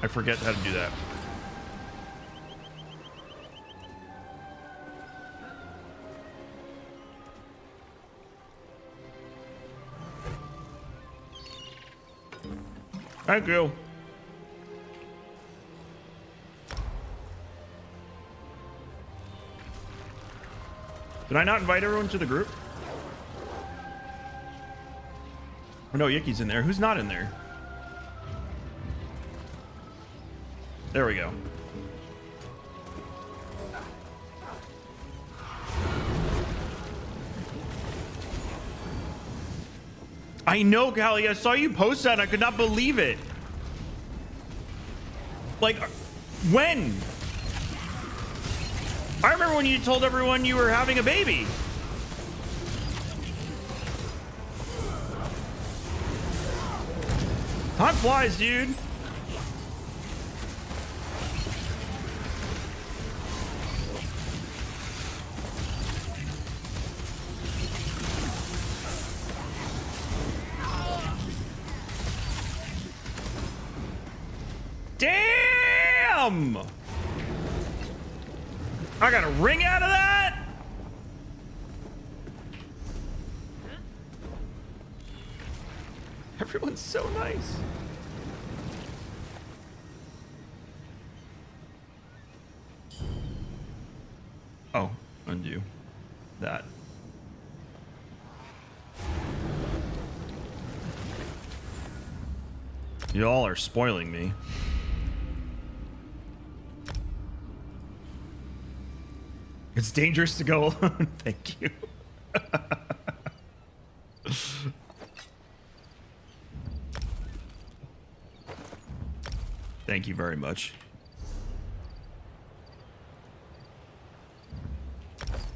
I forget how to do that. Thank you. Did I not invite everyone to the group? Oh, no, Yiki's in there. Who's not in there? There we go. I know, Callie. I saw you post that and I could not believe it. Like, when? I remember when you told everyone you were having a baby. Time flies, dude. Damn! I got a ring out of that? Everyone's so nice. Oh, undo that. Y'all are spoiling me. It's dangerous to go alone. Thank you. Thank you very much.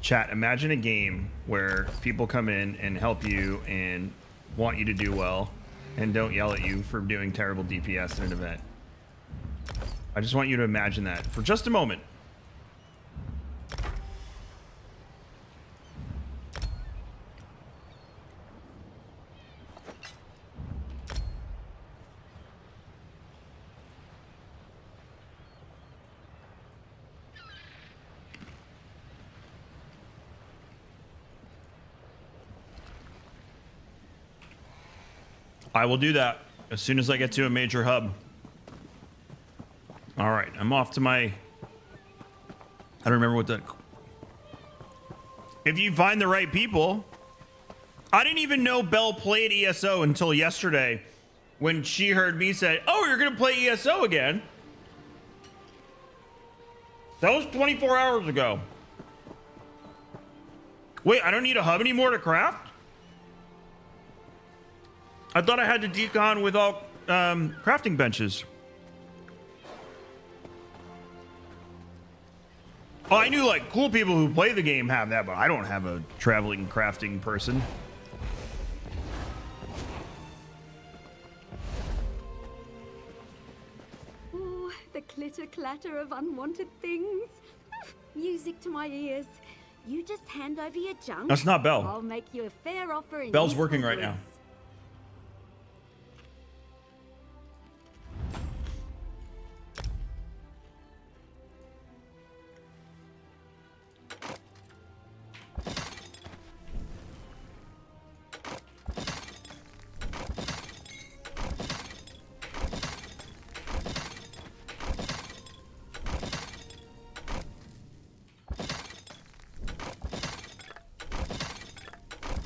Chat, imagine a game where people come in and help you and want you to do well and don't yell at you for doing terrible DPS in an event. I just want you to imagine that for just a moment. I will do that as soon as I get to a major hub. All right, I'm off to my... I don't remember what that... If you find the right people... I didn't even know Belle played ESO until yesterday when she heard me say, oh, you're going to play ESO again? That was 24 hours ago. Wait, I don't need a hub anymore to craft? I thought I had to decon with all crafting benches. Oh, I knew like cool people who play the game have that, but I don't have a traveling crafting person. Oh, the clitter clatter of unwanted things. Music to my ears. You just hand over your junk. That's not Belle. I'll make you a fair offer. In Belle's working right now.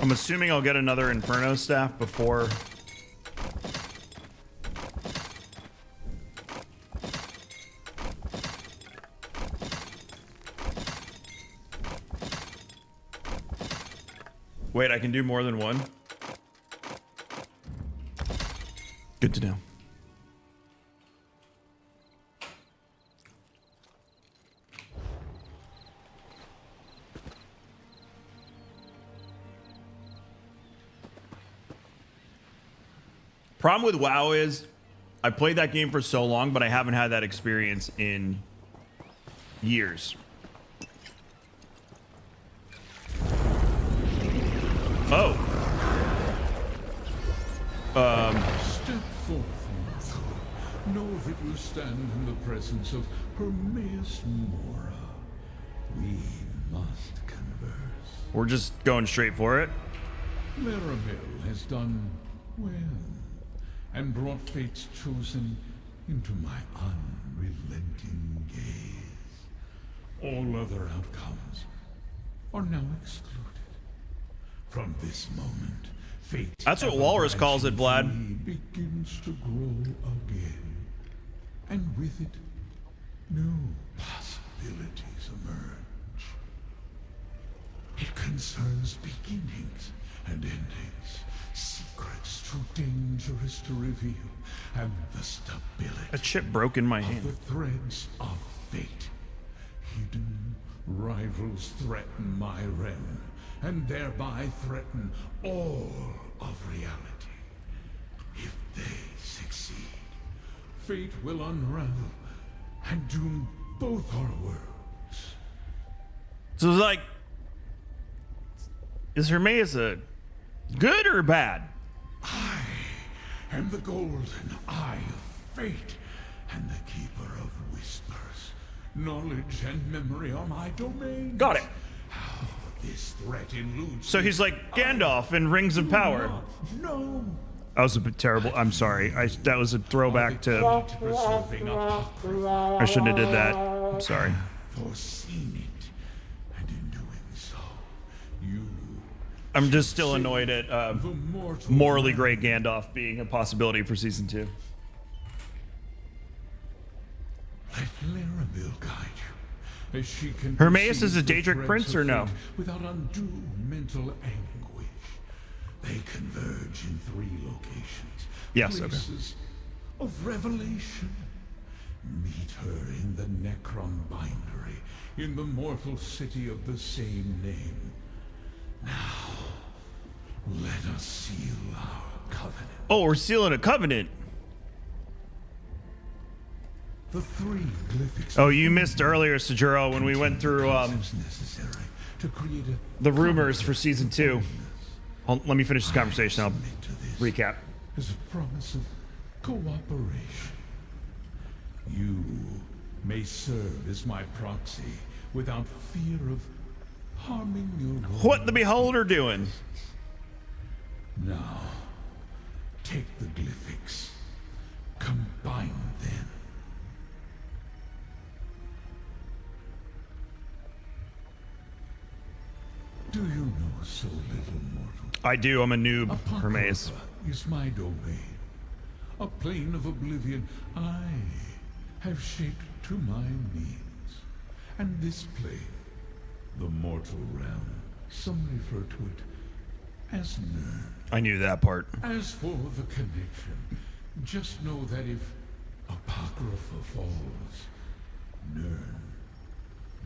I'm assuming I'll get another Inferno staff before... Wait, I can do more than one? Good to know. Problem with WoW is I played that game for so long, but I haven't had that experience in years. Oh. Step forth, know that you stand in the presence of Hermaeus Mora. We must converse. We're just going straight for it. Maribel has done well, and brought fate's chosen into my unrelenting gaze. All other outcomes are now excluded. From this moment, fate... That's what Walrus calls it, Vlad. ...begins to grow again. And with it, new possibilities emerge. It concerns beginnings and endings, secrets too dangerous to reveal, and the stability A chip broke in my of hand. the threads of fate, hidden Rivals threaten my realm, and thereby threaten all of reality. If they succeed, fate will unravel and doom both our worlds. So it's like, is Hermaeus a good or bad? I am the golden eye of fate and the keeper of whispers. Knowledge and memory are my domain. Got it. How this threat eludes So he's like Gandalf in Rings of Power. No. That was a bit terrible. I'm sorry. That was a throwback to. I shouldn't have did that. I'm sorry. Foreseen it, and in doing so, you. I'm just still annoyed at the mortal morally gray Gandalf being a possibility for season 2. Let Larabil guide you, as she can. Hermaeus is a perceive the Daedric prince or threads no? of fate without undue mental anguish. They converge in 3 locations. Yes, okay. Places of revelation. Meet her in the Necron Bindery, in the mortal city of the same name. Now, let us seal our covenant. Oh, we're sealing a covenant. The 3 glyphics. Oh, you missed earlier, Sajuro, when we went through necessary to create the rumors for season 2. Let me finish this conversation. I'll recap. As a promise of cooperation. You may serve as my proxy without fear of harming your. What the Beholder doing? Now, take the glyphics. Combine them. Do you know so little, mortal? I do. I'm a noob, Hermaeus. Is my domain. A plane of oblivion I have shaped to my means. And this plane, the mortal realm, some refer to it as Nern. I knew that part. As for the connection, just know that if Apocrypha falls, Nern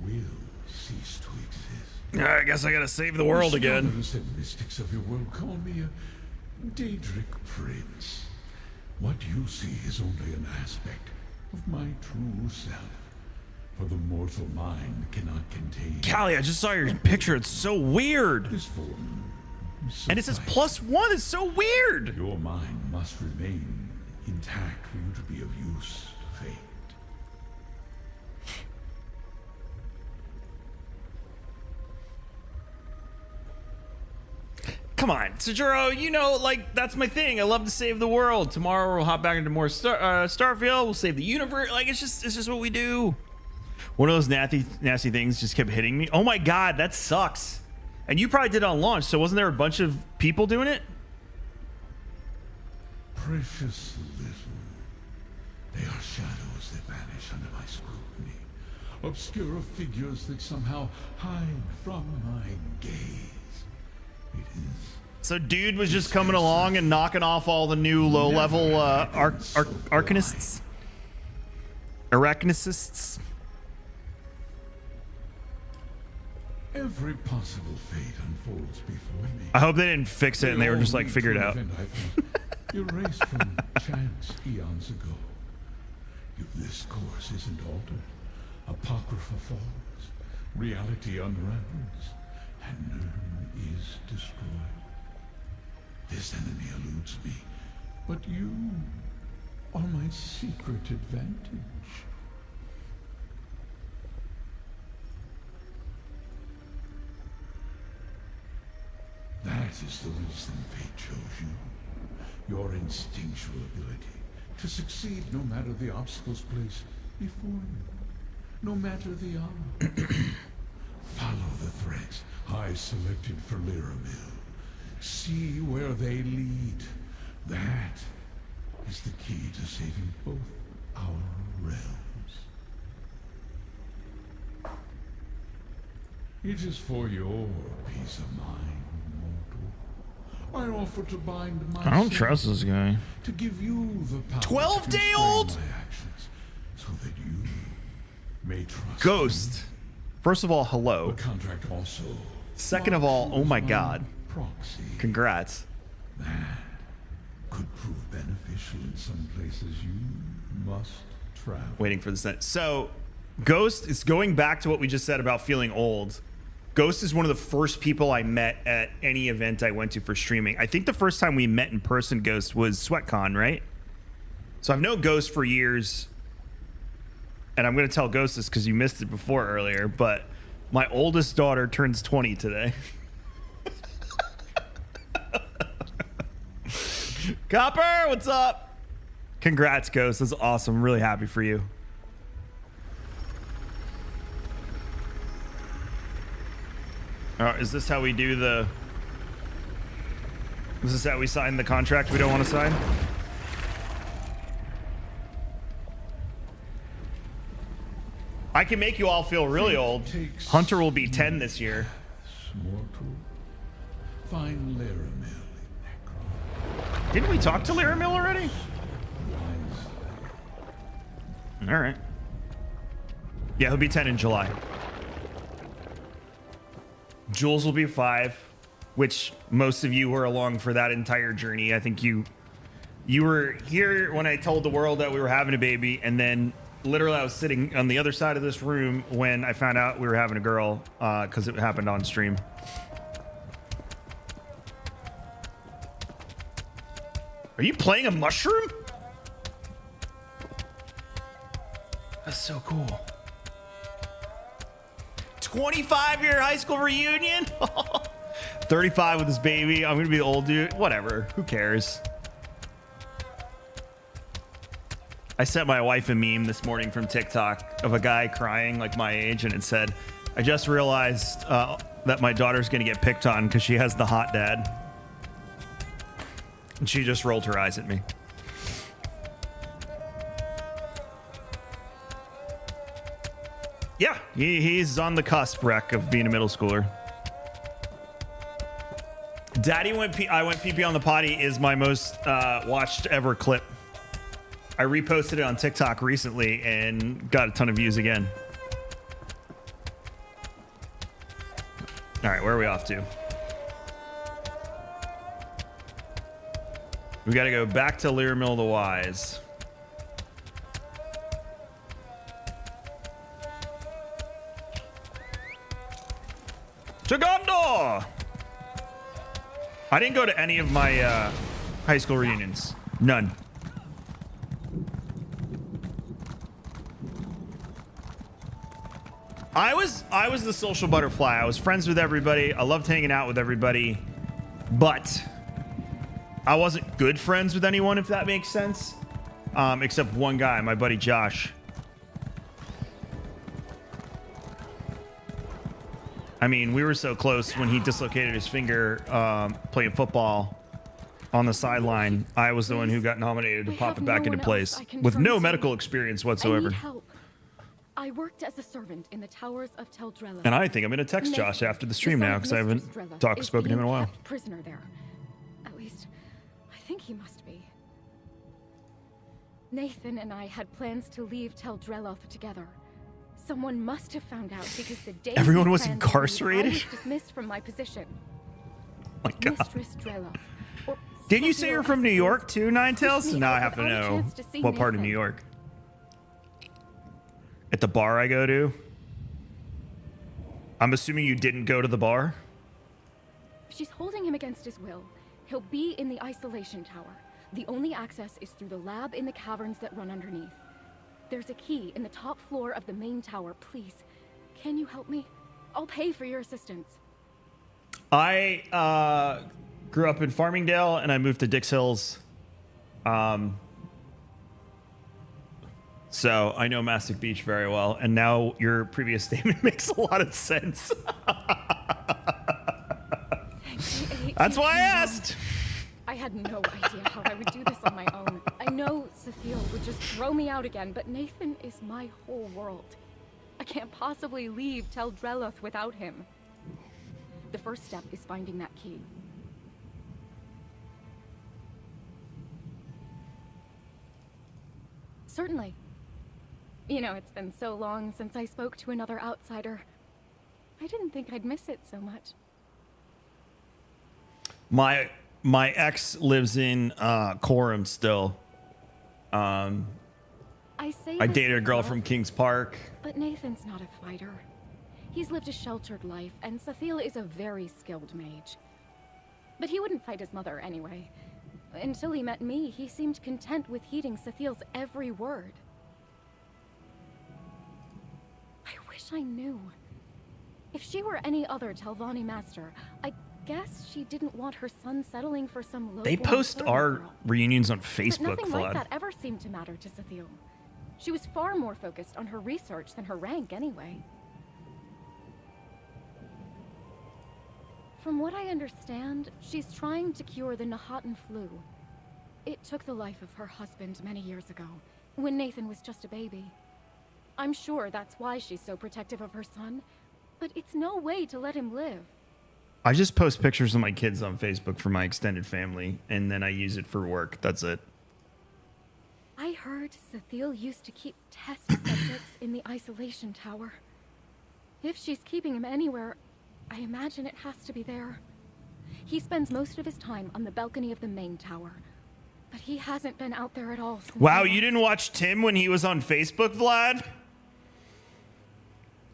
will cease to exist. I guess I gotta save the world again. Scholars and mystics of your world call me a Daedric prince. What you see is only an aspect of my true self. For the mortal mind cannot contain. Callie, I just saw your picture. It's so weird. This form. And it says +1. It's so weird. Your mind must remain intact for you to be of use to fate. Come on, Sajuro, you know, like, that's my thing. I love to save the world. Tomorrow we'll hop back into more Starfield. We'll save the universe. Like, it's just what we do. One of those nasty things just kept hitting me. Oh my God, that sucks. And you probably did it on launch, so wasn't there a bunch of people doing it? Precious little. They are shadows that vanish under my scrutiny. Obscure figures that somehow hide from my gaze. It is. So dude was just coming along and knocking off all the new low-level arcanists? Arachnicists? Every possible fate unfolds before me. I hope they didn't fix it and they were just like, figure it out. Erased from chance eons ago. If this course isn't altered, Apocrypha falls, reality unravels, and Nern is destroyed. This enemy eludes me, but you are my secret advantage. That is the reason fate chose you. Your instinctual ability to succeed no matter the obstacles placed before you, no matter the hour. Follow the threads I selected for Larabil. See where they lead. That is the key to saving both our realms. It is for your peace of mind, mortal. I offer to bind myself. I don't trust this guy. To give you the power 12-day-old? to constrain my actions, so that you may trust Ghost. First of all, hello. The contract also. Second of all, oh my god. Proxy. Congrats. That could prove beneficial in some places you must travel. Waiting for the sentence. So, Ghost is going back to what we just said about feeling old. Ghost is one of the first people I met at any event I went to for streaming. I think the first time we met in person, Ghost, was SweatCon, right? So I've known Ghost for years. And I'm going to tell Ghost this because you missed it before earlier, but my oldest daughter turns 20 today. Copper, what's up? Congrats, Ghost. That's awesome. I'm really happy for you. Is this how we do the... Is this how we sign the contract we don't want to sign? I can make you all feel really old. Hunter will be 10 this year. Mortal. Find Laramel in Necron. Didn't we talk to Laramil already? All right. Yeah, he'll be 10 in July. Jules will be 5, which most of you were along for that entire journey. I think you were here when I told the world that we were having a baby, and then literally I was sitting on the other side of this room when I found out we were having a girl, because it happened on stream. Are you playing a mushroom? That's so cool. 25-year high school reunion? 35 with his baby. I'm gonna be the old dude. Whatever. Who cares? I sent my wife a meme this morning from TikTok of a guy crying like my age, and it said, I just realized that my daughter's gonna get picked on because she has the hot dad. And she just rolled her eyes at me. Yeah, he's on the cusp, Rec, of being a middle schooler. Daddy went I went pee-pee on the potty is my most watched ever clip. I reposted it on TikTok recently and got a ton of views again. All right, where are we off to? We got to go back to Learmill the Wise. Segundo! I didn't go to any of my high school reunions. None. I was the social butterfly. I was friends with everybody. I loved hanging out with everybody. But I wasn't good friends with anyone, if that makes sense. Except one guy, my buddy Josh. I mean, we were so close when he dislocated his finger playing football on the sideline. I was the one who got nominated to pop it back into place with no medical experience whatsoever. I need help. I worked as a servant in the towers of Teldrella. And I think I'm going to text Josh after the stream now because I haven't spoken to him in a while. Prisoner there. At least, I think he must be. Nathan and I had plans to leave Teldrella together. Someone must have found out because the day everyone was incarcerated. I was dismissed from my position. Oh my God. Mistress Drella. Didn't you say you're from New York too, Ninetales? So now I have to know what part of New York. At the bar I go to? I'm assuming you didn't go to the bar? She's holding him against his will. He'll be in the isolation tower. The only access is through the lab in the caverns that run underneath. There's a key in the top floor of the main tower. Please, can you help me? I'll pay for your assistance. I grew up in Farmingdale and I moved to Dix Hills. So I know Mastic Beach very well. And now your previous statement makes a lot of sense. That's why I asked. I had no idea how I would do this on my own. I know Sophia would just throw me out again, but Nathan is my whole world. I can't possibly leave Teldrelloth without him. The first step is finding that key. Certainly. You know, it's been so long since I spoke to another outsider. I didn't think I'd miss it so much. My ex lives in Coram still. I dated a girl from Kings Park. But Nathan's not a fighter. He's lived a sheltered life, and Sathiel is a very skilled mage. But he wouldn't fight his mother anyway. Until he met me, he seemed content with heeding Sathiel's every word. I wish I knew. If she were any other Telvanni master, I guess she didn't want her son settling for some low. They post our reunions on Facebook, but nothing like Vlad. that ever seemed to matter to Sathiel. She was far more focused on her research than her rank anyway. From what I understand, she's trying to cure the Nahatan flu. It took the life of her husband many years ago, when Nathan was just a baby. I'm sure that's why she's so protective of her son, but it's no way to let him live. I just post pictures of my kids on Facebook for my extended family, and then I use it for work. That's it. I heard Sathiel used to keep test subjects in the isolation tower. If she's keeping him anywhere, I imagine it has to be there. He spends most of his time on the balcony of the main tower, but he hasn't been out there at all since. Wow, you didn't watch Tim when he was on Facebook, Vlad?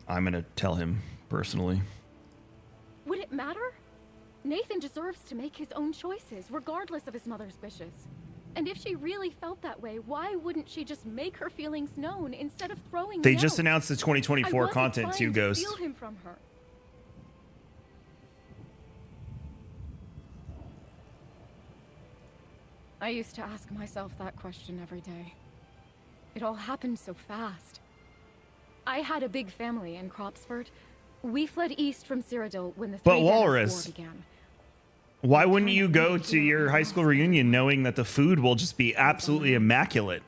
I'm gonna tell him personally. Would it matter? Nathan deserves to make his own choices, regardless of his mother's wishes. And if she really felt that way, why wouldn't she just make her feelings known instead of throwing They me just out? announced the 2024 I content wasn't too, trying to Ghost. steal him from her. I used to ask myself that question every day. It all happened so fast. I had a big family in Cropsford. We fled east from Cyrodiil when the But Three Banners Walrus, War began. why wouldn't you go to your high school reunion knowing that the food will just be absolutely immaculate?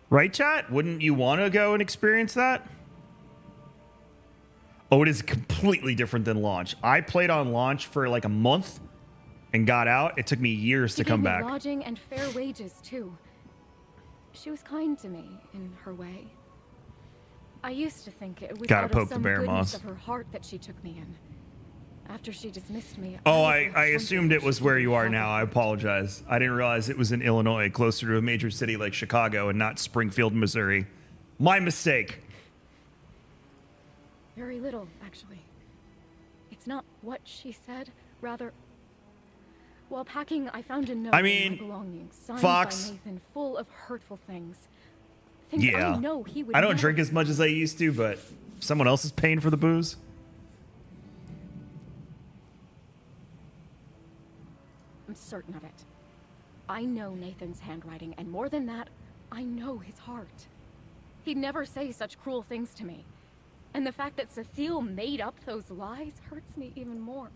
Right, chat? Wouldn't you want to go and experience that? Oh, it is completely different than launch. I played on launch for like a month and got out. It took me years to come She gave back. me lodging and fair wages too. She was kind to me in her way. I used to think it was Gotta out poke of the some bear goodness moss. of her heart that she took me in. After she dismissed me. Oh, was I like assumed it was where you are now. I apologize. I didn't realize it was in Illinois, closer to a major city like Chicago and not Springfield, Missouri. My mistake. very little, actually. It's not what she said, rather. While packing, I found a note I in mean, my belongings, signed Fox. by Nathan, full of hurtful things. Things Yeah. I know he would I don't never drink as much as I used to, but someone else is paying for the booze. I'm certain of it. I know Nathan's handwriting, and more than that, I know his heart. He'd never say such cruel things to me. And the fact that Sathiel made up those lies hurts me even more.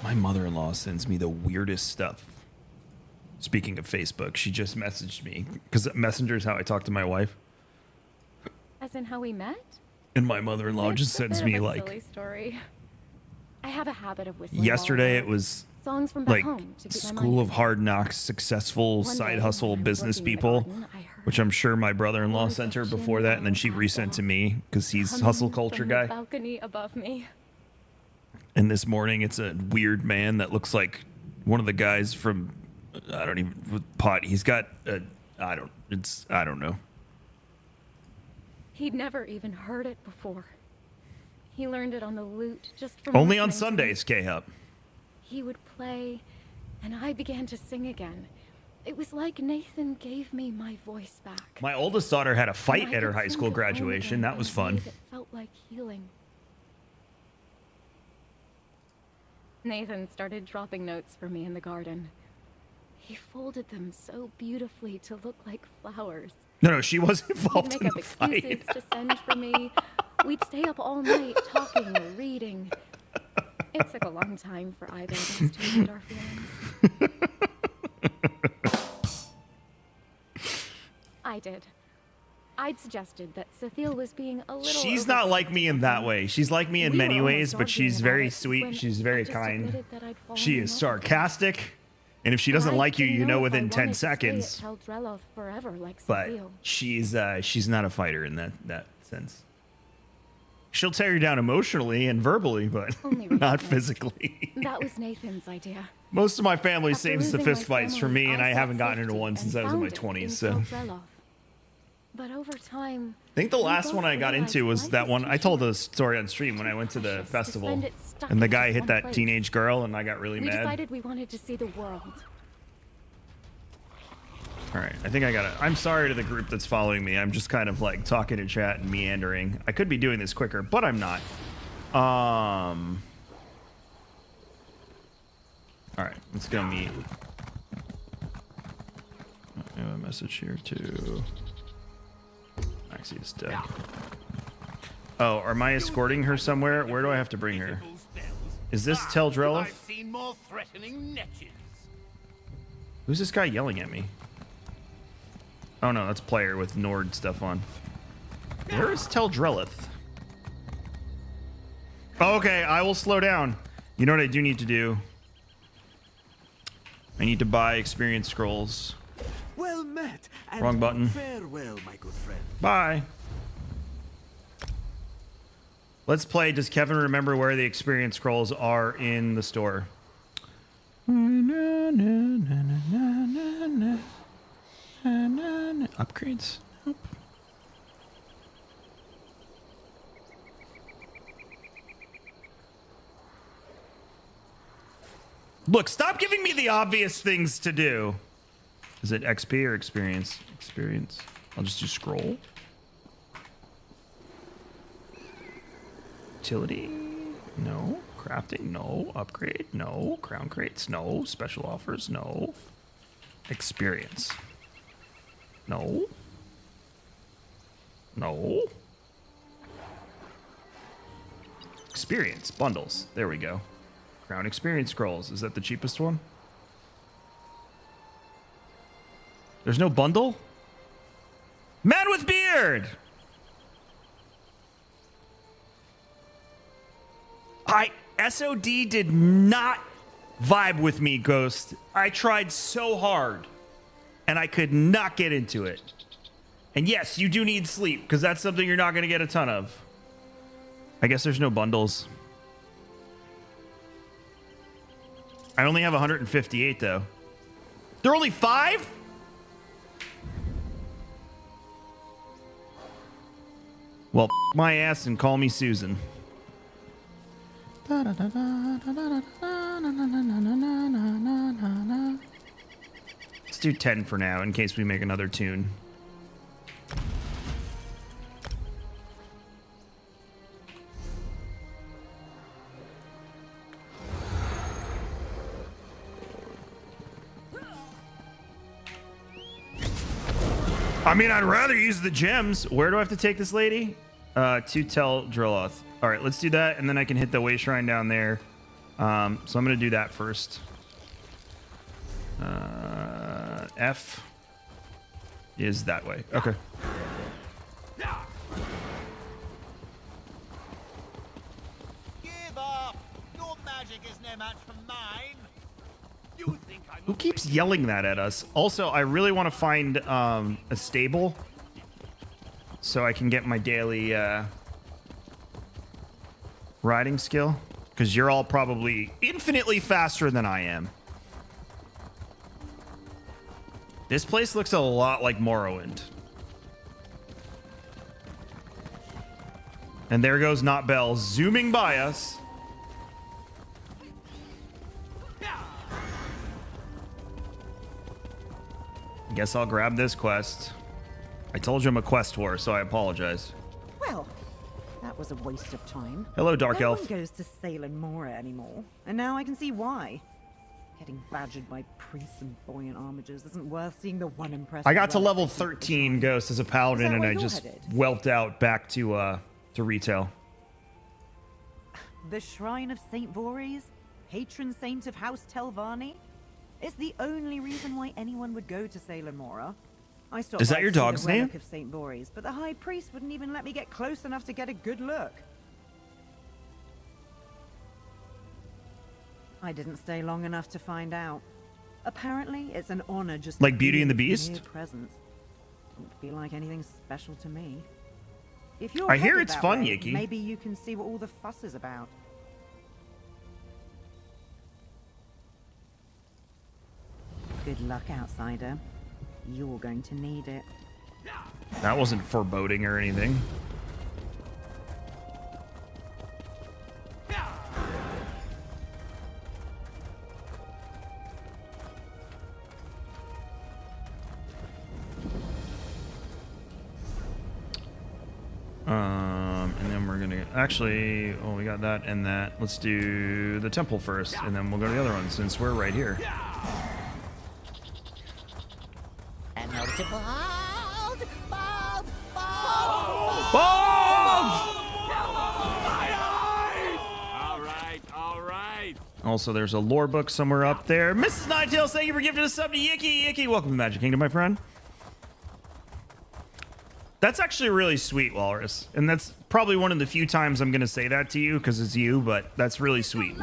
My mother-in-law sends me the weirdest stuff. Speaking of Facebook, she just messaged me because Messenger is how I talk to my wife. As in how we met? And my mother-in-law It's just a sends bit me of a like silly story. I have a habit of whistling. yesterday lullabies. it was Songs from back like home to keep my School mind of Hard Knocks successful One side day, hustle when I was business working in the people, garden, I heard which I'm sure my brother-in-law words sent her of before that, and then she Shinra resent to me because he's humming hustle from culture the guy. balcony above me. And this morning it's a weird man that looks like one of the guys from I don't even with pot. He's got a I don't know. He'd never even heard it before. He learned it on the lute just from Only on listening to me. Sundays, K-Hub. He would play, and I began to sing again. It was like Nathan gave me my voice back. My oldest daughter had a And fight I at her could high think school of home graduation. again That in was a way fun. that felt like healing. Nathan started dropping notes for me in the garden. He folded them so beautifully to look like flowers. No, she wasn't He'd involved make in up the excuses fight. to send for me. We'd stay up all night talking or reading. It took a long time for either of us to admit our feelings. I did. I'd suggested that Sathiel was being a little. She's not like me in that way. She's like me in We were many almost ways, but arguing she's about very it sweet. when She's I very just kind. admitted that I'd fallen She in is love with him. sarcastic. And if she doesn't I like you, didn't you know if I within 10 wanted to stay at seconds. Tel Drelloth forever, like But Seville. she's not a fighter in that sense. She'll tear you down emotionally and verbally, but Only not remotely. physically. That was Nathan's idea. Most of my family After saves the losing my fist fights for family, me, and I sought haven't gotten into safety one and since I was in my found it 20s. in So Tel Drelloth. But over time, I think the we last both one I got realized into was life that is one. too I told short. the story on stream when I went to the Precious to festival, spend it stuck and the in guy just hit one that place. teenage girl, and I got really We mad. decided we wanted to see the world. All right, I think I got it. I'm sorry to the group that's following me. I'm just kind of like talking in chat and meandering. I could be doing this quicker, but I'm not. All right, let's go meet. I have a message here too. Actually, it's dead. Oh, am I escorting her somewhere? Where do I have to bring her? Is this Tel Drelloth? I've seen more threatening netches. Who's this guy yelling at me? Oh no, that's player with Nord stuff on. Where is Tel Drelloth? Okay, I will slow down. You know what I do need to do? I need to buy experience scrolls. Well met. And Wrong button. Farewell, my good friend. Bye. Let's play. Does Kevin remember where the experience scrolls are in the store? Upgrades? Nope. Look, stop giving me the obvious things to do. Is it XP or experience? Experience. I'll just do scroll. Utility? No. Crafting? No. Upgrade? No. Crown crates? No. Special offers? No. Experience? No. No. Experience. Bundles. There we go. Crown experience scrolls. Is that the cheapest one? There's no bundle? Man with beard! SOD did not vibe with me, Ghost. I tried so hard, and I could not get into it. And yes, you do need sleep, because that's something you're not going to get a ton of. I guess there's no bundles. I only have 158, though. There are only 5? Well, my ass and call me Susan. Let's do 10 for now, in case we make another tune. I mean, I'd rather use the gems. Where do I have to take this lady? To Tel Drelloth. All right, let's do that, and then I can hit the way shrine down there. So I'm going to do that first. F is that way. Okay. Give up. Your magic is no match for mine. You think I'm Who keeps yelling that at us? Also, I really want to find a stable so I can get my daily riding skill, because you're all probably infinitely faster than I am. This place looks a lot like Morrowind. And there goes Not Bell zooming by us. Guess I'll grab this quest. I told you I'm a quest whore, so I apologize. Well, that was a waste of time. Hello, Dark no Elf. one goes to Salem Mora anymore, and now I can see why. Getting badgered by priests and buoyant armigers isn't worth seeing the one impressive. I got to relic level they keep at the 13 shrine. Ghost as a paladin, Is that and where I you're just headed? whelped out back to retail. The Shrine of Saint Voorhees, patron saint of House Telvanni. It's the only reason why anyone would go to Salem Mora. I stopped Is that by your to see the dog's name? relic of Saint Voorhees, but the high priest wouldn't even let me get close enough to get a good look. I didn't stay long enough to find out. Apparently, it's an honor just Like to Beauty be and the in Beast? mere presence. Don't feel like anything special to me. If you're I hear headed it's that fun, way, Yicky. maybe you can see what all the fuss is about. Good luck, outsider. You're going to need it. That wasn't foreboding or anything. And then we're gonna actually, oh, we got that and that. Let's do the temple first, and then we'll go to the other one since we're right here. And notice it. All right. Also, there's a lore book somewhere up there. Mrs. Ninetails, thank you for giving us a sub to Yicky. Yicky, welcome to Magic Kingdom, my friend. That's actually really sweet, Walrus. And that's probably one of the few times I'm going to say that to you because it's you, but that's really sweet.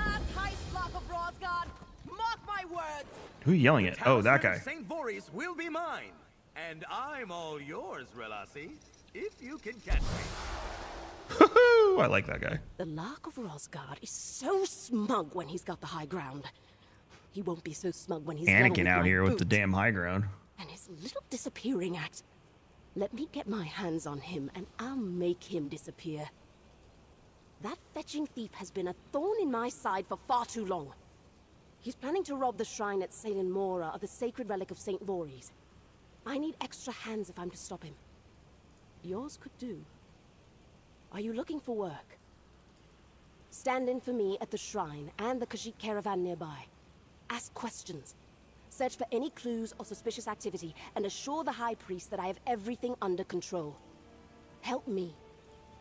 Who are you yelling at? Oh, that guy. St. Voorhees will be mine, and I'm all yours, Relassie, if you can catch me. I like that guy. The Lark of Rosgard is so smug when he's got the high ground. He won't be so smug when he's Anakin out here with the damn high ground. And his little disappearing act. Let me get my hands on him, and I'll make him disappear. That fetching thief has been a thorn in my side for far too long. He's planning to rob the shrine at Salem Mora of the sacred relic of St. Voorhees. I need extra hands if I'm to stop him. Yours could do. Are you looking for work? Stand in for me at the shrine and the Khajiit caravan nearby. Ask questions. Search for any clues or suspicious activity, and assure the High Priest that I have everything under control. Help me,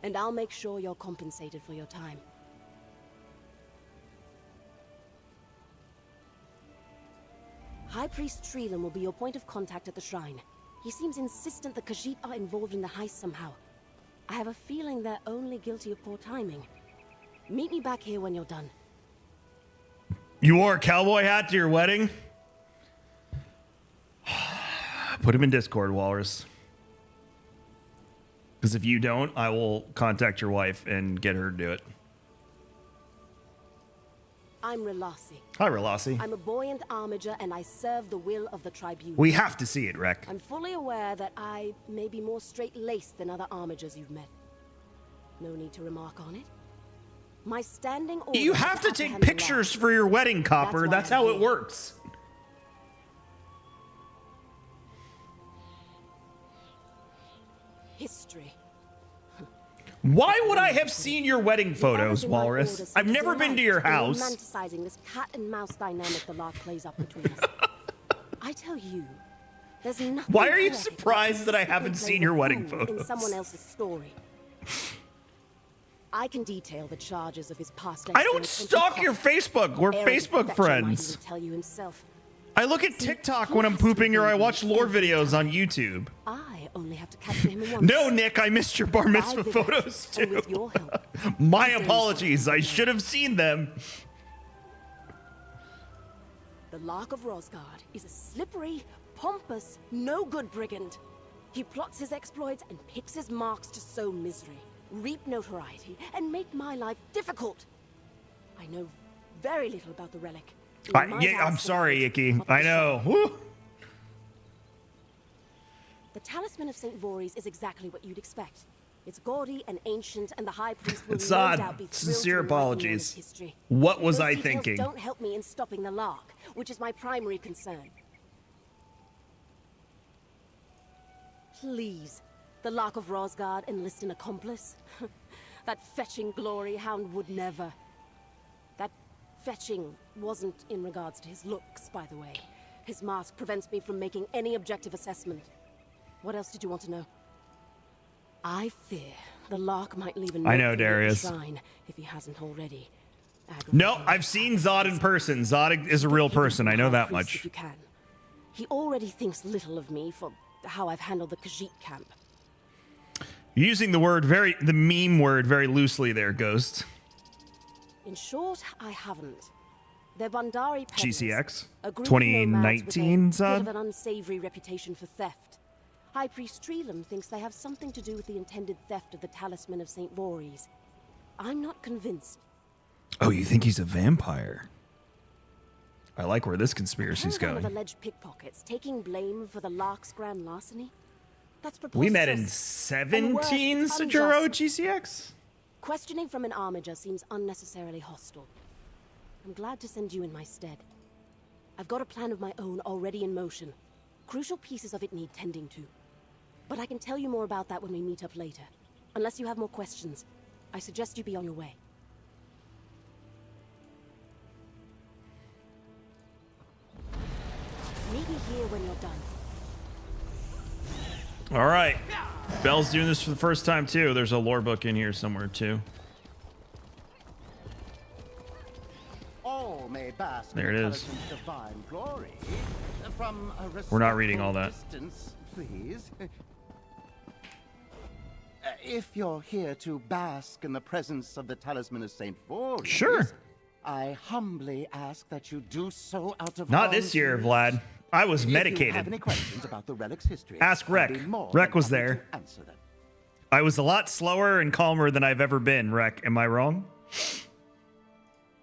and I'll make sure you're compensated for your time. High Priest Treelan will be your point of contact at the shrine. He seems insistent the Khajiit are involved in the heist somehow. I have a feeling they're only guilty of poor timing. Meet me back here when you're done. You wore a cowboy hat to your wedding? Put him in Discord, Walrus. Because if you don't, I will contact your wife and get her to do it. I'm Relassie. Hi, Relassie. I'm a buoyant armiger, and I serve the will of the Tribune. We have to see it, Rek. I'm fully aware that I may be more straight-laced than other armigers you've met. No need to remark on it. My standing order... You have to take pictures for your wedding, Copper. That's how it works. History. Why would I have seen your wedding photos, Walrus? I've never been to your house. Romanticizing this cat and mouse dynamic the Lark plays up between us. I tell you, there's nothing. Why are you surprised that I haven't seen your wedding photos? In someone else's story. I can detail the charges of his past. I don't stalk your Facebook. We're Facebook friends. Tell you himself. I look at TikTok when I'm pooping, or I watch lore videos on YouTube. I only have to capture him once. No, Nick, I missed your bar mitzvah photos too. With your help, my apologies. I should have seen them. The Lark of Rosgard is a slippery, pompous, no-good brigand. He plots his exploits and picks his marks to sow misery, reap notoriety, and make my life difficult. I know very little about the relic. I'm sorry, Icky. I know. Woo. The Talisman of St. Voorhees is exactly what you'd expect. It's gaudy and ancient, and the High Priest will no doubt be thrilled Sincere to enlighten you on apologies. its history. What was Those I details thinking? Don't help me in stopping the Lark, which is my primary concern. Please, the Lark of Rosgard enlist an accomplice? That fetching glory hound would never. That fetching wasn't in regards to his looks, by the way. His mask prevents me from making any objective assessment. What else did you want to know? I fear the Lark might leave a note I know, for me at the Darius. shrine if he hasn't already. No, I've seen Zod in person. Zod is a real person. I know that If much. you can. He already thinks little of me for how I've handled the Khajiit camp. You're using the meme word very loosely there, Ghost. In short, I haven't. They're Bandari peddlers, GCX a group of nomads with a 2019, bit son. of an unsavory reputation for theft. High Priest Treelam thinks they have something to do with the intended theft of the talisman of St. Voorhees. I'm not convinced. Oh, you think he's a vampire? I like where this conspiracy's Caravan going. of alleged pickpockets taking blame for the Lark's grand larceny? That's We met in preposterous. And worse, 17 it's Sajuro unjust. GCX? Questioning from an armiger seems unnecessarily hostile. I'm glad to send you in my stead. I've got a plan of my own already in motion. Crucial pieces of it need tending to. But I can tell you more about that when we meet up later. Unless you have more questions, I suggest you be on your way. Meet me here when you're done. All right. Belle's doing this for the first time, too. There's a lore book in here somewhere, too. All may bask There it in is. Talisman's divine glory. From a We're not reading all respectful that. Distance, please. If you're here to bask in the presence of the Talisman of St. Voorhees, Sure. I humbly ask that you do so out of Not this year, Vlad. I was If you have medicated. any questions about the relic's history, Ask I'd Rek. be more Rek than was happy there. to answer them. I was a lot slower and calmer than I've ever been, Rek. Am I wrong?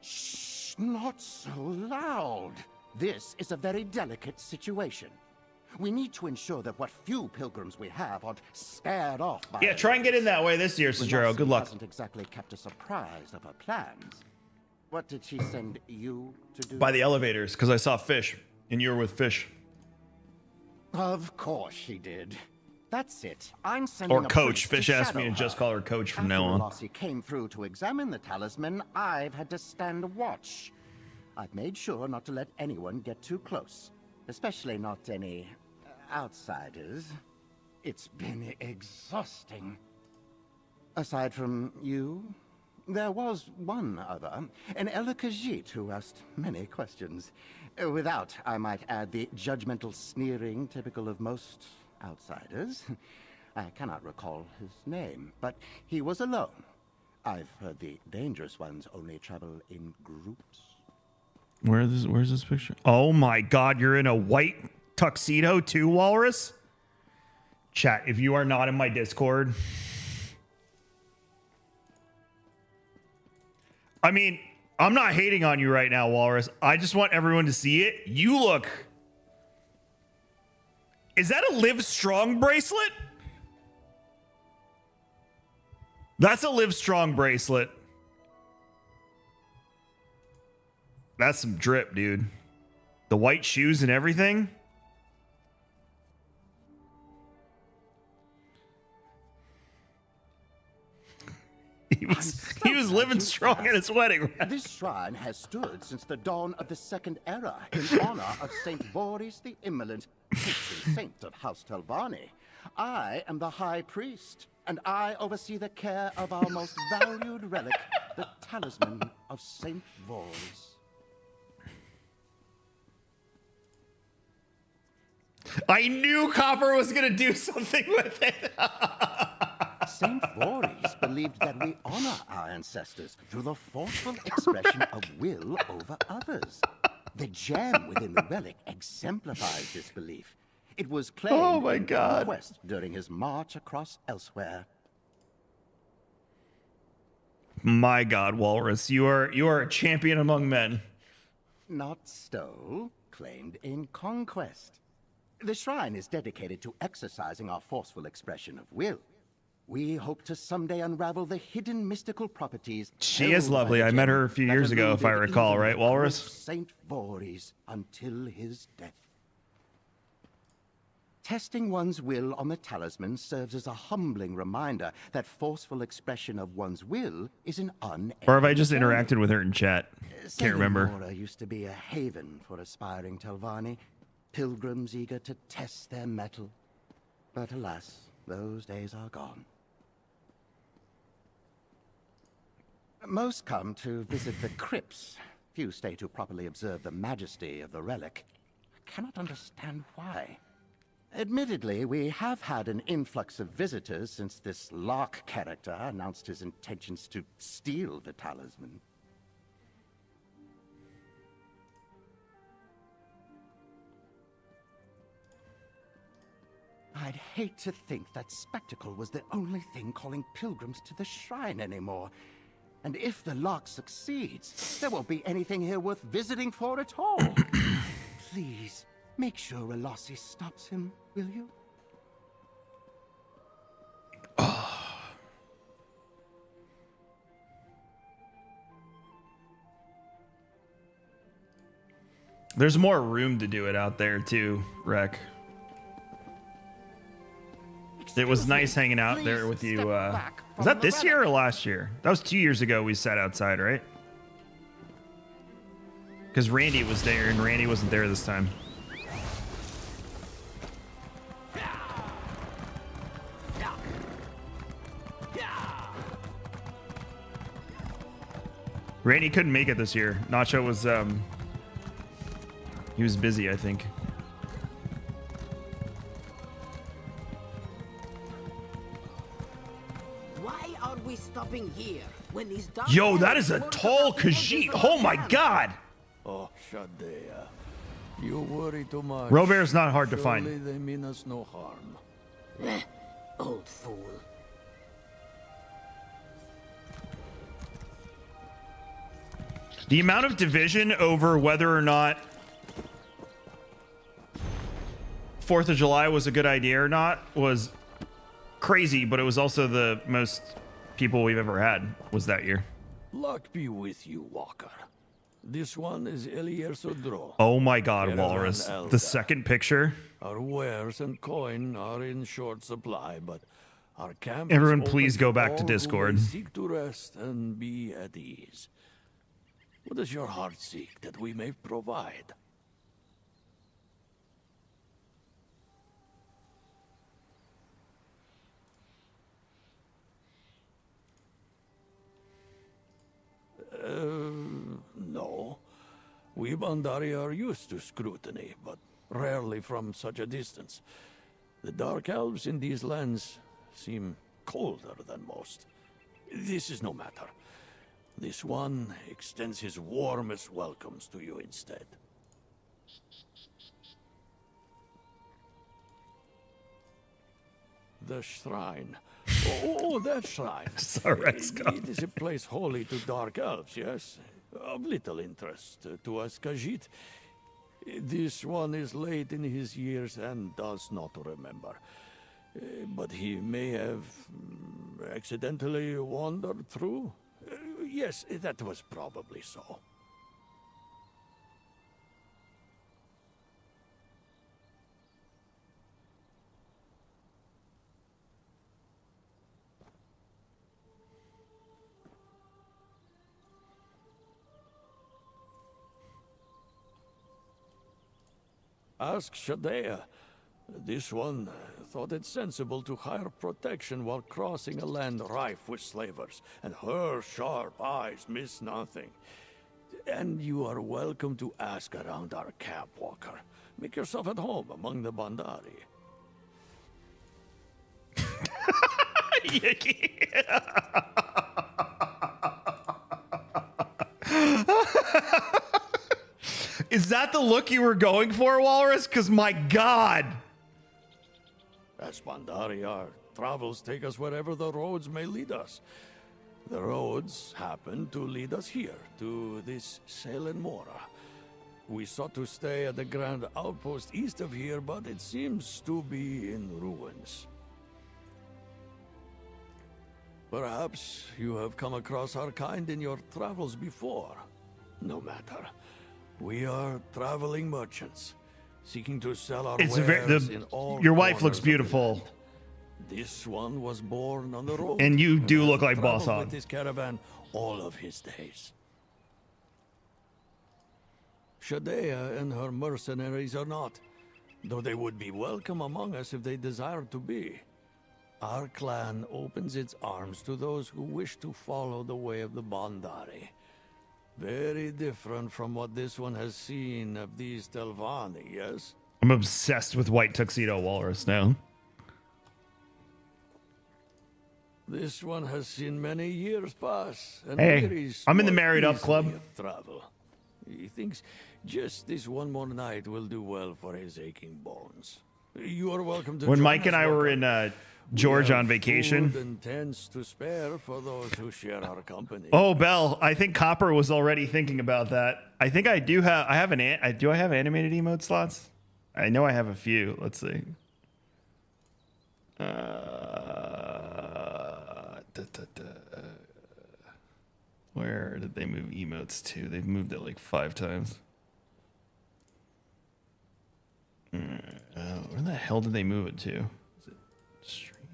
Shh, not so loud. This is a very delicate situation. We need to ensure that what few pilgrims we have aren't scared off by Yeah, try and get in that way this year, Sajuro. Good luck. Hasn't exactly kept us apprised of her plans. What did she send you to do? By the elevators, because I saw Fish, and you were with Fish. Of course she did. That's it. I'm sending Or a Coach. priest to Fish asked me shadow to just her. call her Coach from After now on. Velocity came through to examine the talisman, I've had to stand watch. I've made sure not to let anyone get too close, especially not any outsiders. It's been exhausting. Aside from you, there was one other, an Elakajit who asked many questions. Without, I might add, the judgmental sneering typical of most outsiders. I cannot recall his name, but he was alone. I've heard the dangerous ones only travel in groups. Where's this picture? Oh my god, you're in a white tuxedo too, Walrus? Chat, if you are not in my Discord. I mean, I'm not hating on you right now, Walrus. I just want everyone to see it. You look... Is that a Live Strong bracelet? That's a Live Strong bracelet. That's some drip, dude. The white shoes and everything. He was living strong at his wedding. This shrine has stood since the dawn of the Second Era in honor of Saint Voorhees the Immolent, patron saint of House Telvanni. I am the High Priest, and I oversee the care of our most valued relic, the Talisman of Saint Voorhees. I knew Copper was gonna do something with it. Saint Voorhees believed that we honor our ancestors through the forceful expression of will over others. The gem within the relic exemplifies this belief. It was claimed Oh my in God. Conquest during his march across elsewhere. My God, Walrus, you are a champion among men. Not stole, claimed in Conquest. The shrine is dedicated to exercising our forceful expression of will. We hope to someday unravel the hidden mystical properties. She is held by lovely. the I met gem her a few that years ago, if I eluded recall, even right, the Walrus? great Saint Voorhees until his death. Testing one's will on the talisman serves as a humbling reminder that forceful expression of one's will is an Or have I just interacted with her in chat? Can't remember. Mora used to be a haven for aspiring Telvanni, pilgrims eager to test their mettle. But alas, those days are gone. Most come to visit the crypts. Few stay to properly observe the majesty of the relic. I cannot understand why. Admittedly, we have had an influx of visitors since this Lark character announced his intentions to steal the talisman. I'd hate to think that spectacle was the only thing calling pilgrims to the shrine anymore. And if the lock succeeds, there won't be anything here worth visiting for at all. Please, make sure Elossi stops him, will you? There's more room to do it out there too, Rek. It was nice hanging out there with you. Was that this year or last year? That was 2 years ago we sat outside, right? Because Randy was there and Randy wasn't there this time. Randy couldn't make it this year. Nacho was he was busy, I think. Why are we stopping here when these Yo, that is a tall Khajiit. Oh my god. Oh, Shadea. You worry too much. Robert's not hard to find. Surely they mean us no harm. Old fool. The amount of division over whether or not 4th of July was a good idea or not was crazy, but it was also the most people we've ever had was that year. Luck be with you, Walker. This one is ESO Draw. Oh my god, Caravan Walrus. Elder. The second picture. Our wares and coin are in short supply, but our camp Everyone is please open go back to all who Discord. may seek to rest and be at ease. What does your heart seek that we may provide? No. We Bandari are used to scrutiny, but rarely from such a distance. The Dark Elves in these lands seem colder than most. This is no matter. This one extends his warmest welcomes to you instead. The shrine. Oh, that shrine. It is a place holy to Dark Elves, yes? Of little interest to us Khajiit. This one is late in his years and does not remember. But he may have accidentally wandered through. Yes, that was probably so. Ask Shadea. This one thought it sensible to hire protection while crossing a land rife with slavers, and her sharp eyes miss nothing. And you are welcome to ask around our camp, Walker. Make yourself at home among the Bandari. Is that the look you were going for, Walrus? Because my god. As Bandari, our travels take us wherever the roads may lead us. The roads happen to lead us here, to this Selen Mora. We sought to stay at the grand outpost east of here, but it seems to be in ruins. Perhaps you have come across our kind in your travels before. No matter. We are traveling merchants, seeking to sell our wares in all your wife looks corners of the beautiful. land. This one was born on the road. And you do look like traveled Boss Hog. with this caravan all of his days. Shadea and her mercenaries are not, though they would be welcome among us if they desired to be. Our clan opens its arms to those who wish to follow the way of the Bandari. Very different from what this one has seen of these Telvanni, yes? I'm obsessed with white tuxedo Walrus now. This one has seen many years pass. And Hey, wearies I'm in the more married up easily club. of Travel. He thinks just this one more night will do well for his aching bones. You are welcome to When join Mike us, and I were welcome. in George We have on vacation. food and tents to spare for those who share our company. Oh, Bell, I think Copper was already thinking about that. I think I do have. I have animated emote slots? I know I have a few. Let's see. Where did they move emotes to? They've moved it like 5 times. Where the hell did they move it to? Is it stream?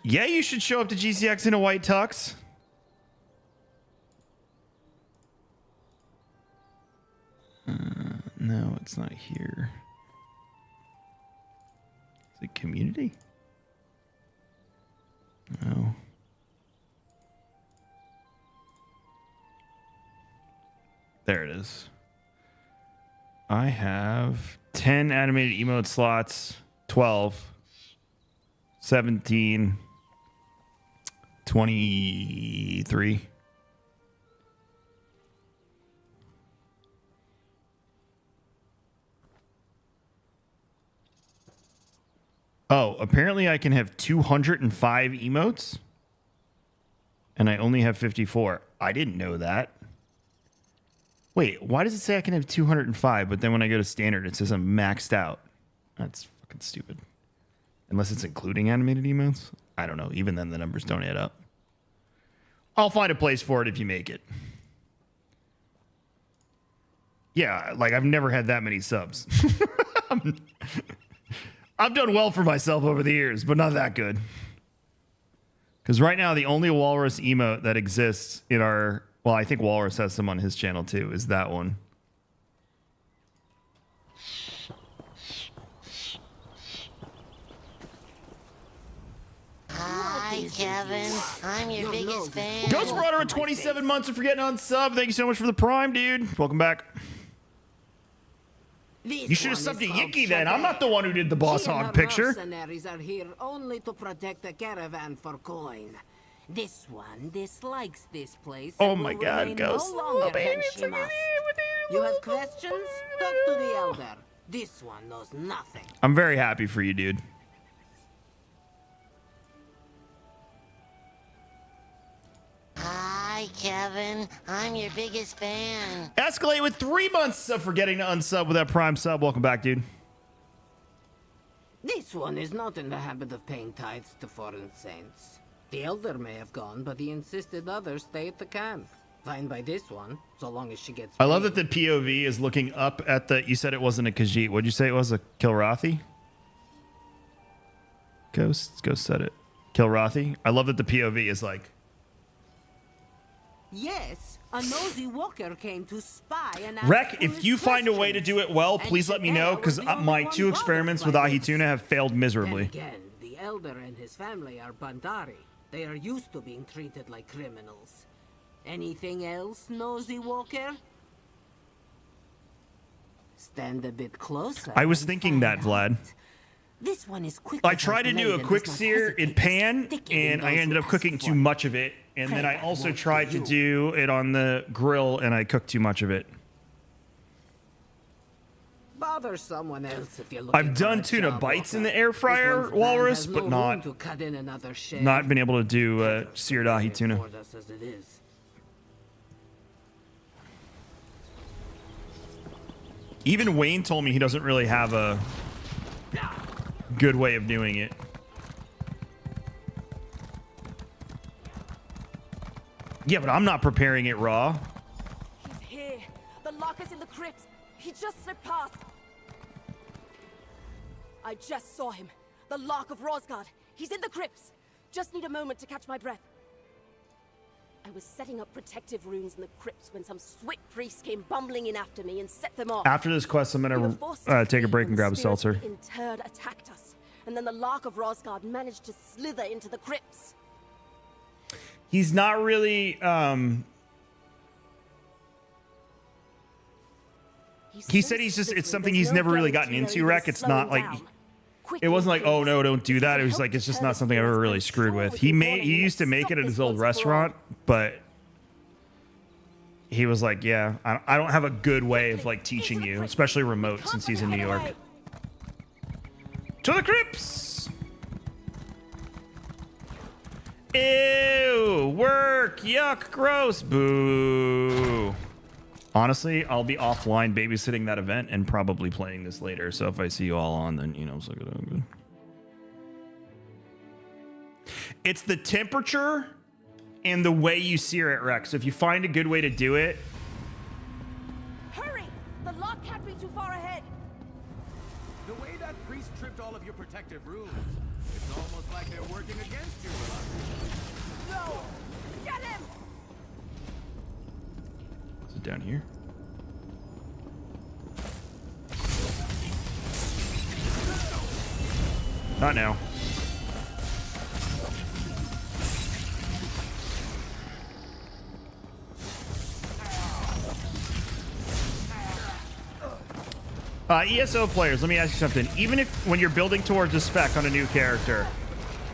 Yeah, you should show up to GCX in a white tux. No, it's not here. Is it community? No. There it is. I have 10 animated emote slots, 12, 17, 23. Oh, apparently I can have 205 emotes. And I only have 54. I didn't know that. Wait, why does it say I can have 205, but then when I go to standard, it says I'm maxed out? That's fucking stupid. Unless it's including animated emotes. I don't know. Even then, the numbers don't add up. I'll find a place for it if you make it. Yeah, like I've never had that many subs. I've done well for myself over the years, but not that good. Because right now, the only Walrus emote that exists in our... Well, I think Walrus has some on his channel, too, is that one. Hi, Kevin. I'm your biggest fan. Ghost Runner at 27 months for getting on sub. Thank you so much for the Prime, dude. Welcome back. You should have subbed to Yicky then. I'm not the one who did the Boss Hog picture. Mercenaries are here only to protect the caravan for coin. This one dislikes this place. Oh and my will God, remain Ghost. No longer Oh, baby, than it's she okay. must. You have questions? Talk to the elder. This one knows nothing. I'm very happy for you, dude. Hi, Kevin. I'm your biggest fan. Escalate with 3 months for getting to unsub with that Prime sub. Welcome back, dude. This one is not in the habit of paying tithes to foreign saints. The elder may have gone, but he insisted others stay at the camp. Fine by this one, so long as she gets I love that the POV is looking up at the... You said it wasn't a Khajiit. What'd you say it was? A Kilrathi? Ghost said it. Kilrathi? I love that the POV is like... Yes, a nosy walker came to spy and ask Rek, if foolish you find a way to do it well, please let me know, because my 2 experiments with Ahituna have failed miserably. Again, the elder and his family are Bandari. They are used to being treated like criminals. Anything else, nosy walker? Stand a bit closer. I was thinking that, Vlad. This one is quick. I tried to do a quick sear in pan, and I ended up cooking too much of it. And then I also tried to do it on the grill, and I cooked too much of it. Bother someone else if you're I've done tuna bites in the air fryer, Walrus, but not been able to do seared ahi tuna. Even Wayne told me he doesn't really have a good way of doing it. Yeah, but I'm not preparing it raw. He's here. The locker's in the crypts. He just slipped past. I just saw him. The Lock of Rosgard. He's in the crypts. Just need a moment to catch my breath. I was setting up protective runes in the crypts when some swift priest came bumbling in after me and set them off. After this quest, I'm gonna take a break and grab a seltzer. Interred attacked us, and then the Lock of Rosgard managed to slither into the crypts. He's not really. He said he's just. It's something he's never really gotten into, Rek. It's not like quick. It wasn't like, oh no, don't do that. It was like, it's just not something I've ever really screwed with. He used to make it at his old restaurant, but he was like, yeah, I don't have a good way of like teaching you, especially remote, since he's in New York. To the crypts. Ew, work, yuck, gross, boo. Honestly, I'll be offline babysitting that event and probably playing this later. So if I see you all on, then, you know, it's like, good. It's the temperature and the way you sear it, Rex. If you find a good way to do it. Hurry! The lock can't be too far ahead. The way that priest tripped all of your protective rules, it's almost like they're working against you. No! Get him! Is it down here? Not now. ESO players, let me ask you something. Even if when you're building towards a spec on a new character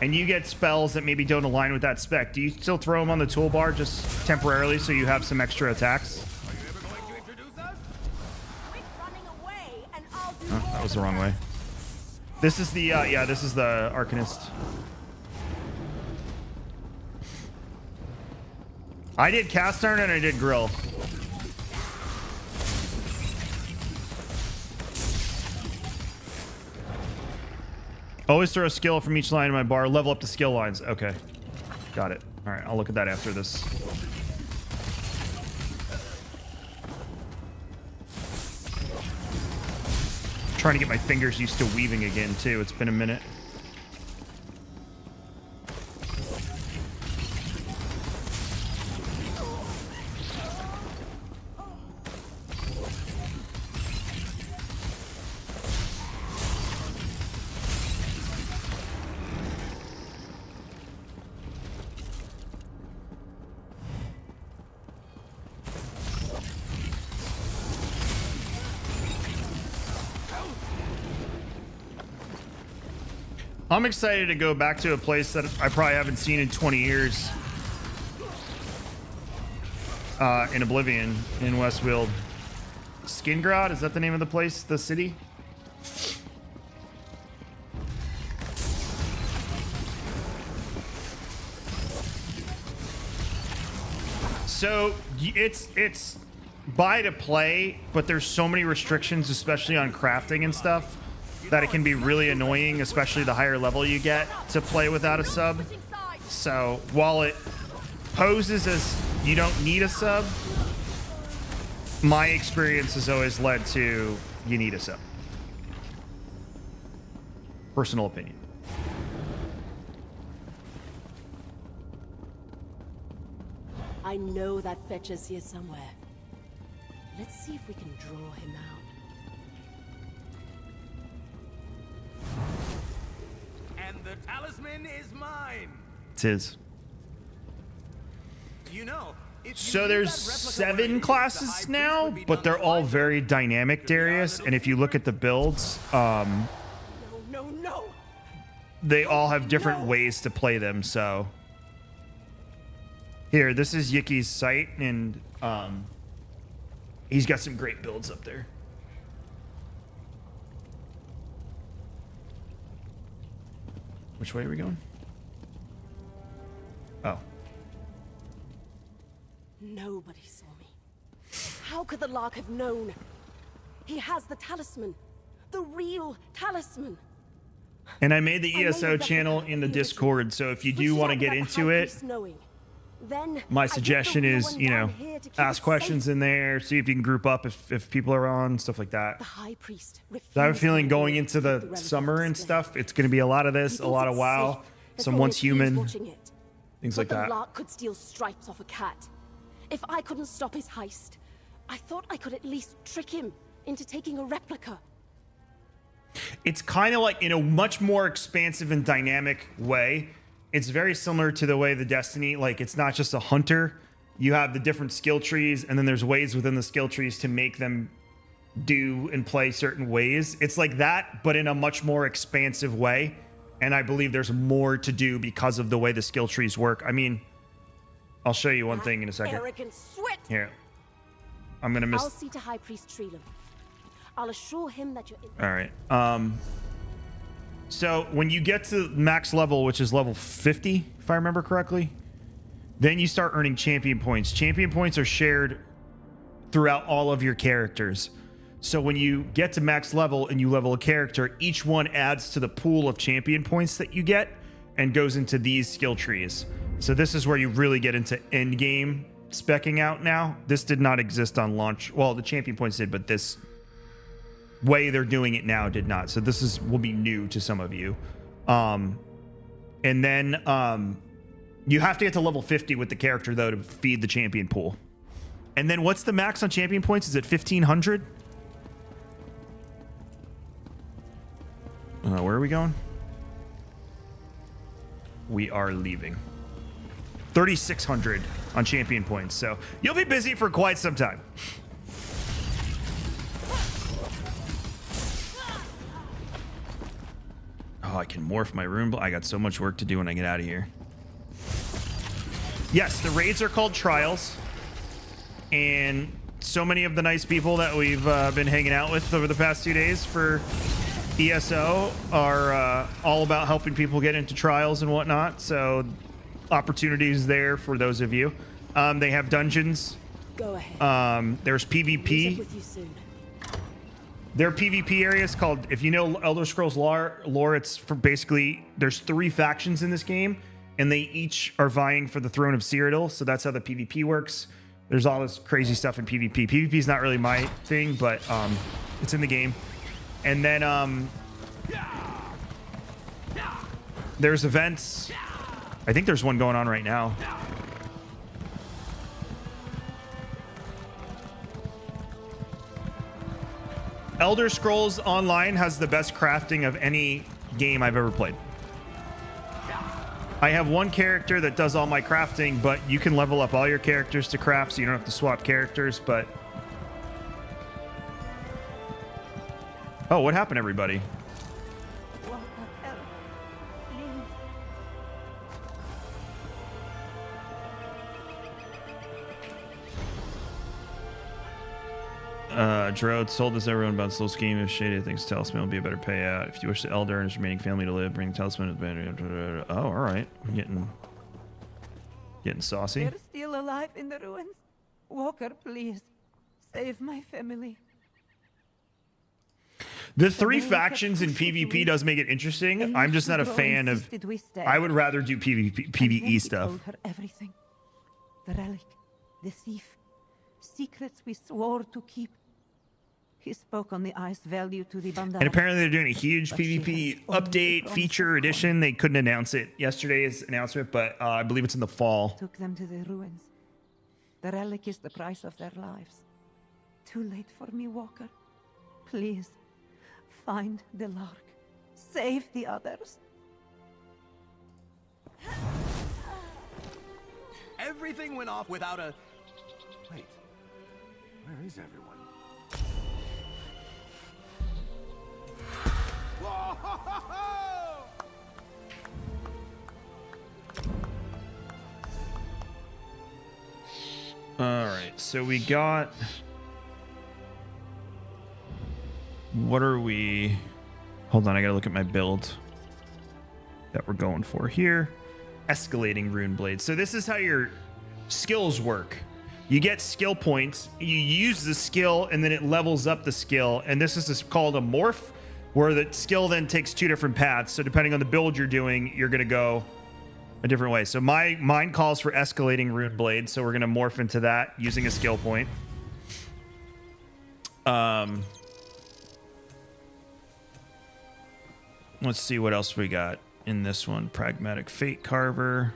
and you get spells that maybe don't align with that spec, do you still throw them on the toolbar just temporarily so you have some extra attacks? Oh, that was the wrong way. This is the, yeah, this is the Arcanist. I did Cast Iron and I did Grill. Always throw a skill from each line in my bar. Level up the skill lines. Okay. Got it. All right, I'll look at that after this. Trying to get my fingers used to weaving again, too. It's been a minute. I'm excited to go back to a place that I probably haven't seen in 20 years. In Oblivion, in Westfield. Skingrad, is that the name of the place? The city? So it's buy to play, but there's so many restrictions, especially on crafting and stuff, that it can be really annoying, especially the higher level you get to play without a sub. So while it poses as you don't need a sub, my experience has always led to you need a sub. Personal opinion. I know that fetcher's here somewhere. Let's see if we can draw him out. And the talisman is mine. It's his. You know, So there's 7 classes now, but they're all very dynamic, Darius. And if you look at the builds, they all have different ways to play them. So here, this is Yiki's site, and he's got some great builds up there. Which way are we going? Oh. Nobody saw me. How could the Lark have known? He has the talisman. The real talisman. And I made the ESO channel in the Discord, so if you do want to get into it, my suggestion is, you know, ask questions in there, see if you can group up if people are on, stuff like that. So I have a feeling going into the summer and stuff, it's going to be a lot of this, a lot of WoW, some Once Human, things like that. The Lark could steal stripes off a cat. If I couldn't stop his heist, I thought I could at least trick him into taking a replica. It's kind of like in a much more expansive and dynamic way. It's very similar to the way the Destiny, like it's not just a hunter. You have the different skill trees, and then there's ways within the skill trees to make them do and play certain ways. It's like that, but in a much more expansive way. And I believe there's more to do because of the way the skill trees work. I mean, I'll show you one thing in a second. Arrogant swit! Here. I'm going to miss... I'll see to High Priest Treelam. I'll assure him that you're... All right. So when you get to max level, which is level 50, if I remember correctly, then you start earning champion points. Champion points are shared throughout all of your characters. So when you get to max level and you level a character, each one adds to the pool of champion points that you get and goes into these skill trees. So this is where you really get into end game speccing out now. This did not exist on launch. Well, the champion points did, but this way they're doing it now did not. So this will be new to some of you. And then you have to get to level 50 with the character, though, to feed the champion pool. And then what's the max on champion points? Is it 1,500? Where are we going? We are leaving. 3,600 on champion points. So you'll be busy for quite some time. Oh, I can morph my room. I got so much work to do when I get out of here. Yes, the raids are called trials. And so many of the nice people that we've been hanging out with over the past 2 days for ESO are all about helping people get into trials and whatnot. So opportunities there for those of you. They have dungeons. Go ahead. There's PvP. With you soon. There are PvP areas called, if you know Elder Scrolls lore, it's for basically, there's 3 factions in this game, and they each are vying for the throne of Cyrodiil. So that's how the PvP works. There's all this crazy stuff in PvP. PvP is not really my thing, but it's in the game. And then there's events. I think there's one going on right now. Elder Scrolls Online has the best crafting of any game I've ever played. I have one character that does all my crafting, but you can level up all your characters to craft, so you don't have to swap characters, but... Oh, what happened, everybody? Drought told us everyone about this little scheme. If Shady thinks Talisman will be a better payout. If you wish the Elder and his remaining family to live, bring the Talisman to the... Oh, alright. Getting saucy. They're still alive in the ruins. Walker, please. Save my family. The 3 factions in PvP does make it interesting. I'm just not a fan of... I would rather do PvE stuff. Told her everything. The relic, the thief, secrets we swore to keep. He spoke on the ice value to the Bandai. And apparently they're doing a huge PvP update, feature edition. They couldn't announce it yesterday's announcement, but I believe it's in the fall. Took them to the ruins. The relic is the price of their lives. Too late for me, Walker. Please, find the Lark. Save the others. Everything went off without a... Wait, where is everyone? All right, so we got... What are we... Hold on, I gotta look at my build that we're going for here. Escalating rune blades. So this is how your skills work. You get skill points, you use the skill, and then it levels up the skill. And this is called a morph, where the skill then takes 2 different paths. So depending on the build you're doing, you're gonna go a different way. So mine calls for escalating rune blades, so we're gonna morph into that using a skill point. Let's see what else we got in this one. Pragmatic Fate Carver.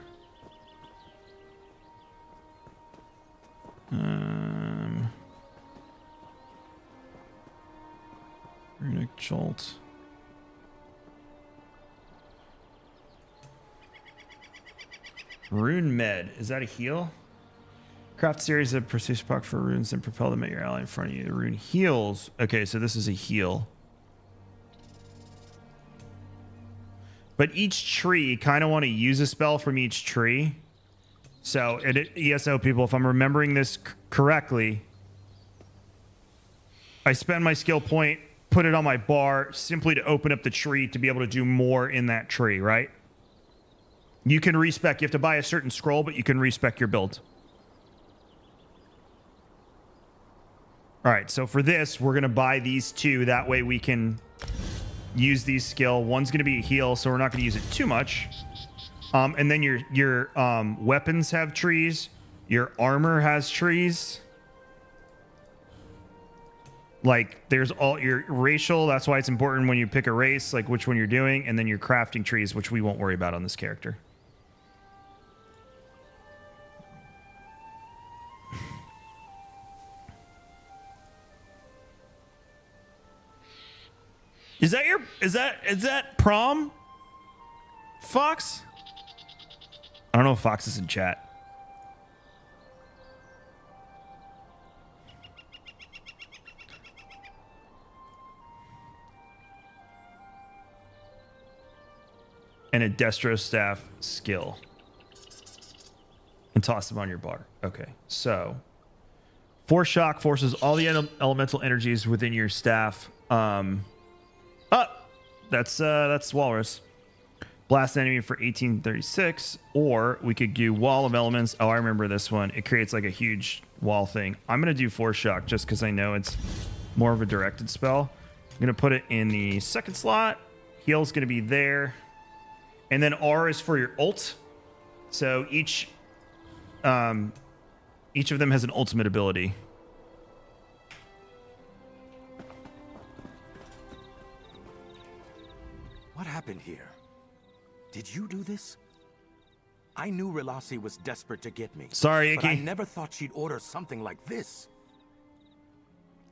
Runic Jolt. Rune Med. Is that a heal? Craft a series of pursuit spark for runes and propel them at your ally in front of you. The rune heals. Okay, so this is a heal. But each tree, kind of want to use a spell from each tree. So, ESO people, if I'm remembering this correctly, I spend my skill point, put it on my bar, simply to open up the tree to be able to do more in that tree, right? You can respec. You have to buy a certain scroll, but you can respec your build. All right, so for this, we're going to buy these two. That way we can use these skill. One's going to be a heal, so we're not going to use it too much. And then your weapons have trees. Your armor has trees. Like, there's all your racial. That's why it's important when you pick a race, like which one you're doing. And then your crafting trees, which we won't worry about on this character. Is that prom? Fox? I don't know if Fox is in chat. And a Destro staff skill. And toss them on your bar. Okay, so Force Shock forces all the elemental energies within your staff. That's Walrus. Blast enemy for 1836, or we could do Wall of Elements. Oh, I remember this one. It creates like a huge wall thing. I'm going to do Force Shock just because I know it's more of a directed spell. I'm going to put it in the second slot. Heal's going to be there. And then R is for your ult. So each of them has an ultimate ability. What happened here? Did you do this? I knew Relasi was desperate to get me. Sorry, but I Icky. never thought she'd order something like this.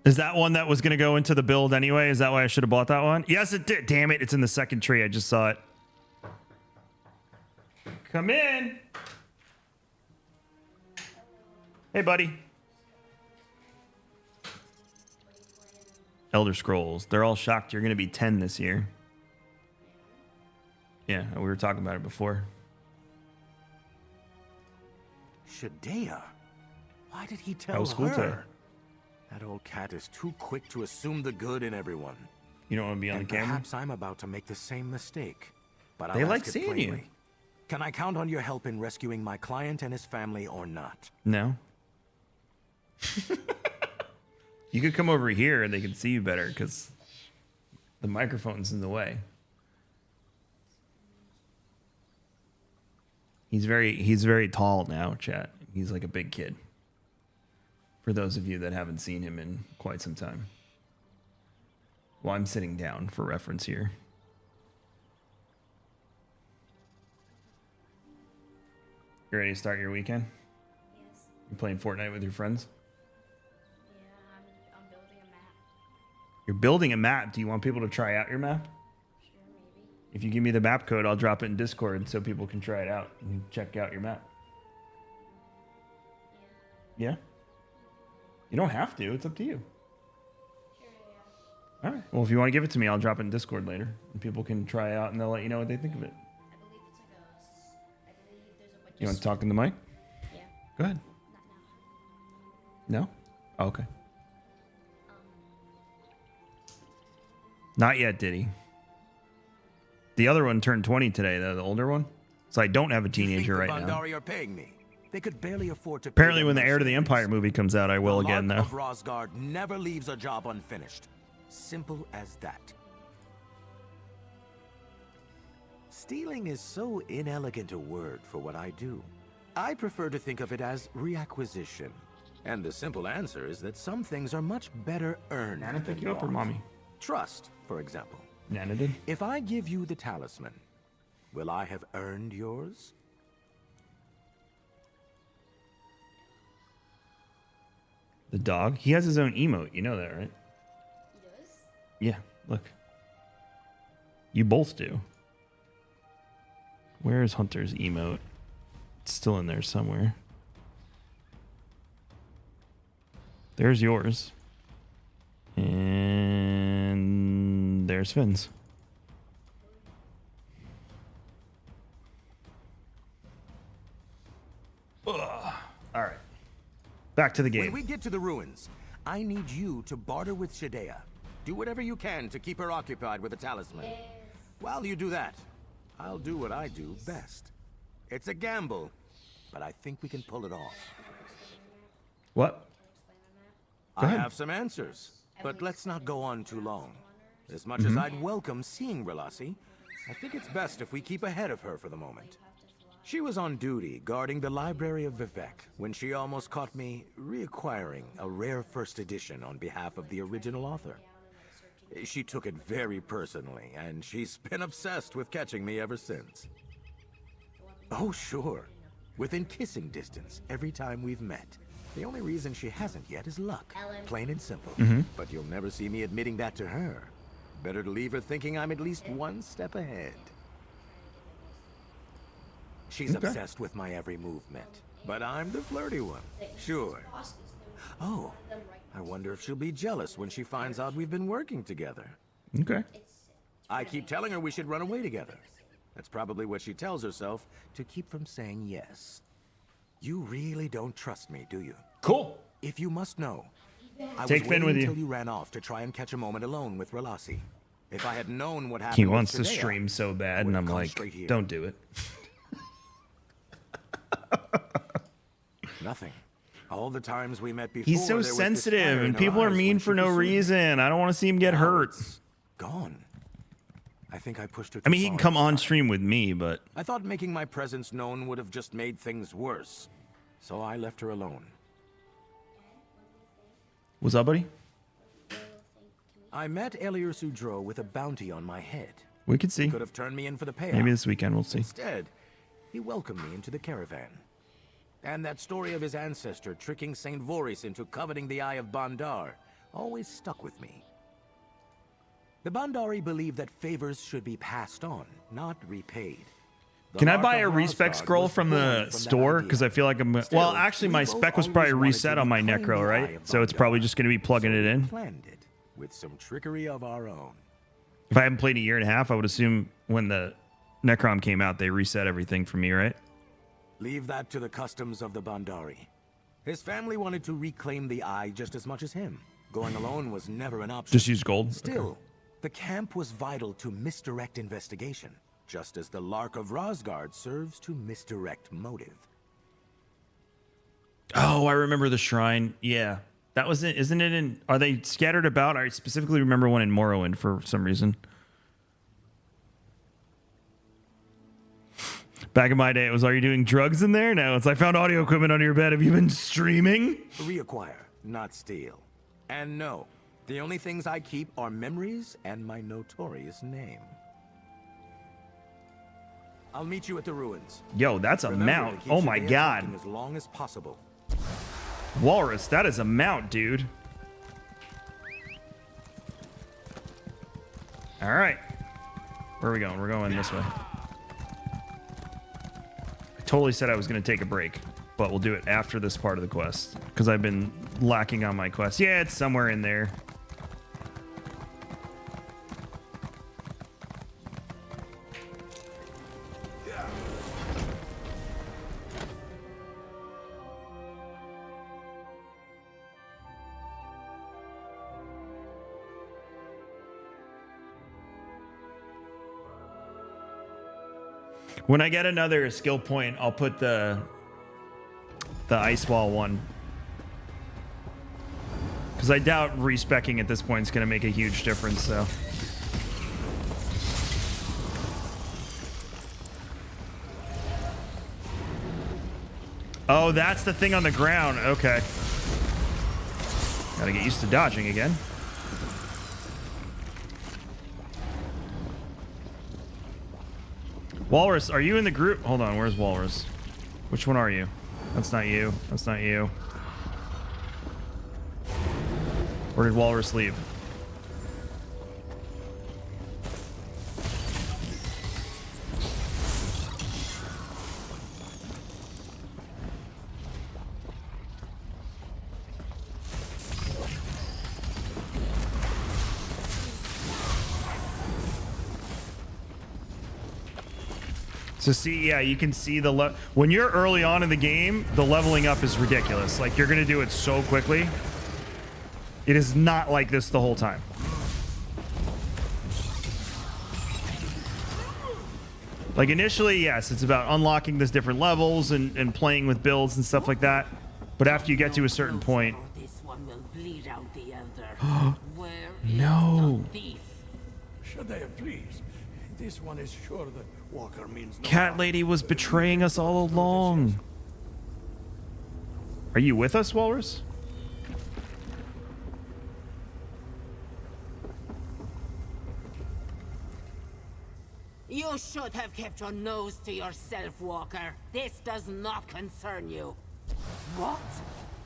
Is that one that was going to go into the build anyway? Is that why I should have bought that one? Yes, it did. Damn it. It's in the second tree. I just saw it. Come in. Hey, buddy. Elder Scrolls. They're all shocked you're going to be 10 this year. Yeah, we were talking about it before. Shadea? Why did he tell How was school her? today? That old cat is too quick to assume the good in everyone. You don't want to be on the camera? Perhaps I'm about to make the same mistake. But They I'll like ask it seeing you. plainly. Can I count on your help in rescuing my client and his family or not? No. You could come over here and they can see you better because the microphone's in the way. He's very tall now, chat. He's like a big kid. For those of you that haven't seen him in quite some time. Well, I'm sitting down for reference here. You ready to start your weekend? Yes. You playing Fortnite with your friends? Yeah, I'm building a map. You're building a map. Do you want people to try out your map? Sure, maybe. If you give me the map code, I'll drop it in Discord so people can try it out and check out your map. Yeah? You don't have to. It's up to you. Sure, yeah. All right. Well, if you want to give it to me, I'll drop it in Discord later. And people can try it out and they'll let you know what they think of it. I believe there's a bunch You want to talk in the mic? Yeah. Go ahead. Not now. No? Oh, okay. Not yet, did he? The other one turned 20 today, the older one. So I don't have a teenager right now. Bandari are paying me. They could barely afford to. Apparently, when the Heir to the Empire movie comes out, I will again, though. Of Rosgard never leaves a job unfinished. Simple as that. Stealing is so inelegant a word for what I do. I prefer to think of it as reacquisition. And the simple answer is that some things are much better earned. Nana pick than you up or bought. mommy? Trust, for example. Nana did. If I give you the talisman, will I have earned yours? The dog? He has his own emote. You know that, right? He does? Yeah, look. You both do. Where is Hunter's emote? It's still in there somewhere. There's yours. And there's Finn's. Ugh. All right. Back to the game. When we get to the ruins, I need you to barter with Shadea. Do whatever you can to keep her occupied with the talisman. While you do that, I'll do what I do best. It's a gamble, but I think we can pull it off. What? Go I ahead. have some answers, but let's not go on too long. As much as I'd welcome seeing Relasi, I think it's best if we keep ahead of her for the moment. She was on duty guarding the library of Vivek when she almost caught me reacquiring a rare first edition on behalf of the original author. She took it very personally, and she's been obsessed with catching me ever since. Oh, sure. Within kissing distance every time we've met. The only reason she hasn't yet is luck. Plain and simple. But you'll never see me admitting that to her. Better to leave her thinking I'm at least one step ahead. She's obsessed with my every movement, but I'm the flirty one. Sure. Oh, I wonder if she'll be jealous when she finds out we've been working together. Okay. I keep telling her we should run away together. That's probably what she tells herself to keep from saying yes. You really don't trust me, do you? Cool. If you must know, I Take was Finn waiting with you. until you ran off to try and catch a moment alone with Relasi. If I had known what happened, He wants to with Shadea, stream so bad, and I'm come like, straight here. don't do it. Nothing. All the times we met before, He's so there was sensitive, despair in and her people are eyes mean when for she no pursued me. reason. I don't want to see him get hurt. Gone. I think I pushed her. I mean, he too can far. come on stream with me, but I thought making my presence known would have just made things worse. So I left her alone. what's up, buddy? I met Elier Sudro with a bounty on my head. We could see. He could have turned me in for the payout. Maybe this weekend, we'll see. Instead, he welcomed me into the caravan. And that story of his ancestor tricking Saint Voris into coveting the Eye of Bandar always stuck with me. The Bandari believe that favors should be passed on, not repaid. The Can I Lark buy of a respec Rosgard scroll was from born the that store? idea. Because I feel like I'm... Still, well, actually, my we spec both was probably always wanted reset to on my reclaim Necro, the Eye right? of So it's Bandar. probably just going to be plugging it in. Planned it with some trickery of our own. If I haven't played a year and a half, I would assume when the Necrom came out, they reset everything for me, right? Leave that to the customs of the Bandari. His family wanted to reclaim the eye just as much as him. Going alone was never an option. Just use gold? Still, Okay. the camp was vital to misdirect investigation, just as the Lark of Rosgard serves to misdirect motive. Oh, I remember the shrine. Yeah. That was it. Isn't it in... Are they scattered about? I specifically remember one in Morrowind for some reason. Back in my day, it was, are you doing drugs in there? Now it's, I found audio equipment under your bed. Have you been streaming? Reacquire, not steal. And no, the only things I keep are memories and my notorious name. I'll meet you at the ruins. Yo, that's a Remember to mount. keep Oh my Shadea god. talking as long as possible. Walrus, that is a mount, dude. All right. Where are we going? We're going this way. I totally said I was going to take a break, but we'll do it after this part of the quest because I've been lacking on my quest. Yeah, it's somewhere in there. When I get another skill point, I'll put the ice wall one. Because I doubt respecking at this point is going to make a huge difference, so. Oh, that's the thing on the ground. Okay. Gotta get used to dodging again. Walrus, are you in the group? Hold on, where's Walrus? Which one are you? That's not you. That's not you. Where did Walrus leave? So see, yeah, you can see when you're early on in the game, the leveling up is ridiculous. Like, you're gonna do it so quickly. It is not like this the whole time. Like, initially, yes, it's about unlocking these different levels and playing with builds and stuff like that. But after you get to a certain point, This one will bleed out the elder. Where is no. the thief? Shaddai, please. This one is sure that Walker means no Cat harm. Lady was betraying us all along. Are you with us, Walrus? You should have kept your nose to yourself, Walker. This does not concern you. What?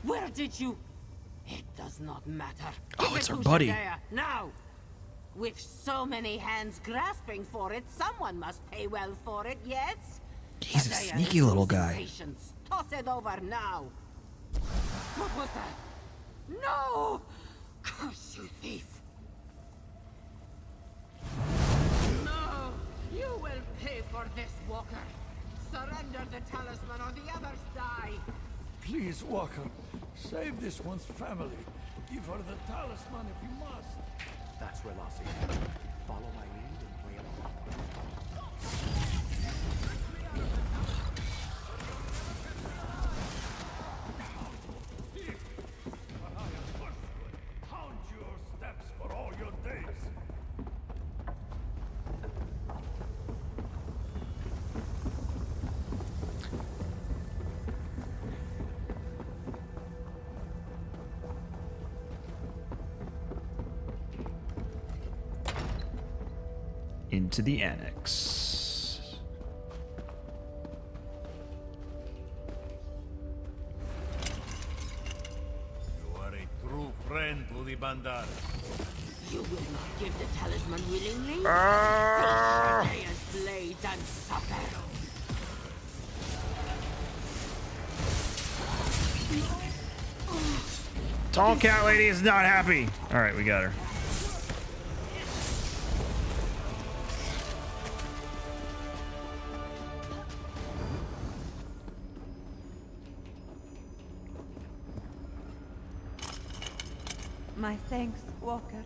Where did you... It does not matter. Oh, Give it's it our to buddy. Shaddai, now! With so many hands grasping for it, someone must pay well for it, yes? He's a Shaddai sneaky is little losing guy. Patience. Toss it over now. What was that? No! Curse you, thief! No! You will pay for this, Walker. Surrender the talisman or the others die. Please, Walker, save this one's family. Give her the talisman if you must. That's Relasi. Follow my lead and play along. Count your steps for all your days. Into the annex. You are a true friend to the Bandar. You will not give the talisman willingly? Ah! Take Shadai's blades and suffer. Tall Cat Lady is not happy. All right, we got her. My thanks, Walker.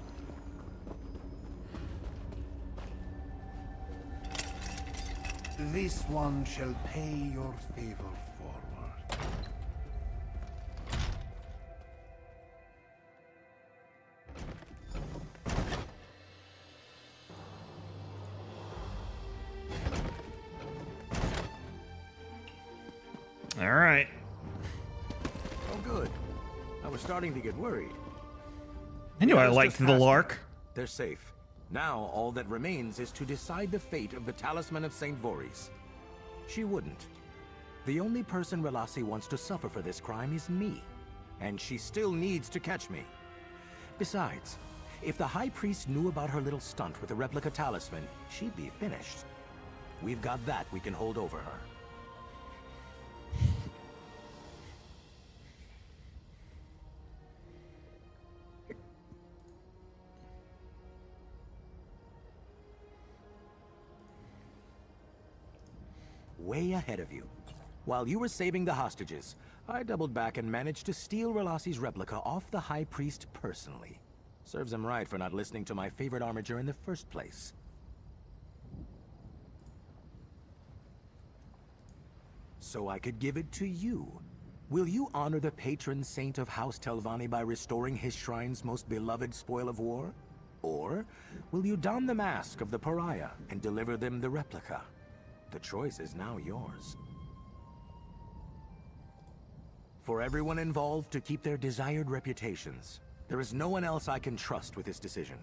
This one shall pay your favor forward. All right. Oh, good. I was starting to get worried. I knew I others liked just the passed lark. by. They're safe. Now all that remains is to decide the fate of the Talisman of St. Voorhees. She wouldn't. The only person Relasi wants to suffer for this crime is me. And she still needs to catch me. Besides, if the High Priest knew about her little stunt with the replica talisman, she'd be finished. We've got that we can hold over her. Way ahead of you. While you were saving the hostages, I doubled back and managed to steal Relasi's replica off the High Priest personally. Serves him right for not listening to my favorite armiger in the first place. So I could give it to you. Will you honor the patron saint of House Telvanni by restoring his shrine's most beloved spoil of war? Or will you don the mask of the pariah and deliver them the replica? The choice is now yours. For everyone involved to keep their desired reputations, there is no one else I can trust with this decision.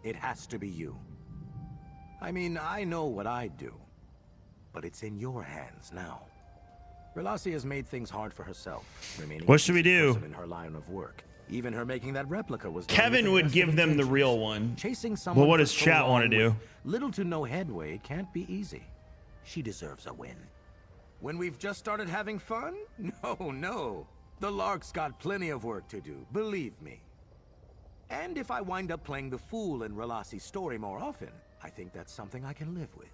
It has to be you. I mean, I know what I'd do, but it's in your hands now. Relasi has made things hard for herself, remaining What should we do? in her line of work. Even her making that replica was done Kevin with the would best give of them the intentions. real one. Chasing Well, someone what for does so chat want to long do? with little to no headway can't be easy. She deserves a win. When we've just started having fun? No. The Lark's got plenty of work to do, believe me. And if I wind up playing the fool in Relasi's story more often, I think that's something I can live with.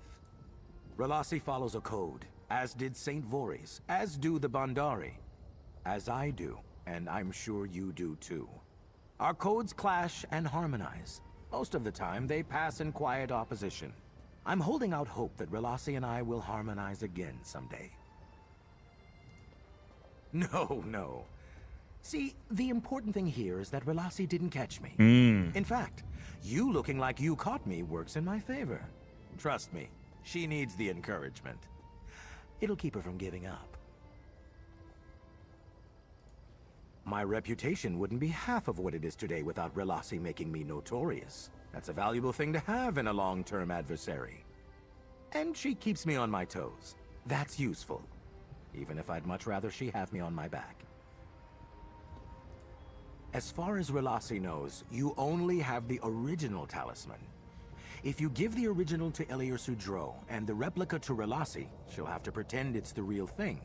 Relassi follows a code, as did St. Voorhees, as do the Bandari. As I do, and I'm sure you do too. Our codes clash and harmonize. Most of the time, they pass in quiet opposition. I'm holding out hope that Relassi and I will harmonize again someday. No, no. See, the important thing here is that Relassi didn't catch me. In fact, you looking like you caught me works in my favor. Trust me, she needs the encouragement. It'll keep her from giving up. My reputation wouldn't be half of what it is today without Relassi making me notorious. That's a valuable thing to have in a long-term adversary. And she keeps me on my toes. That's useful. Even if I'd much rather she have me on my back. As far as Relassi knows, you only have the original talisman. If you give the original to Elior Sudro and the replica to Relassi, she'll have to pretend it's the real thing.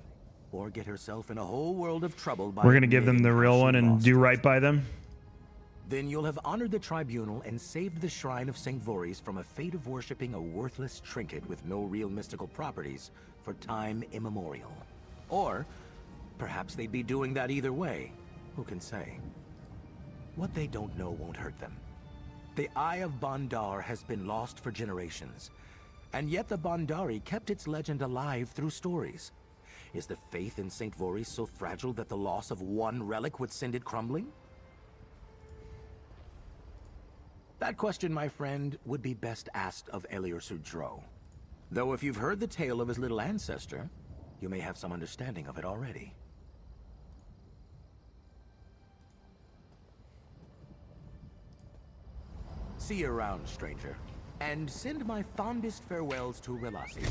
Or get herself in a whole world of trouble by We're gonna give them the admitting real how one she and lost do it. right by them. Then you'll have honored the tribunal and saved the shrine of St. Voorhees from a fate of worshipping a worthless trinket with no real mystical properties for time immemorial. Or perhaps they'd be doing that either way. Who can say? What they don't know won't hurt them. The Eye of Bandar has been lost for generations, and yet the Bandari kept its legend alive through stories. Is the faith in St. Voorhees so fragile that the loss of one relic would send it crumbling? That question, my friend, would be best asked of Elior Sudro. Though if you've heard the tale of his little ancestor, you may have some understanding of it already. See you around, stranger. And send my fondest farewells to Relassi.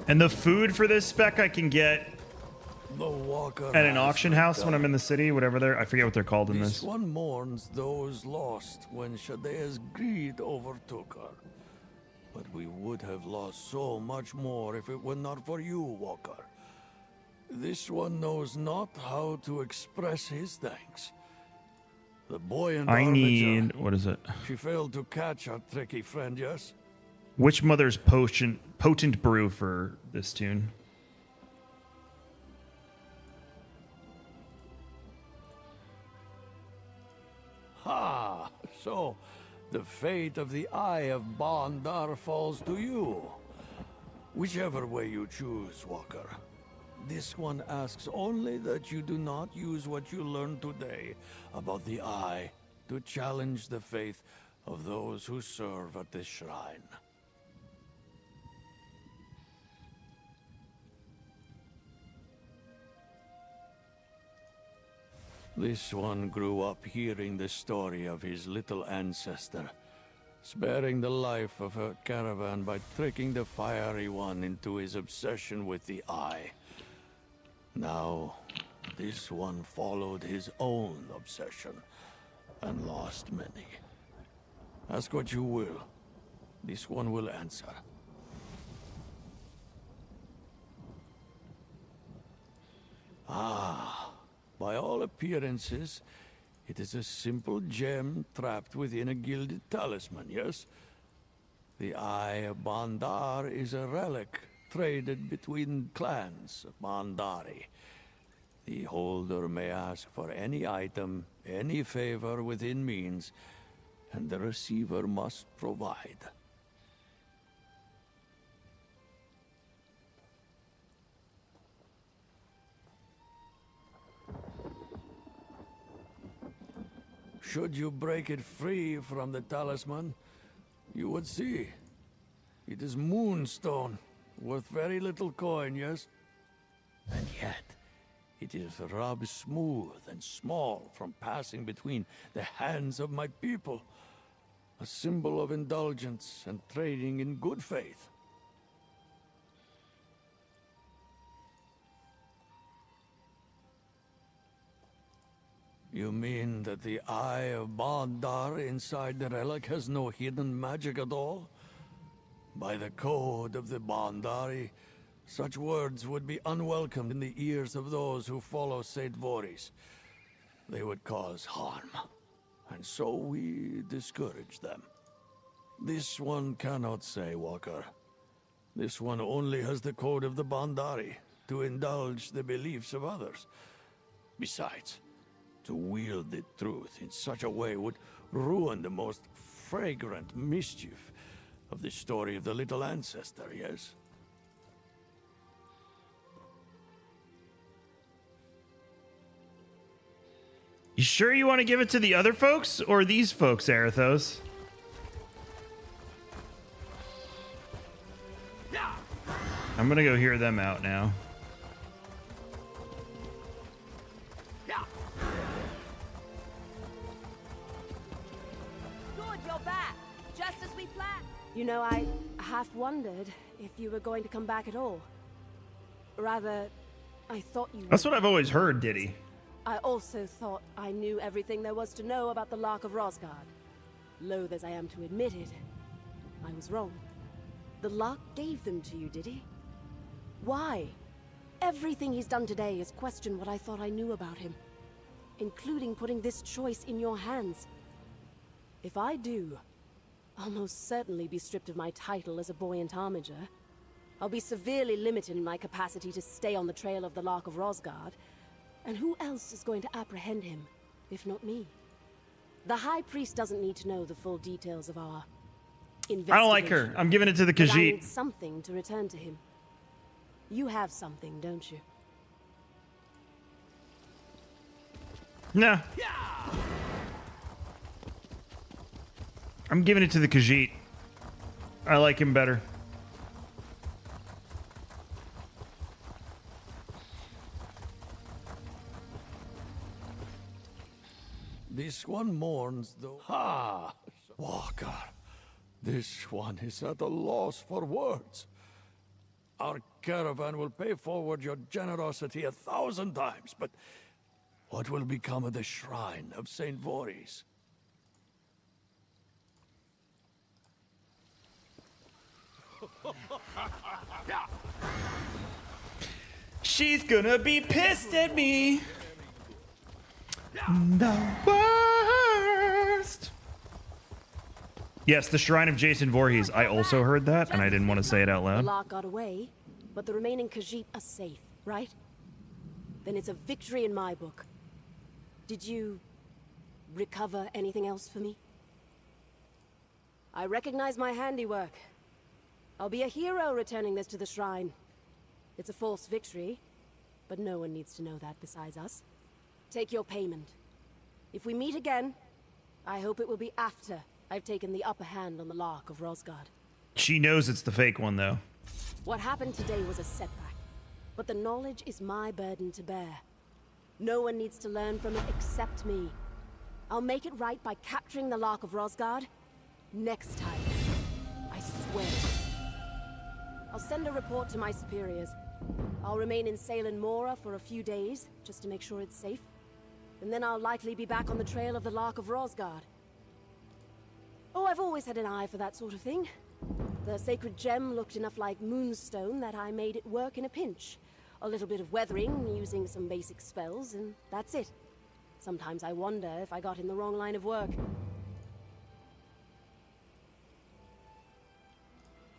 And the food for this spec I can get The walker at an has auction house when I'm returned. in the city, whatever they're, I forget what they're called in This this. one mourns those lost when Shadea's greed overtook her. But we would have lost so much more if it were not for you, Walker. This one knows not how to express his thanks. The boy and I Armiger, need, what is it? she failed to catch our tricky friend, yes? Which mother's potent brew for this tune? Ha! So, the fate of the Eye of Bandar falls to you. Whichever way you choose, Walker. This one asks only that you do not use what you learned today about the Eye to challenge the faith of those who serve at this shrine. This one grew up hearing the story of his little ancestor, sparing the life of her caravan by tricking the Fiery One into his obsession with the Eye. Now, this one followed his own obsession and lost many. Ask what you will. This one will answer. Ah, by all appearances, it is a simple gem trapped within a gilded talisman, yes? The Eye of Bandar is a relic traded between clans of Bandari. The holder may ask for any item, any favor within means, and the receiver must provide. Should you break it free from the talisman, you would see. It is moonstone, worth very little coin, yes? And yet, it is rubbed smooth and small from passing between the hands of my people. A symbol of indulgence and trading in good faith. You mean that the Eye of Bandar inside the relic has no hidden magic at all? By the code of the Bandari, such words would be unwelcome in the ears of those who follow Saint Voris. They would cause harm, and so we discourage them. This one cannot say, Walker. This one only has the code of the Bandari to indulge the beliefs of others. Besides, to wield the truth in such a way would ruin the most fragrant mischief of the story of the little ancestor, yes? You sure you want to give it to the other folks or these folks, Arathos? I'm gonna go hear them out now. Good, you're back. Just as we planned. You know, I half wondered if you were going to come back at all. Rather, I thought you That's would. what I've always heard, Diddy. I also thought I knew everything there was to know about the Lark of Rosgard. Loath as I am to admit it, I was wrong. The Lark gave them to you, did he? Why? Everything he's done today has questioned what I thought I knew about him, including putting this choice in your hands. If I do, I'll most certainly be stripped of my title as a buoyant armiger. I'll be severely limited in my capacity to stay on the trail of the Lark of Rosgard. And who else is going to apprehend him, if not me? The High Priest doesn't need to know the full details of our investigation. I don't like her. I'm giving it to the But I Khajiit. need something to return to him. You have something, don't you? Nah. I'm giving it to the Khajiit. I like him better. This one mourns, though. Ha! Walker, this one is at a loss for words. Our caravan will pay forward your generosity 1,000 times, but what will become of the shrine of Saint Voris? She's gonna be pissed at me. The worst. Yes, the Shrine of Jason Voorhees. I also heard that, and I didn't want to say it out The loud. Lark got away, but the remaining Khajiit are safe, right? Then it's a victory in my book. Did you recover anything else for me? I recognize my handiwork. I'll be a hero returning this to the shrine. It's a false victory, but no one needs to know that besides us. Take your payment. If we meet again, I hope it will be after I've taken the upper hand on the Lark of Rosgard. She knows it's the fake one, though. What happened today was a setback, but the knowledge is my burden to bear. No one needs to learn from it except me. I'll make it right by capturing the Lark of Rosgard next time. I swear. I'll send a report to my superiors. I'll remain in Salem Mora for a few days, just to make sure it's safe. And then I'll likely be back on the trail of the Lark of Rosgard. Oh, I've always had an eye for that sort of thing. The sacred gem looked enough like moonstone that I made it work in a pinch. A little bit of weathering, using some basic spells, and that's it. Sometimes I wonder if I got in the wrong line of work.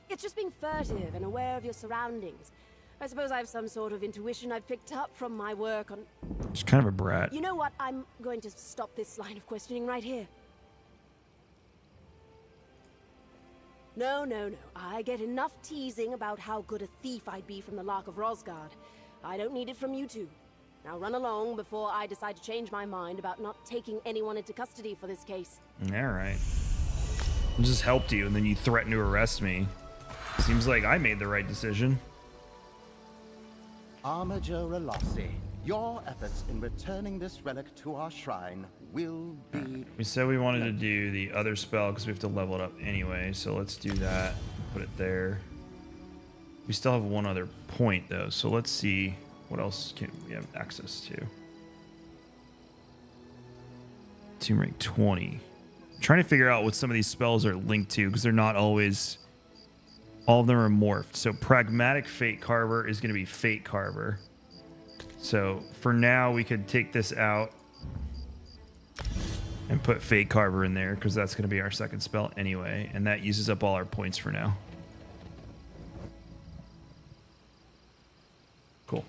It's just being furtive and aware of your surroundings. I suppose I have some sort of intuition I've picked up from my work on... She's kind of a brat. You know what? I'm going to stop this line of questioning right here. No. I get enough teasing about how good a thief I'd be from the Lark of Rosgard. I don't need it from you two. Now run along before I decide to change my mind about not taking anyone into custody for this case. All right. I just helped you, and then you threatened to arrest me. Seems like I made the right decision. Armiger Relossi, your efforts in returning this relic to our shrine will be... We said we wanted to do the other spell because we have to level it up anyway, so let's do that. Put it there. We still have one other point, though, so let's see what else can we have access to. Tomb rank 20. I'm trying to figure out what some of these spells are linked to because they're not always. All of them are morphed. So Pragmatic Fate Carver is going to be Fate Carver. So for now, we could take this out and put Fate Carver in there because that's going to be our second spell anyway. And that uses up all our points for now. Cool.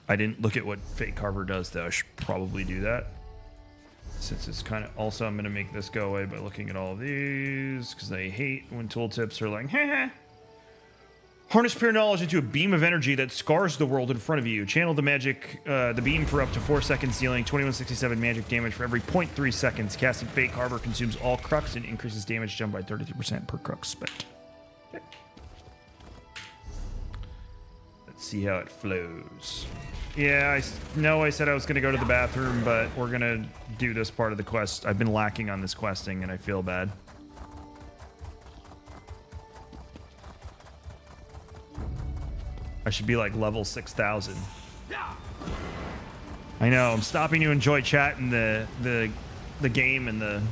I didn't look at what Fate Carver does, though. I should probably do that. Since it's kind of... Also, I'm going to make this go away by looking at all of these because I hate when tooltips are like, haha. Harness pure knowledge into a beam of energy that scars the world in front of you. Channel the magic, the beam for up to 4 seconds, dealing 2167 magic damage for every 0.3 seconds. Casting Fate Carver consumes all crux and increases damage done by 33% per crux spent. Okay. Let's see how it flows. Yeah, I know I said I was going to go to the bathroom, but we're going to do this part of the quest. I've been lacking on this questing, and I feel bad. I should be like level 6,000. I know, I'm stopping to enjoy chat and the game and the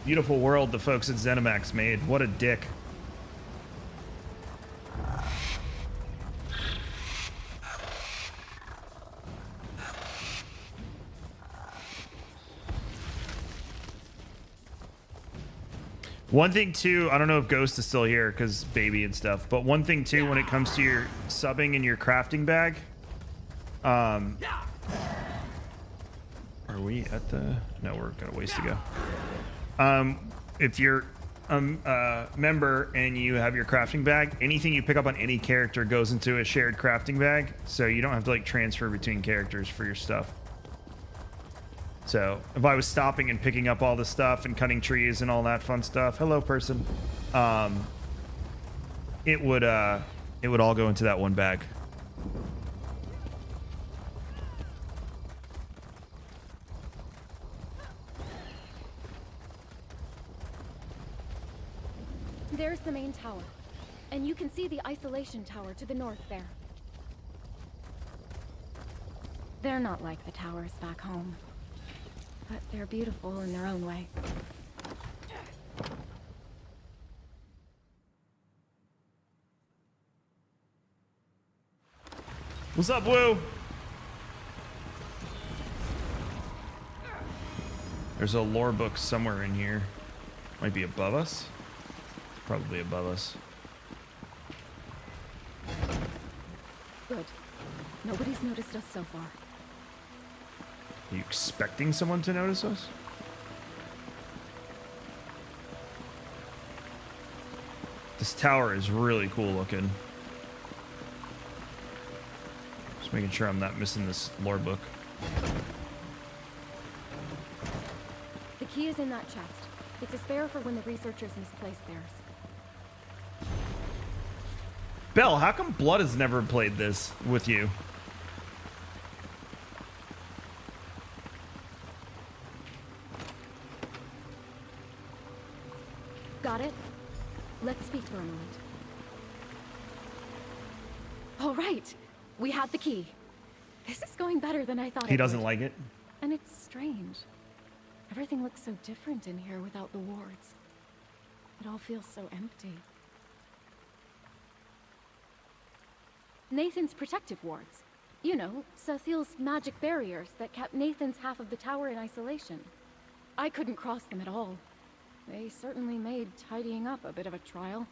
beautiful world the folks at ZeniMax made. What a dick. One thing too, I don't know if Ghost is still here because baby and stuff, but one thing too, when it comes to your subbing and your crafting bag, are we at the, no, we're got a ways to go. If you're a member and you have your crafting bag, anything you pick up on any character goes into a shared crafting bag, so you don't have to like transfer between characters for your stuff. So if I was stopping and picking up all the stuff and cutting trees and all that fun stuff, hello person, it would all go into that one bag. There's the main tower, and you can see the isolation tower to the north there. They're not like the towers back home. But they're beautiful in their own way. What's up, Woo? There's a lore book somewhere in here. Might be above us. Probably above us. Good. Nobody's noticed us so far. Are you expecting someone to notice us? This tower is really cool looking. Just making sure I'm not missing this lore book. The key is in that chest. It's a spare for when the researchers misplace theirs. Belle, how come Blood has never played this with you? Got it? Let's speak for a moment. All right, we have the key. This is going better than I thought. He doesn't like it. And it's strange. Everything looks so different in here without the wards. It all feels so empty. Nathan's protective wards. You know, Sathiel's magic barriers that kept Nathan's half of the tower in isolation. I couldn't cross them at all. They certainly made tidying up a bit of a trial.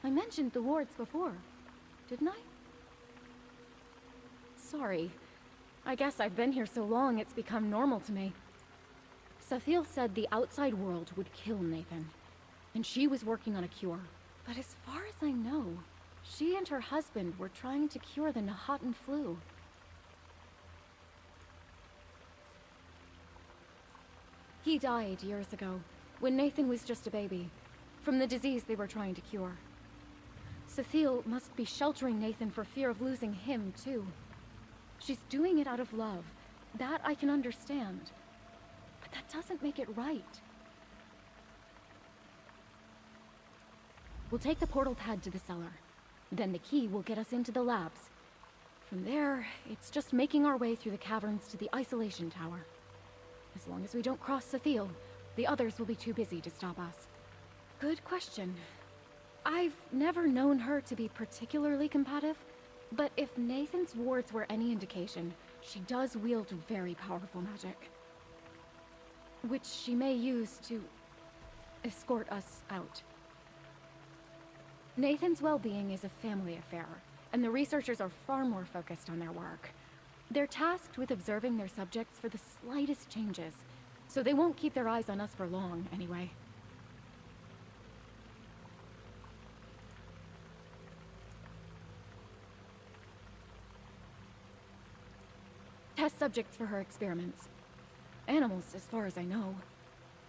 I mentioned the wards before, didn't I? Sorry. I guess I've been here so long it's become normal to me. Sathiel said the outside world would kill Nathan, and she was working on a cure. But as far as I know, she and her husband were trying to cure the Nahatan flu. He died years ago, when Nathan was just a baby, from the disease they were trying to cure. Sathiel must be sheltering Nathan for fear of losing him, too. She's doing it out of love. That I can understand. But that doesn't make it right. We'll take the portal pad to the cellar. Then the key will get us into the labs. From there, it's just making our way through the caverns to the isolation tower. As long as we don't cross Sathiel, the others will be too busy to stop us. Good question. I've never known her to be particularly combative, but if Nathan's wards were any indication, she does wield very powerful magic. Which she may use to escort us out. Nathan's well-being is a family affair, and the researchers are far more focused on their work. They're tasked with observing their subjects for the slightest changes, so they won't keep their eyes on us for long, anyway. Test subjects for her experiments. Animals, as far as I know.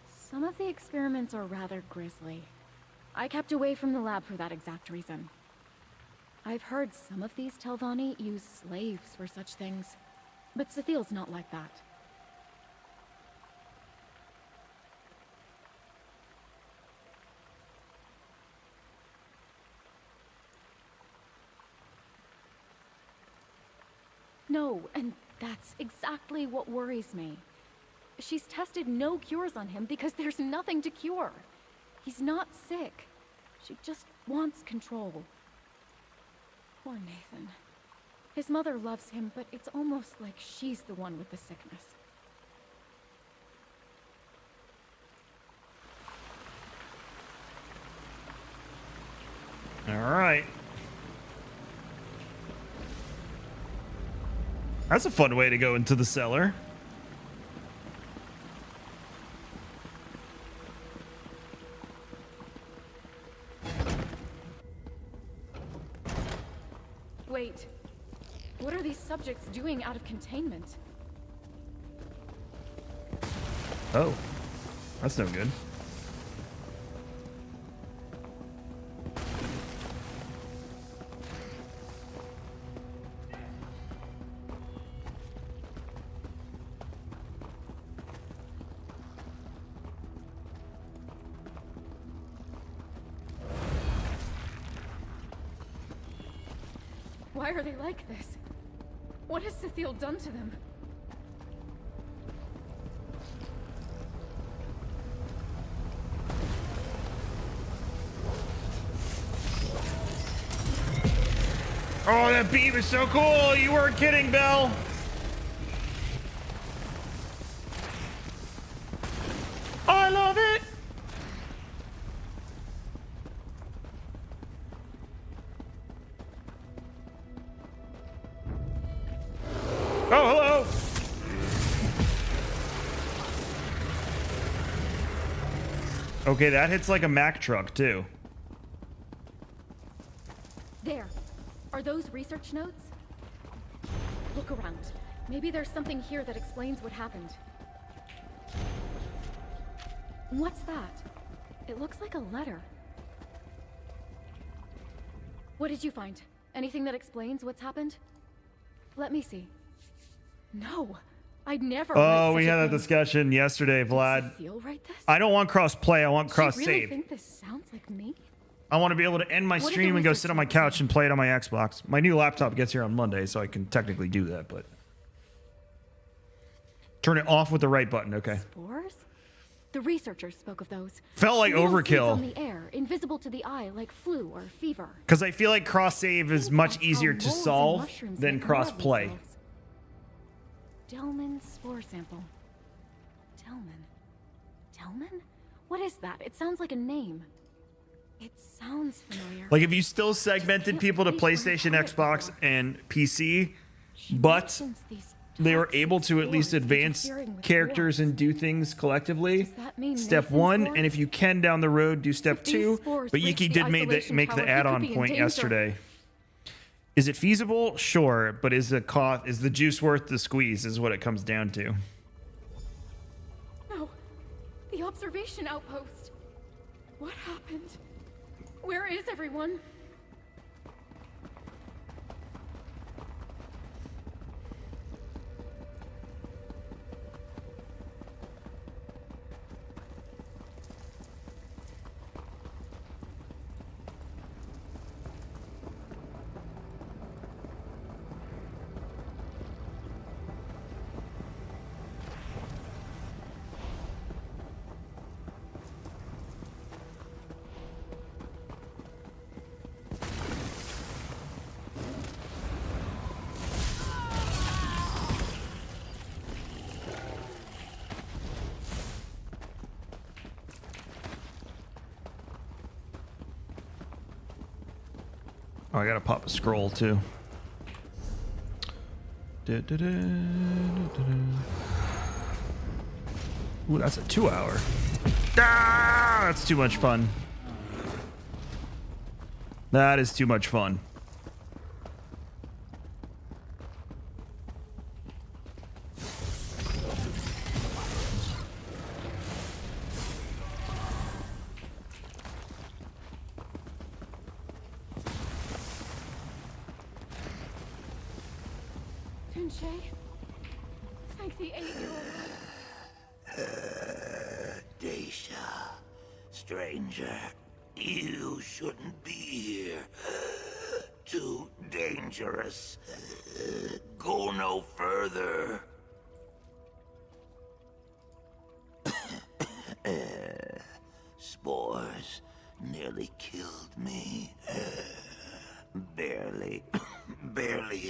Some of the experiments are rather grisly. I kept away from the lab for that exact reason. I've heard some of these Telvanni use slaves for such things, but Sathiel's not like that. No, and that's exactly what worries me. She's tested no cures on him because there's nothing to cure. He's not sick. She just wants control. Poor Nathan. His mother loves him, but it's almost like she's the one with the sickness. All right. That's a fun way to go into the cellar. Wait. What are these subjects doing out of containment? Oh. That's no good. Why are they like this? What has Sathiel done to them? Oh, that beam is so cool. You weren't kidding, Belle. I love it. Oh, hello. Okay, that hits like a Mack truck, too. There. Are those research notes? Look around. Maybe there's something here that explains what happened. What's that? It looks like a letter. What did you find? Anything that explains what's happened? Let me see. No, I'd never. Oh, we had that discussion yesterday, Vlad. Write this? I don't want cross play. I want cross Do you really save. think this sounds like me? I want to be able to end my What did stream the and go research sit on my couch and play it on my Xbox. My new laptop gets here on Monday, so I can technically do that, but turn it off with the right button. Okay. Spores? The researchers spoke of those. Felt like Little seeds overkill. on the air, invisible to the eye, like flu or fever. Because I feel like cross save is much easier to molds and solve mushrooms than make more cross of play. themselves. Delman spore sample. Delman. Delman? What is that? It sounds like a name. It sounds familiar. Like if you still segmented people to PlayStation, Xbox, and PC, but they were able to at least advance characters and do things collectively. Step one, and if you can down the road, do step two. But Yiki did make the add-on point yesterday. Is it feasible? Sure, but is the juice worth the squeeze? Is what it comes down to. No. The observation outpost. What happened? Where is everyone? Oh, I gotta pop a scroll too. Ooh, that's a 2 hour. Ah, that's too much fun. That is too much fun. Thank the 8-year-old. Daisha, stranger, you shouldn't be here. Too dangerous. Go no further. Spores nearly killed me. Barely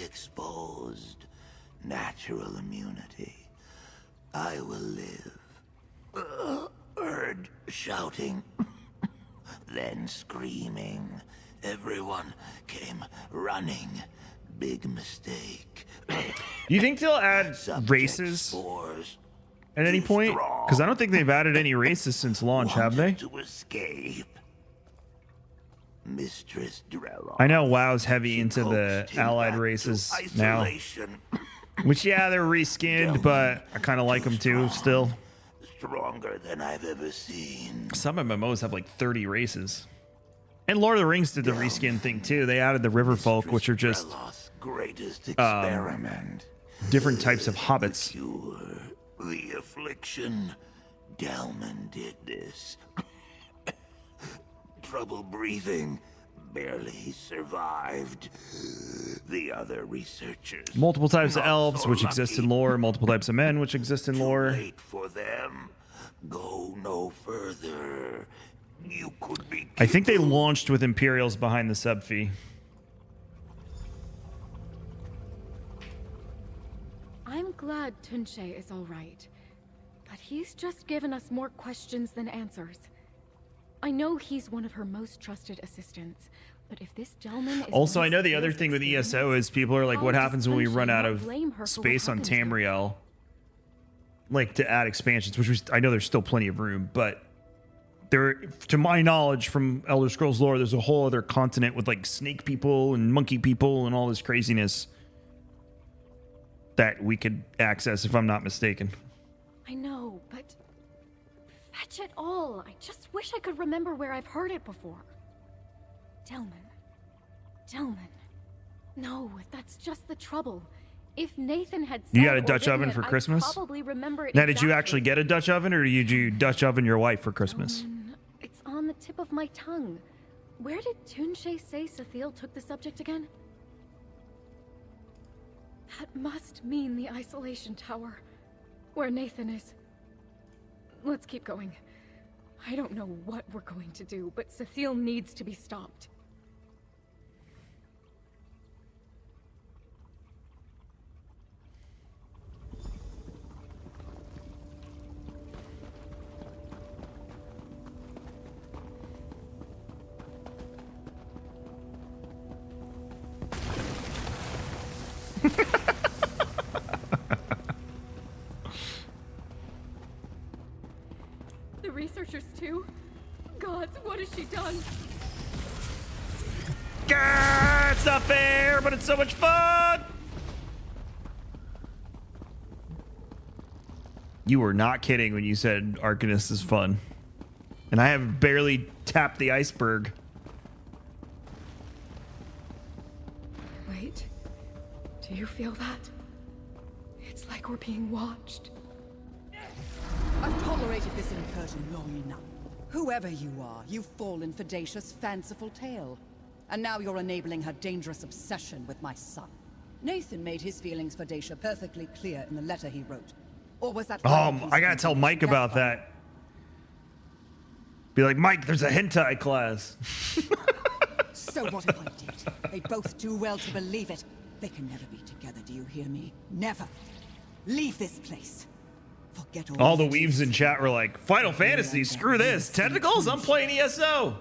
exposed. Natural immunity. I will live. Heard shouting, then screaming. Everyone came running. Big mistake. You think they'll add races at any point? Because I don't think they've added any races since launch, have they? To escape. Mistress Drelloc. I know WoW's heavy into the allied races now. Which, yeah, they're reskinned, but I kind of like them too still. Stronger than I've ever seen. Some MMOs have like 30 races. And Lord of the Rings did the reskin thing too. They added the river folk, which are just greatest experiment. Different types of hobbits. The affliction. Delman did this. Trouble breathing. Barely survived. The other researchers. Multiple types of not elves, so which exist in lore. Multiple types of men, which exist in lore. Wait for them. Go no further. You could be. I think they launched with Imperials behind the sub fee. I'm glad Tunche is all right, but he's just given us more questions than answers. I know he's one of her most trusted assistants, but if this gentleman is Also, I know the other thing with ESO is people are like, what happens when we run out of blame her for space what on happened to her. Tamriel? Like, to add expansions, which I know there's still plenty of room, but there, to my knowledge from Elder Scrolls lore, there's a whole other continent with like snake people and monkey people and all this craziness that we could access, if I'm not mistaken. I know, but fetch it all. I just wish I could remember where I've heard it before. Delman. No, that's just the trouble. If Nathan had said You got a or Dutch written oven it, for I'd Christmas? probably remember it Now, did you exactly. actually get a Dutch oven, or did you Dutch oven your wife for Christmas? It's on the tip of my tongue. Where did Tunche say Sathiel took the subject again? That must mean the isolation tower, where Nathan is. Let's keep going. I don't know what we're going to do, but Sathiel needs to be stopped. The researchers too? Gods, what has she done? Grr, it's not fair, but it's so much fun! You were not kidding when you said Arcanist is fun. And I have barely tapped the iceberg. Wait, do you feel that? It's like we're being watched. I've tolerated this incursion long enough. Whoever you are, you've fallen for Dacia's fanciful tale. And now you're enabling her dangerous obsession with my son. Nathan made his feelings for Dacia perfectly clear in the letter he wrote. Or was that... I gotta tell Mike about that. Be like, Mike, there's a hentai class. So what if I did? They both do well to believe it. They can never be together, do you hear me? Never. Leave this place. Forget All the weaves in chat were like, Final Fantasy, screw this. Tentacles? I'm playing ESO.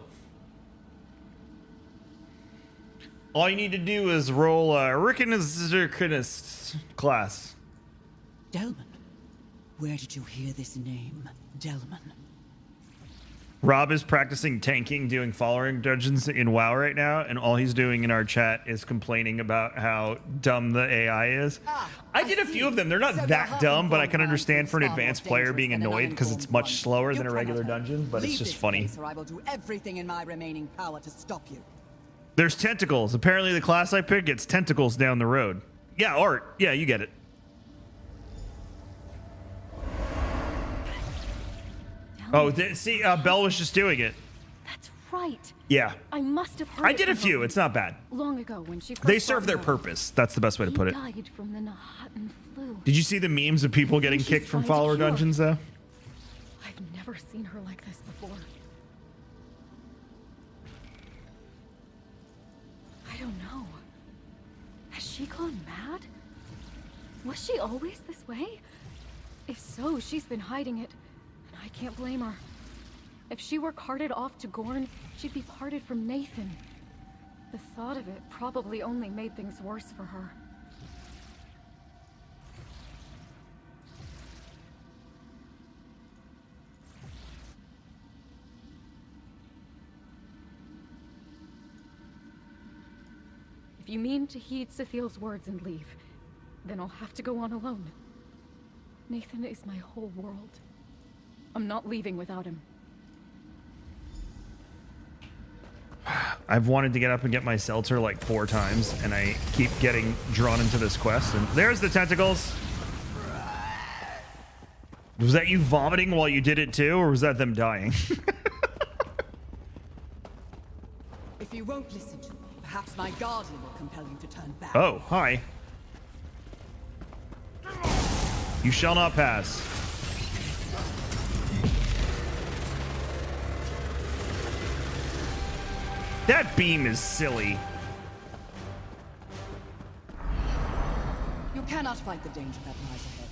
All you need to do is roll a Rickinist class. Delman? Where did you hear this name, Delman? Rob is practicing tanking, doing following dungeons in WoW right now, and all he's doing in our chat is complaining about how dumb the AI is. I did a few of them. They're not that dumb, but I can understand for an advanced player being annoyed because it's much slower than a regular dungeon, but it's just funny. Or I will do everything in my remaining power to stop you. There's tentacles. Apparently the class I picked gets tentacles down the road. Yeah, Art. Yeah, you get it. Oh, see, Belle was just doing it. That's right. Yeah. I must have heard I it did a from few. her It's not bad. long ago when she first They serve their brought me. purpose. That's the best way to put it. He died from the Nahattan flu. Did you see the memes of people getting She's kicked from trying to follower cure. dungeons, though? I've never seen her like this before. I don't know. Has she gone mad? Was she always this way? If so, she's been hiding it, and I can't blame her. If she were carted off to Gorn, she'd be parted from Nathan. The thought of it probably only made things worse for her. If you mean to heed Sithiel's words and leave, then I'll have to go on alone. Nathan is my whole world. I'm not leaving without him. I've wanted to get up and get my seltzer like 4 times, and I keep getting drawn into this quest. And there's the tentacles. Was that you vomiting while you did it too, or was that them dying? If you won't listen to me, perhaps my guardian will compel you to turn back. Oh, hi. You shall not pass. That beam is silly. You cannot fight the danger that lies ahead.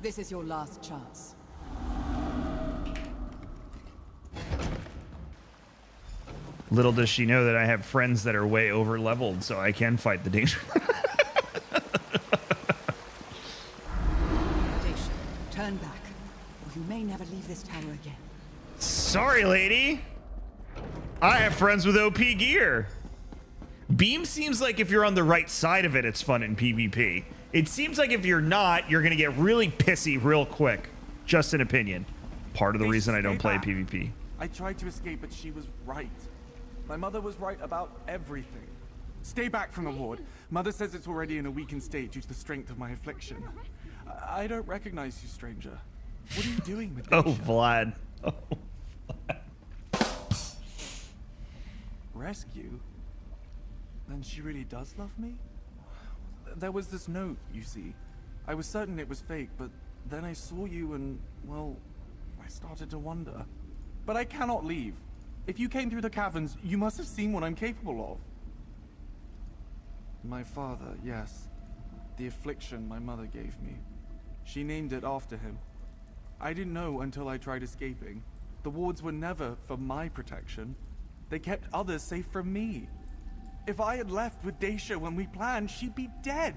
This is your last chance. Little does she know that I have friends that are way over leveled, so I can fight the danger. Dacia, turn back, or you may never leave this tower again. Sorry, lady. I have friends with OP gear. Beam seems like if you're on the right side of it, it's fun in PvP. It seems like if you're not, you're going to get really pissy real quick. Just an opinion. Part of the reason I don't play PvP. I tried to escape, but she was right. My mother was right about everything. Stay back from the ward. Mother says it's already in a weakened state due to the strength of my affliction. I don't recognize you, stranger. What are you doing with Oh, Dacia? Vlad. Oh. Rescue? Then she really does love me? There was this note, you see. I was certain it was fake, but then I saw you and, well, I started to wonder. But I cannot leave. If you came through the caverns, you must have seen what I'm capable of. My father, yes. The affliction my mother gave me. She named it after him. I didn't know until I tried escaping. The wards were never for my protection. They kept others safe from me. If I had left with Dacia when we planned, she'd be dead.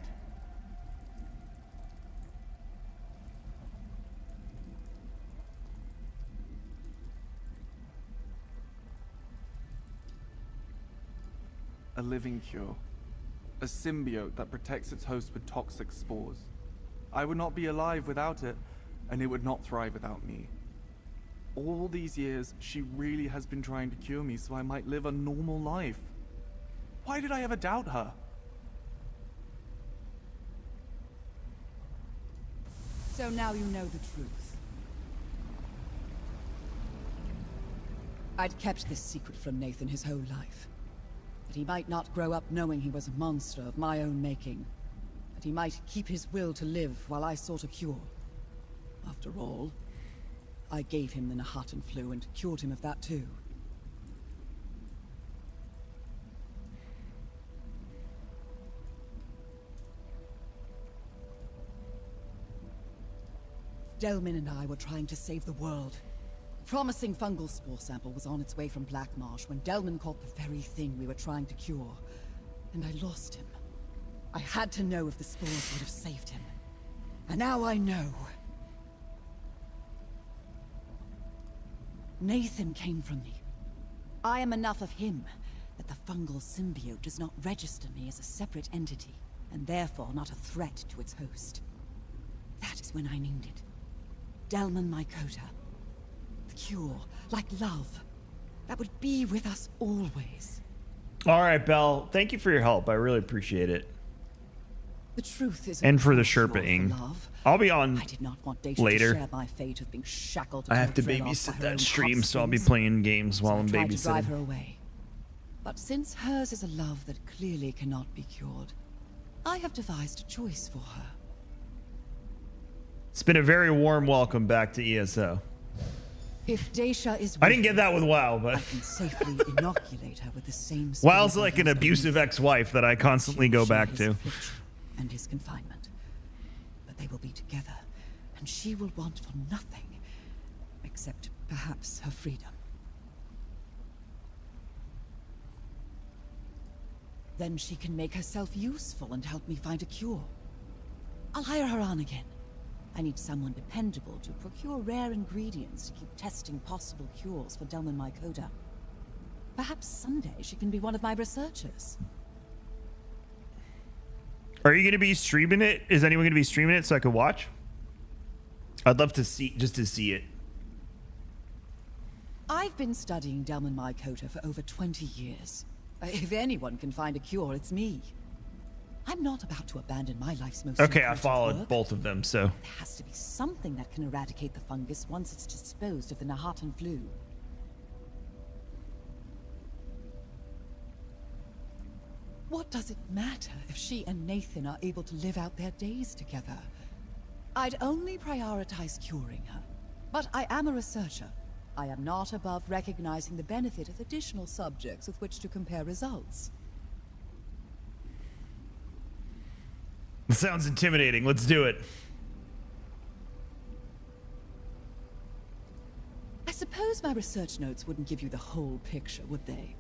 A living cure. A symbiote that protects its host with toxic spores. I would not be alive without it, and it would not thrive without me. All these years, she really has been trying to cure me so I might live a normal life. Why did I ever doubt her? So now you know the truth. I'd kept this secret from Nathan his whole life. That he might not grow up knowing he was a monster of my own making. That he might keep his will to live while I sought a cure. After all, I gave him the Nahattan flu and cured him of that too. Delmin and I were trying to save the world. A promising fungal spore sample was on its way from Black Marsh when Delmin caught the very thing we were trying to cure. and I lost him. I had to know if the spores would have saved him. And now I know. Nathan came from me. I am enough of him that the fungal symbiote does not register me as a separate entity, and therefore not a threat to its host. That is when I named it Delman Mycota. The cure, like love, that would be with us always. All right, Belle. Thank you for your help. I really appreciate it. The truth is, and for the Sherpa-ing. I'll be on I did not want Dacia later. to share my fate of being shackled. I have to babysit that stream, so I'll be playing games while I'm tried to drive her babysitting. away. But since hers is a love that clearly cannot be cured, I have devised a choice for her. It's been a very warm welcome back to ESO. If Dacia is I didn't get that with WoW, but I can safely inoculate her with the same WoW's like an abusive ex-wife that I constantly go back his to. affliction and his confinement. But they will be together, and she will want for nothing except perhaps her freedom. Then she can make herself useful and help me find a cure. I'll hire her on again. I need someone dependable to procure rare ingredients to keep testing possible cures for Delman Mycota. Perhaps someday she can be one of my researchers. Are you going to be streaming it? Is anyone going to be streaming it so I could watch? I'd love to see, just to see it. I've been studying Delman Mycota for over 20 years. If anyone can find a cure, it's me. I'm not about to abandon my life's most Okay, I important followed work. both of them, so. There has to be something that can eradicate the fungus once it's disposed of the Nahatan flu. What does it matter if she and Nathan are able to live out their days together? I'd only prioritize curing her. But I am a researcher. I am not above recognizing the benefit of additional subjects with which to compare results. It sounds intimidating. Let's do it. I suppose my research notes wouldn't give you the whole picture, would they?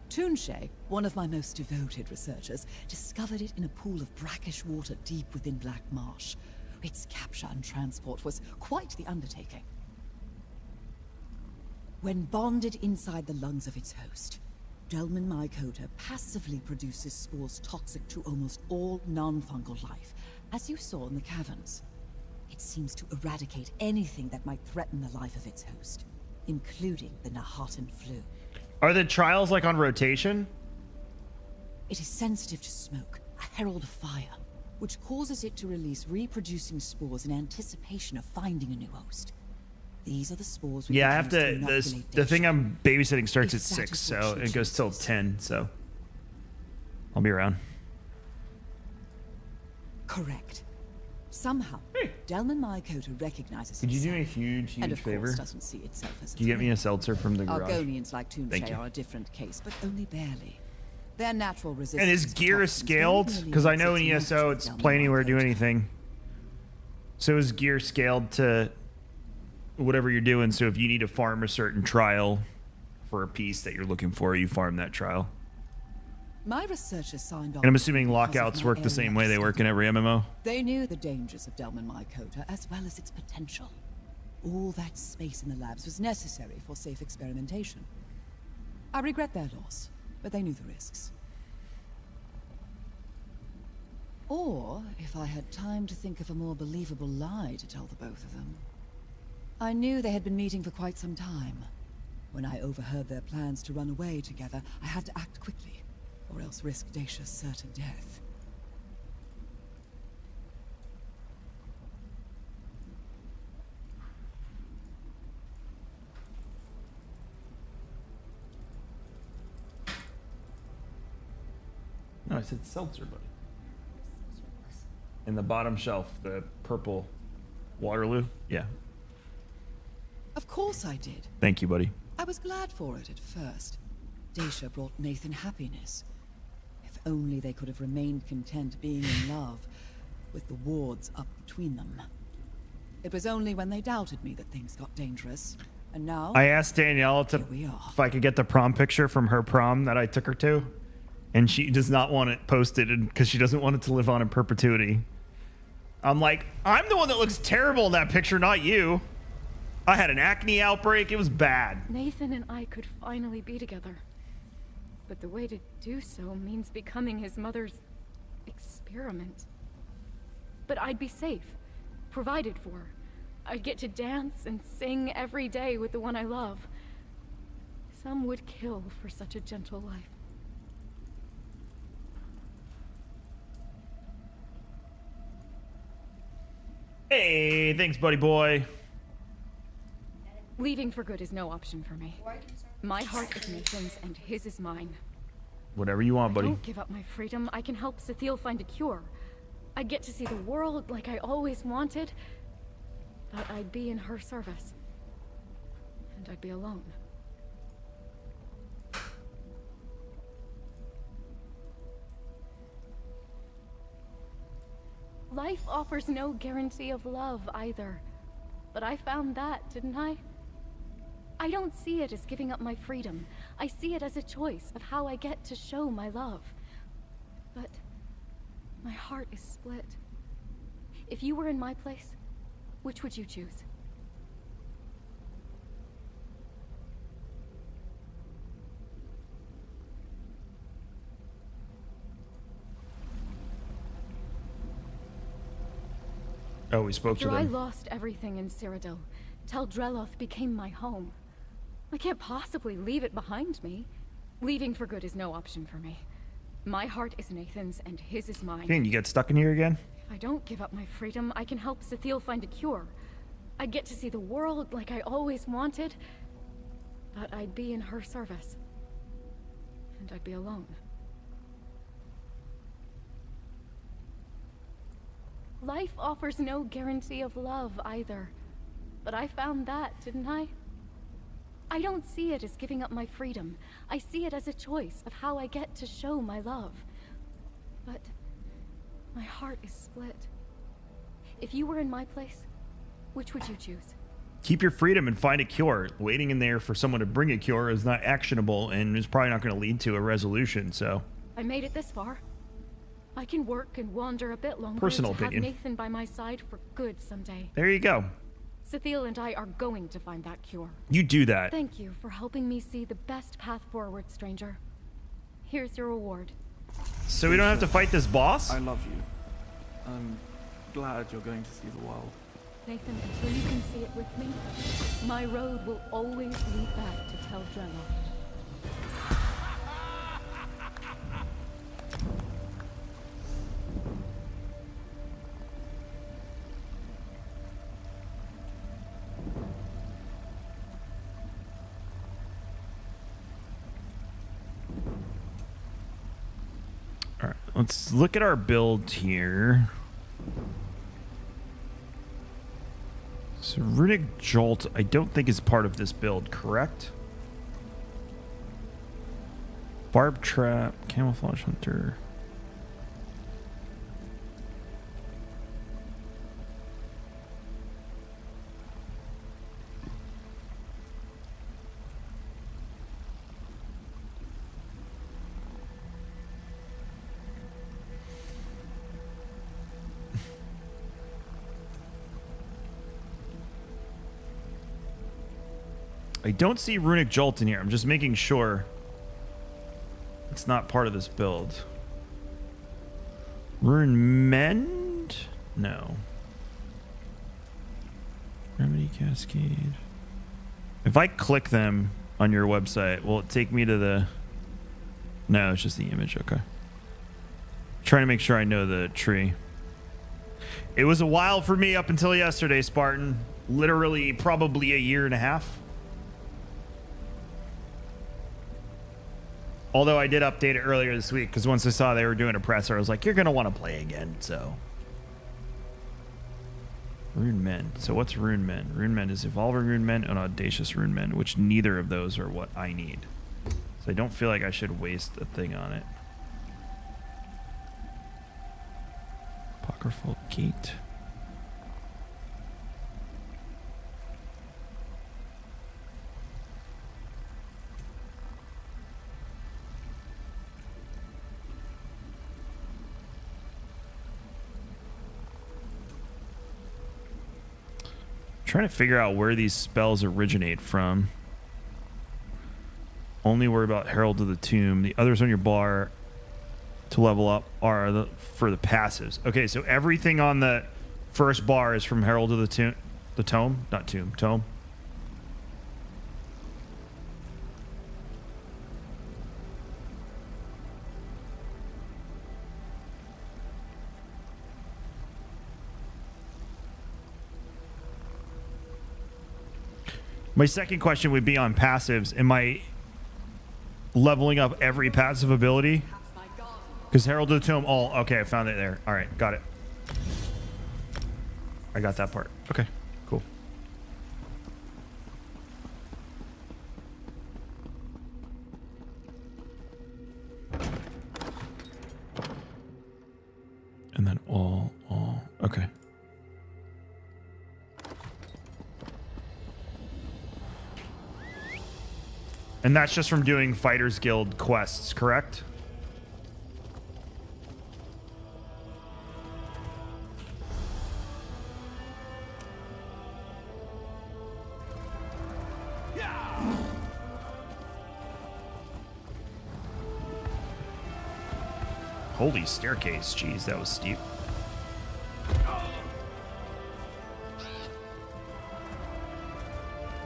Toonshay, one of my most devoted researchers, discovered it in a pool of brackish water deep within Black Marsh. Its capture and transport was quite the undertaking. When bonded inside the lungs of its host, Delman Mycota passively produces spores toxic to almost all non-fungal life, as you saw in the caverns. It seems to eradicate anything that might threaten the life of its host, including the Nahatan flu. Are the trials like on rotation? It is sensitive to smoke, a herald of fire, which causes it to release reproducing spores in anticipation of finding a new host. These are the spores we Yeah, I can have use to. inoculate The thing I'm babysitting starts at If that 6, is so what she it goes till 10. So I'll be around. Correct. Somehow, Delman Mycota recognizes Could you do itself, me a huge, and huge of course favor? doesn't see itself as a Can you get me a threat. seltzer from the garage? Argonians like Thank Toonshay you. are a different case, but only barely. Their natural resistance And his to gear is toxins scaled? very Because I nearly know in exits ESO natural it's Delman play anywhere, do Mycota. anything. So is gear scaled to whatever you're doing? So if you need to farm a certain trial for a piece that you're looking for, you farm that trial. My researchers signed off. And I'm assuming because of lockouts my work the area same of way they work in every MMO. They knew the dangers of Delman Mycota as well as its potential. All that space in the labs was necessary for safe experimentation. I regret their loss, but they knew the risks. Or, if I had time to think of a more believable lie to tell the both of them. I knew they had been meeting for quite some time. When I overheard their plans to run away together, I had to act quickly, or else risk Dacia's certain death. No, I said seltzer, buddy. In the bottom shelf, the purple Waterloo. Yeah. Of course I did. Thank you, buddy. I was glad for it at first. Dacia brought Nathan happiness. If only they could have remained content being in love, with the wards up between them. It was only when they doubted me that things got dangerous. And now... I asked Danielle Here we are. if I could get the prom picture from her prom that I took her to. And she does not want it posted because she doesn't want it to live on in perpetuity. I'm like, I'm the one that looks terrible in that picture, not you. I had an acne outbreak. It was bad. Nathan and I could finally be together. But the way to do so means becoming his mother's experiment. But I'd be safe, provided for. I'd get to dance and sing every day with the one I love. Some would kill for such a gentle life. Hey, thanks, buddy boy. Leaving for good is no option for me. My heart is Nathan's and his is mine. Whatever you want, buddy. Don't give up my freedom. I can help Sethiel find a cure. I'd get to see the world like I always wanted, but I'd be in her service. And I'd be alone. Life offers no guarantee of love either. But I found that, didn't I? I don't see it as giving up my freedom. I see it as a choice of how I get to show my love. But my heart is split. If you were in my place, which would you choose? Oh, we spoke to After I them. lost everything in Cyrodiil, Tel Dreloth became my home. I can't possibly leave it behind me. Leaving for good is no option for me. My heart is Nathan's and his is mine. Finn, you get stuck in here again? If I don't give up my freedom, I can help Sethiel find a cure. I'd get to see the world like I always wanted, but I'd be in her service. And I'd be alone. Life offers no guarantee of love either. But I found that, didn't I? I don't see it as giving up my freedom. I see it as a choice of how I get to show my love. But my heart is split. If you were in my place, which would you choose? Keep your freedom and find a cure. Waiting in there for someone to bring a cure is not actionable and is probably not going to lead to a resolution, so. I made it this far. I can work and wander a bit longer Personal to opinion. have Nathan by my side for good someday. There you go. Sethiel and I are going to find that cure. You do that. Thank you for helping me see the best path forward, stranger. Here's your reward. So we don't have to fight this boss? I love you. I'm glad you're going to see the world. Nathan, until you can see it with me, my road will always lead back to Tel Dreloth. Alright, let's look at our build here. So Runic Jolt, I don't think is part of this build, correct? Barb Trap, Camouflage Hunter. I don't see Runic Jolt in here. I'm just making sure it's not part of this build. Rune Mend? No. Remedy Cascade. If I click them on your website, will it take me to the... No, it's just the image. Okay. Trying to make sure I know the tree. It was a while for me up until yesterday, Spartan. Literally probably a year and a half. Although I did update it earlier this week because once I saw they were doing a presser, I was like, you're going to want to play again, so. Rune Mend. So what's Rune Mend? Rune Mend is Evolving Rune Mend and Audacious Rune Mend, which neither of those are what I need. So I don't feel like I should waste a thing on it. Apocryphal Gate. Trying to figure out where these spells originate from. Only worry about Herald of the Tomb. The others on your bar to level up are for the passives. Okay, so everything on the first bar is from Herald of the Tomb. The Tome? Not Tomb. Tome. My second question would be on passives. Am I leveling up every passive ability? Because Herald of the Tomb, all okay, I found it there. All right, got it. I got that part. Okay, cool. And then all, okay. And that's just from doing Fighters Guild quests, correct? Holy staircase. Jeez, that was steep.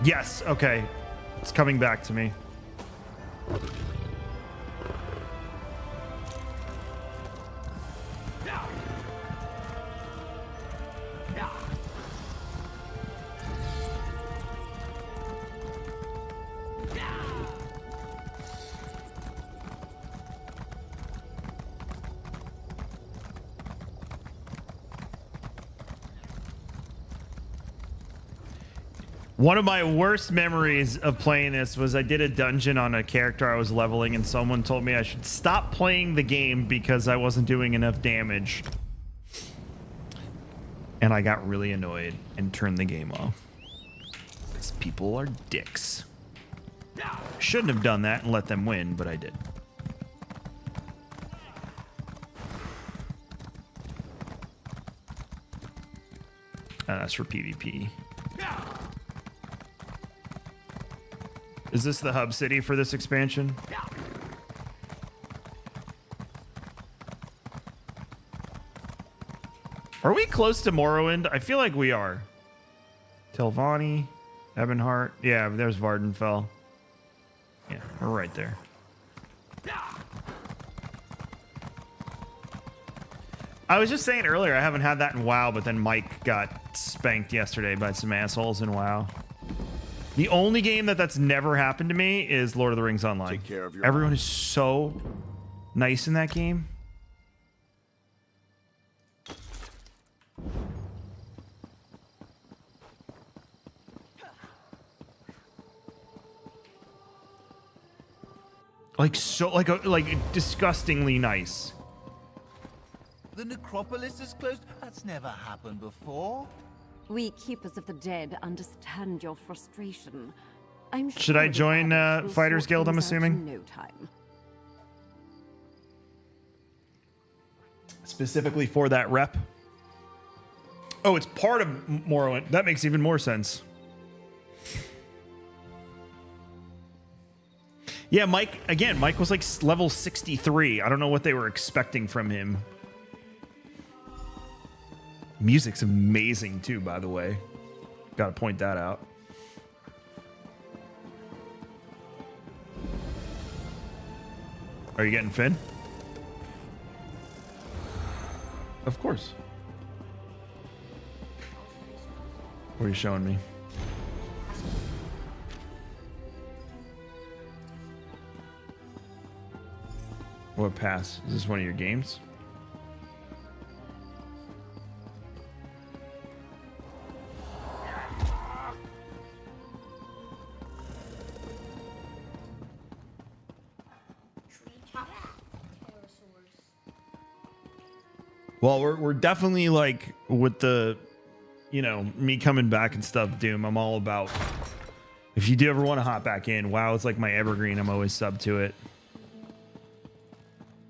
Yes, okay. It's coming back to me. One of my worst memories of playing this was I did a dungeon on a character I was leveling and someone told me I should stop playing the game because I wasn't doing enough damage. And I got really annoyed and turned the game off. Because people are dicks. Shouldn't have done that and let them win, but I did. That's for PvP. Is this the hub city for this expansion? Are we close to Morrowind? I feel like we are. Telvanni, Ebonheart. Yeah, there's Vardenfell. Yeah, we're right there. I was just saying earlier, I haven't had that in WoW, but then Mike got spanked yesterday by some assholes in WoW. The only game that's never happened to me is Lord of the Rings Online. Take care of your Everyone is so nice in that game. Like disgustingly nice. The necropolis is closed? That's never happened before. We keepers of the dead understand your frustration. Should I join Fighters Guild, I'm assuming? No time. Specifically for that rep? Oh, it's part of Morrowind. That makes even more sense. Yeah, Mike was like level 63. I don't know what they were expecting from him. Music's amazing too, by the way. Gotta point that out. Are you getting Finn? Of course. What are you showing me? What pass? Is this one of your games? Well, we're definitely like with the, you know, me coming back and stuff, Doom. I'm all about. If you do ever want to hop back in, WoW is like my evergreen. I'm always sub to it.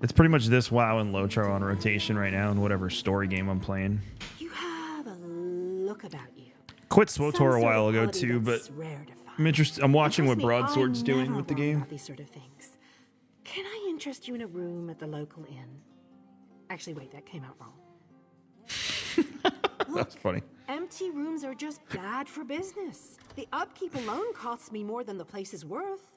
It's pretty much this WoW and Lotro on rotation right now in whatever story game I'm playing. You have a look about you. quit SWTOR a while ago too, but I'm interested. I'm watching what Broadsword's doing with the game. These sort of things. Can I interest you in a room at the local inn? Actually, wait, that came out wrong. That's funny. Empty rooms are just bad for business. The upkeep alone costs me more than the place is worth.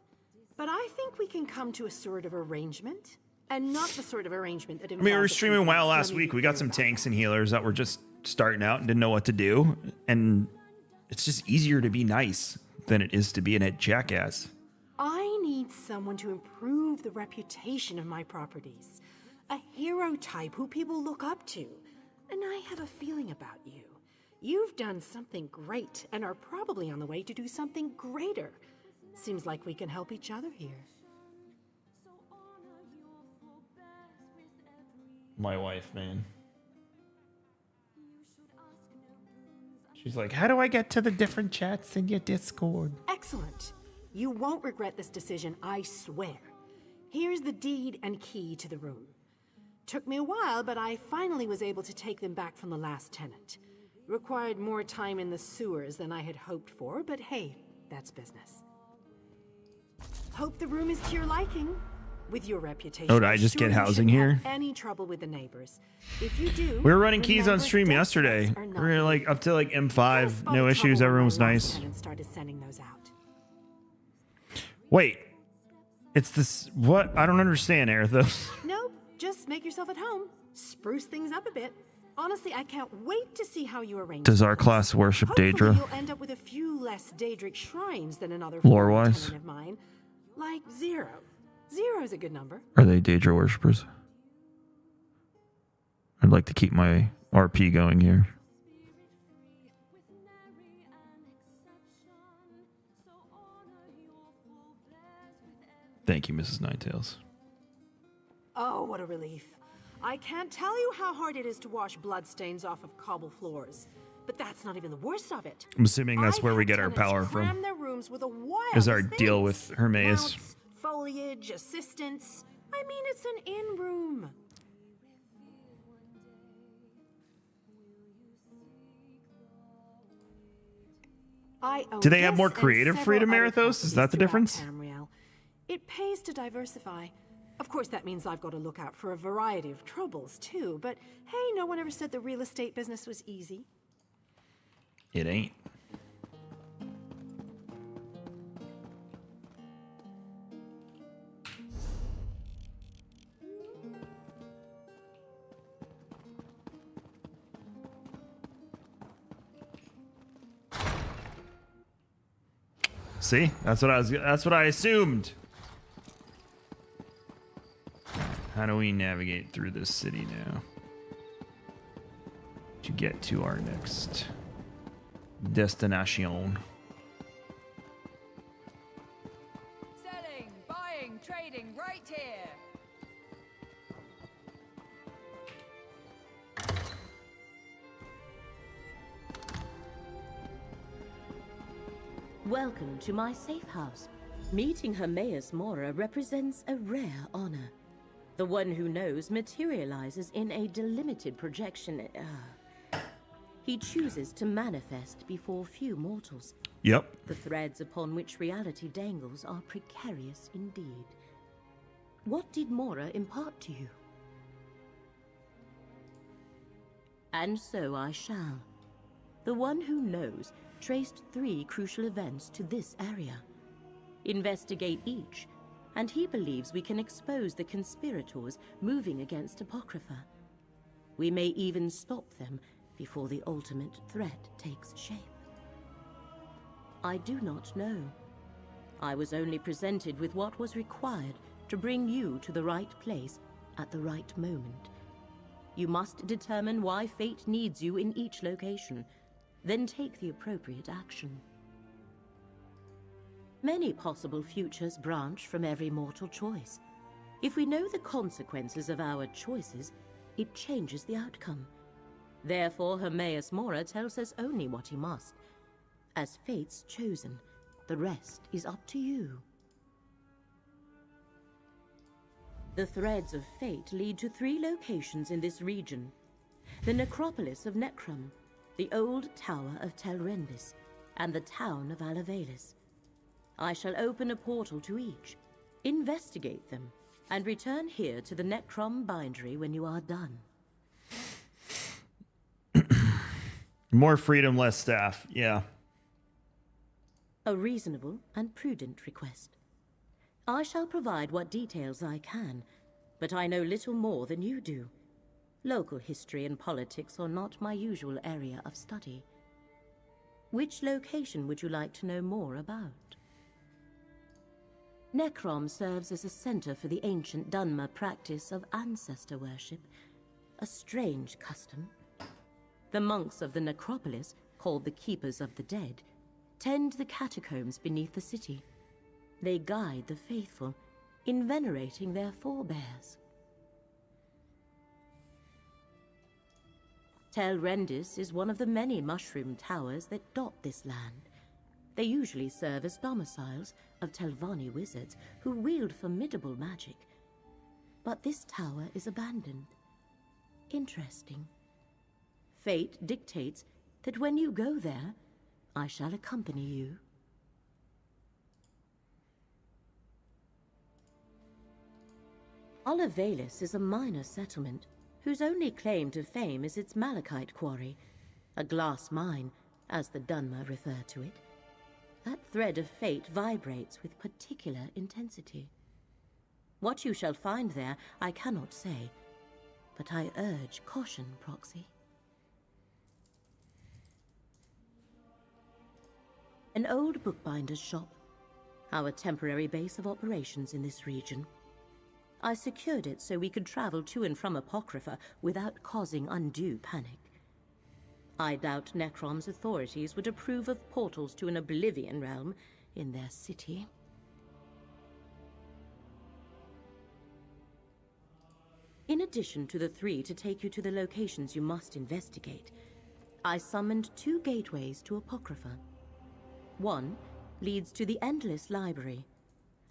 But I think we can come to a sort of arrangement. And not the sort of arrangement that I mean, we were streaming WoW last week. We got some tanks and healers that were just starting out and didn't know what to do. And it's just easier to be nice than it is to be a jackass. I need someone to improve the reputation of my properties. A hero type who people look up to. And I have a feeling about you. You've done something great and are probably on the way to do something greater. Seems like we can help each other here. My wife, man. She's like, how do I get to the different chats in your Discord? Excellent. You won't regret this decision, I swear. Here's the deed and key to the room. Took me a while, but I finally was able to take them back from the last tenant. Required more time in the sewers than I had hoped for, but hey, that's business. Hope the room is to your liking. With your reputation, Oh, did I just get housing here? Any trouble with the neighbors? If you do, We were running keys on stream yesterday. We were like up to like M5, no issues. Everyone was nice. started sending those out. Wait, it's this. What? I don't understand, Aerithos. Nope, just make yourself at home. Spruce things up a bit. Honestly, I can't wait to see how you arrange. Does our class worship Hopefully Daedra? You'll end up with a few less Daedric shrines than another Lore-wise? tenant of mine, like 0. 0's a good number. Are they Daedra worshippers? I'd like to keep my RP going here. Thank you, Mrs. Ninetails. Oh, what a relief. I can't tell you how hard it is to wash bloodstains off of cobble floors. But that's not even the worst of it. I'm assuming that's where we get our power from. Cram their rooms with a Is our wildest deal things. with Hermaeus. Mounts, foliage, assistants. I mean, it's an inn room. Do they have more this and creative several freedom, other Aerithos? Is that the properties difference? throughout Tamriel. It pays to diversify. Of course, that means I've got to look out for a variety of troubles, too. But hey, no one ever said the real estate business was easy. It ain't. See? That's what I assumed. How do we navigate through this city now to get to our next destination? Selling, buying, trading right here. Welcome to my safe house. Meeting Hermaeus Mora represents a rare honor. The one who knows materializes in a delimited projection. He chooses to manifest before few mortals. Yep. The threads upon which reality dangles are precarious indeed. What did Mora impart to you? And so I shall. The one who knows traced 3 crucial events to this area. Investigate each, and he believes we can expose the conspirators moving against Apocrypha. We may even stop them before the ultimate threat takes shape. I do not know. I was only presented with what was required to bring you to the right place at the right moment. You must determine why fate needs you in each location, then take the appropriate action. Many possible futures branch from every mortal choice. If we know the consequences of our choices, it changes the outcome. Therefore, Hermaeus Mora tells us only what he must. As fate's chosen, the rest is up to you. The threads of fate lead to 3 locations in this region. The necropolis of Necrum, the old tower of Telrendis, and the town of Alavelis. I shall open a portal to each, investigate them, and return here to the Necrom Bindery when you are done. More freedom, less staff. Yeah. A reasonable and prudent request. I shall provide what details I can, but I know little more than you do. Local history and politics are not my usual area of study. Which location would you like to know more about? Necrom serves as a center for the ancient Dunmer practice of ancestor worship, a strange custom. The monks of the necropolis, called the Keepers of the Dead, tend the catacombs beneath the city. They guide the faithful in venerating their forebears. Telrendis is one of the many mushroom towers that dot this land. They usually serve as domiciles of Telvanni wizards who wield formidable magic. But this tower is abandoned. Interesting. Fate dictates that when you go there, I shall accompany you. Alavelis is a minor settlement whose only claim to fame is its malachite quarry, a glass mine, as the Dunmer refer to it. That thread of fate vibrates with particular intensity. What you shall find there, I cannot say, but I urge caution, Proxy. An old bookbinder's shop, our temporary base of operations in this region. I secured it so we could travel to and from Apocrypha without causing undue panic. I doubt Necrom's authorities would approve of portals to an Oblivion realm in their city. In addition to the 3 to take you to the locations you must investigate, I summoned 2 gateways to Apocrypha. One leads to the Endless Library,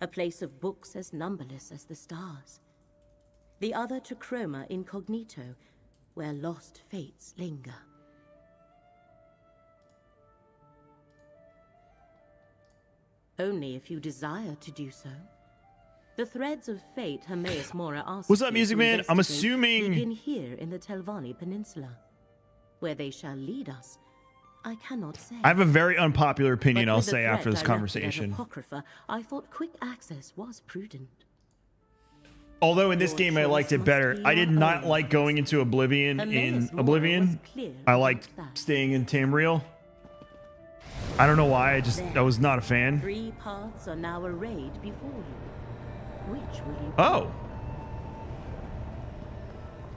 a place of books as numberless as the stars. The other to Chroma Incognito, where lost fates linger. Only if you desire to do so. The threads of fate Hermaeus Mora asks What's up, you Music to Man? I'm investigate assuming... begin here in the Telvanni Peninsula. Where they shall lead us, I cannot say. I have a very unpopular opinion But I'll with the say threat after this directed at conversation. Apocrypha, I thought quick access was prudent. Although in this game I liked it better. I did not like going into Oblivion in Oblivion. I liked staying in Tamriel. I don't know why, I was not a fan. 3 paths are now arrayed before you. Which will you Oh.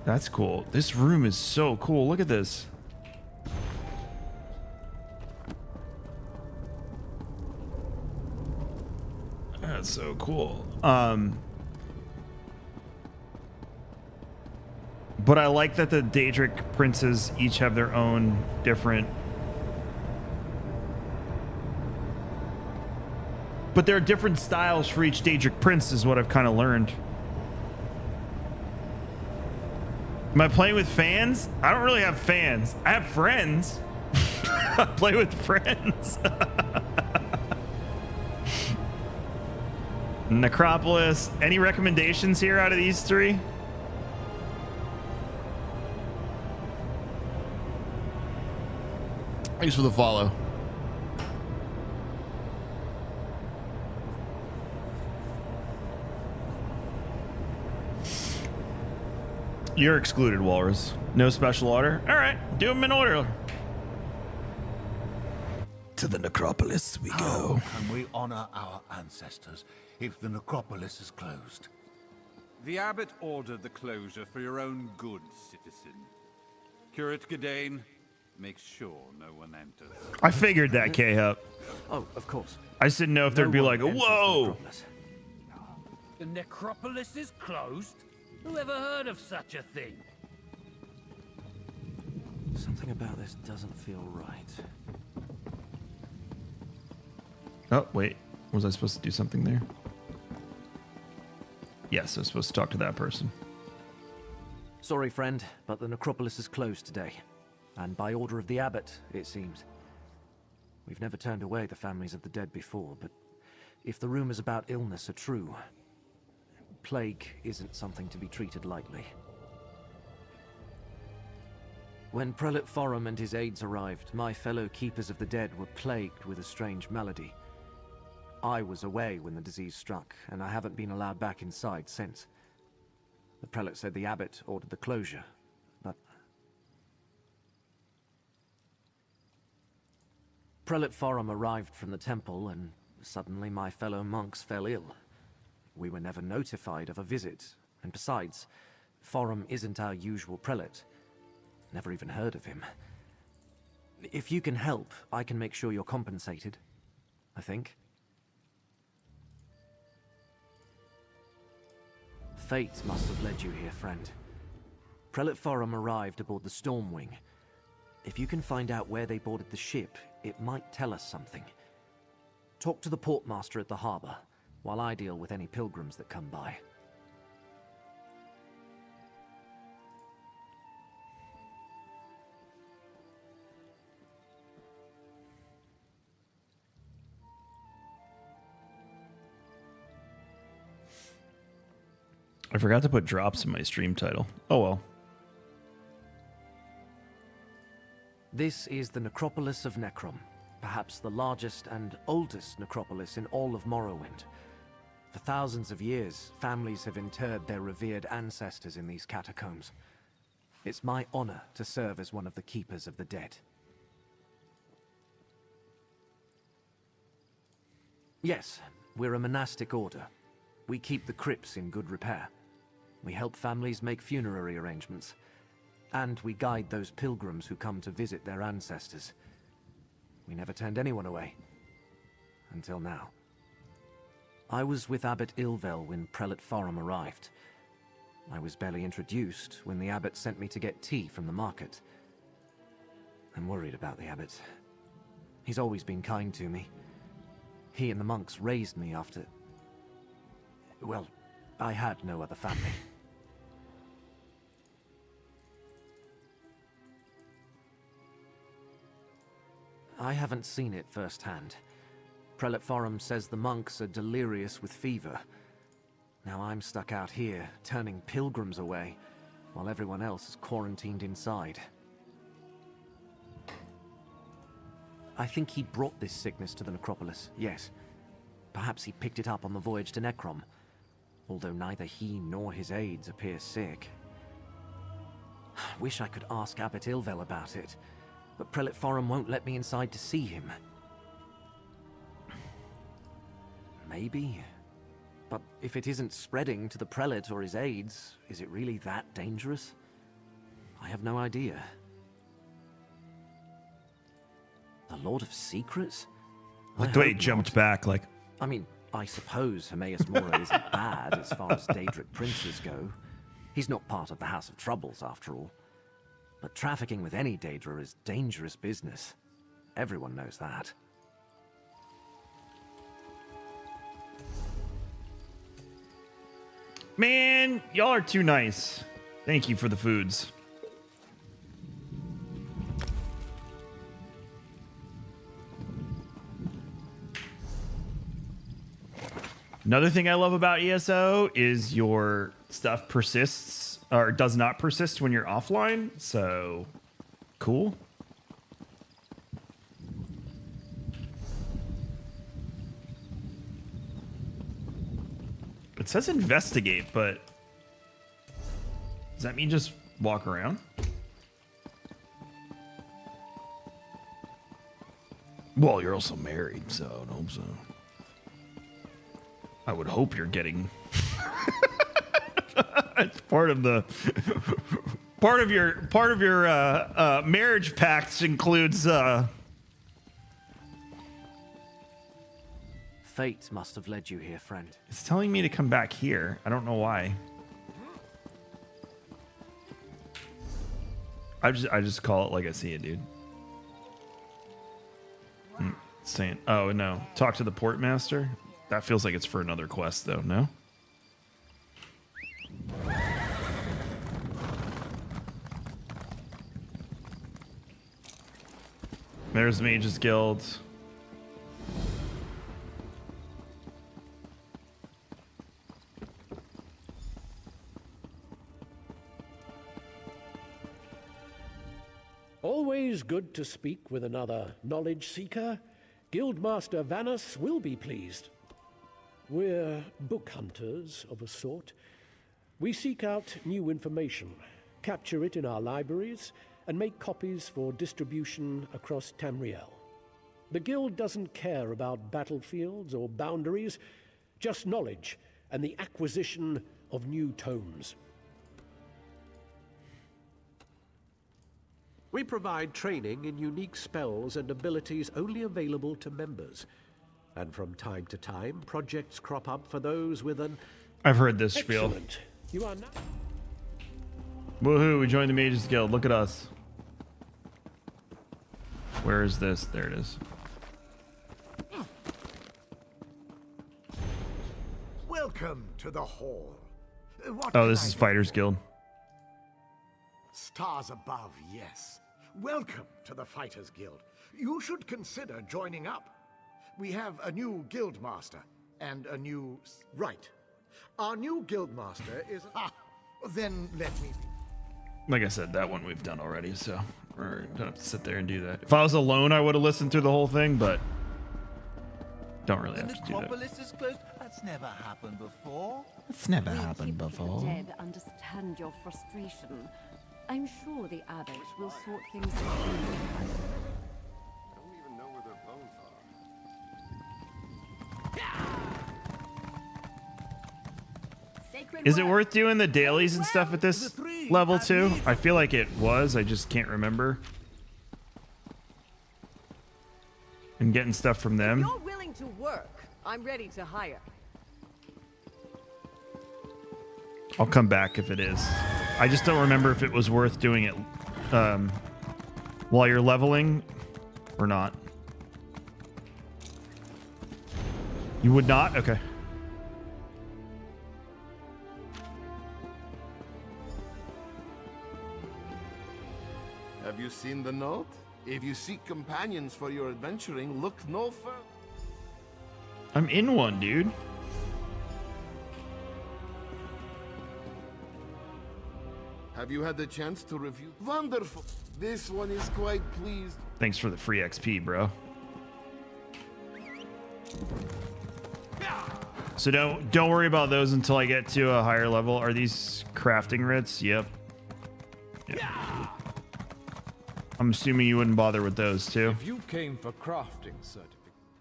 That's cool. This room is so cool. Look at this. That's so cool. But I like that the Daedric princes each have their own different... But there are different styles for each Daedric prince is what I've kind of learned. Am I playing with fans? I don't really have fans. I have friends. I play with friends. Necropolis. Any recommendations here out of these 3? Thanks for the follow. You're excluded, Walrus. No special order? All right, do them in order. To the necropolis we go. How can we honor our ancestors if the necropolis is closed? The abbot ordered the closure for your own good, citizen. Curate Gadain, make sure no one enters. I figured that, K-Hup. Oh, of course. I just didn't know if there'd be like, whoa! The necropolis is closed? Who ever heard of such a thing? Something about this doesn't feel right. Oh, wait. Was I supposed to do something there? Yes, I was supposed to talk to that person. Sorry, friend, but the necropolis is closed today. And by order of the abbot, it seems. We've never turned away the families of the dead before, but if the rumors about illness are true, plague isn't something to be treated lightly. When Prelate Forum and his aides arrived, my fellow Keepers of the Dead were plagued with a strange malady. I was away when the disease struck, and I haven't been allowed back inside since. The prelate said the abbot ordered the closure, but... Prelate Forum arrived from the temple, and suddenly my fellow monks fell ill. We were never notified of a visit, and besides, Forum isn't our usual prelate. Never even heard of him. If you can help, I can make sure you're compensated, I think. Fate must have led you here, friend. Prelate Forum arrived aboard the Stormwing. If you can find out where they boarded the ship, it might tell us something. Talk to the portmaster at the harbor, while I deal with any pilgrims that come by. I forgot to put drops in my stream title. Oh well. This is the Necropolis of Necrom, perhaps the largest and oldest necropolis in all of Morrowind. For thousands of years, families have interred their revered ancestors in these catacombs. It's my honor to serve as one of the Keepers of the Dead. Yes, we're a monastic order. We keep the crypts in good repair. We help families make funerary arrangements. And we guide those pilgrims who come to visit their ancestors. We never turned anyone away. Until now. I was with Abbot Ilvel when Prelate Forum arrived. I was barely introduced when the abbot sent me to get tea from the market. I'm worried about the abbot. He's always been kind to me. He and the monks raised me after... well, I had no other family. I haven't seen it firsthand. Prelate Forum says the monks are delirious with fever. Now I'm stuck out here, turning pilgrims away, while everyone else is quarantined inside. I think he brought this sickness to the necropolis, yes. Perhaps he picked it up on the voyage to Necrom, although neither he nor his aides appear sick. Wish I could ask Abbot Ilvel about it, but Prelate Forum won't let me inside to see him. Maybe. But if it isn't spreading to the prelate or his aides, is it really that dangerous? I have no idea. The Lord of Secrets? Like the way he jumped back, like... I mean, I suppose Hermaeus Mora isn't bad as far as Daedric princes go. He's not part of the House of Troubles, after all. But trafficking with any Daedra is dangerous business. Everyone knows that. Man, y'all are too nice. Thank you for the foods. Another thing I love about ESO is your stuff persists or does not persist when you're offline. So cool. It says investigate, but does that mean just walk around? Well, you're also married, so I would hope so. I would hope you're getting it's part of your marriage pact includes Fate must have led you here, friend. It's telling me to come back here. I don't know why. I just call it like I see it, dude. Saying, oh no, talk to the portmaster. That feels like it's for another quest, though. No. There's Mage's Guild. Always good to speak with another knowledge seeker. Guildmaster Vanus will be pleased. We're book hunters of a sort. We seek out new information, capture it in our libraries, and make copies for distribution across Tamriel. The Guild doesn't care about battlefields or boundaries, just knowledge and the acquisition of new tomes. We provide training in unique spells and abilities only available to members. And from time to time, projects crop up for those with an... I've heard this spiel. Excellent. You are now... Woohoo, we joined the Mages Guild. Look at us. Where is this? There it is. Welcome to the hall. Oh, this is Fighters Guild. Stars above, yes. Welcome to the Fighters Guild. You should consider joining up. We have a new guildmaster and a new... Right. Our new guildmaster is... Then let me... Like I said, that one we've done already, so we don't have to sit there and do that. If I was alone, I would have listened through the whole thing, but don't really have to do that. The necropolis is closed? That's never happened before. It's never happened The before. dead understand your frustration. I'm sure the abbot will sort things out. Is it worth doing the dailies and stuff at this level too? I feel like it was. I just can't remember. And getting stuff from them. If you're willing to work, I'm ready to hire. I'll come back if it is. I just don't remember if it was worth doing it while you're leveling or not. You would not? Okay. Have you seen the note? If you seek companions for your adventuring, look no further. I'm in one, dude. Have you had the chance to review? Wonderful. This one is quite pleased. Thanks for the free XP, bro. So don't worry about those until I get to a higher level. Are these crafting writs? Yep. I'm assuming you wouldn't bother with those too. If you came for crafting certificate,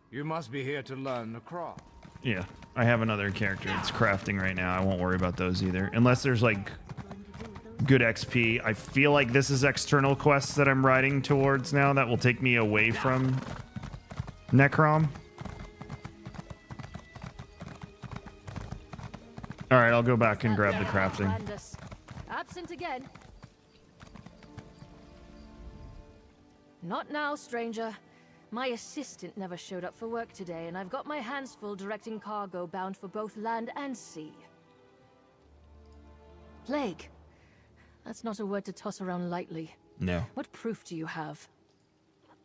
you must be here to learn the craft. Yeah, I have another character that's crafting right now. I won't worry about those either. Unless there's like good XP. I feel like this is external quests that I'm riding towards now that will take me away from Necrom. All right, I'll go back and grab the crafting. Absent again. Not now, stranger. My assistant never showed up for work today, and I've got my hands full directing cargo bound for both land and sea. Plague. That's not a word to toss around lightly. No. What proof do you have?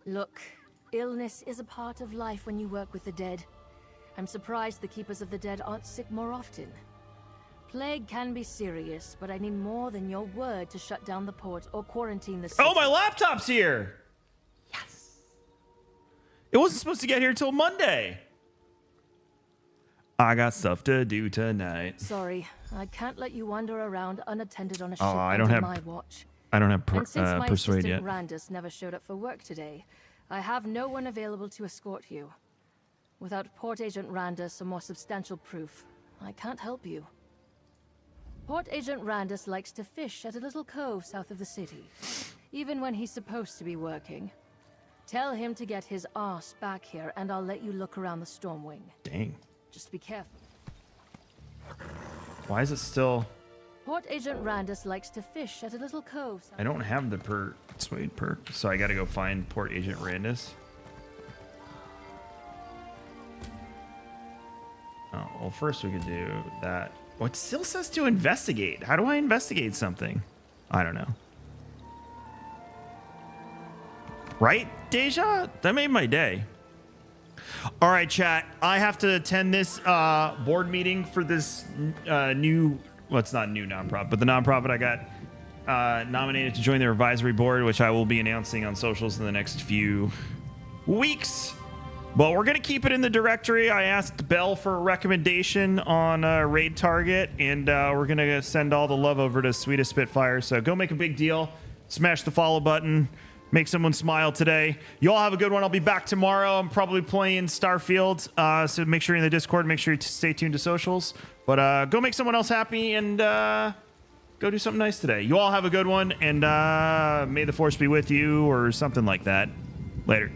Look, illness is a part of life when you work with the dead. I'm surprised the Keepers of the Dead aren't sick more often. Plague can be serious, but I need more than your word to shut down the port or quarantine the city. Oh, my laptop's here! Yes! It wasn't supposed to get here till Monday! I got stuff to do tonight. Sorry, I can't let you wander around unattended on a ship I don't under have my watch. I don't have And since my persuade assistant yet. Randus never showed up for work today, I have no one available to escort you. Without Port Agent Randus or more substantial proof, I can't help you. Port Agent Randus likes to fish at a little cove south of the city, even when he's supposed to be working. Tell him to get his arse back here, and I'll let you look around the Stormwing. Dang. Just be careful. Why is it still... Port Agent Randus likes to fish at a little cove south. I don't have the persuade perk, so I gotta go find Port Agent Randus. Oh, well, first we could do that. Oh, it still says to investigate. How do I investigate something? I don't know. Right, Deja? That made my day. All right, chat. I have to attend this board meeting for this new, well, it's not new nonprofit, but the nonprofit I got nominated to join their advisory board, which I will be announcing on socials in the next few weeks. But we're going to keep it in the directory. I asked Belle for a recommendation on raid target, and we're going to send all the love over to Sweetest Spitfire. So go make a big deal. Smash the follow button. Make someone smile today. You all have a good one. I'll be back tomorrow. I'm probably playing Starfield. So make sure you're in the Discord. Make sure you stay tuned to socials. But go make someone else happy and go do something nice today. You all have a good one. And may the force be with you or something like that. Later.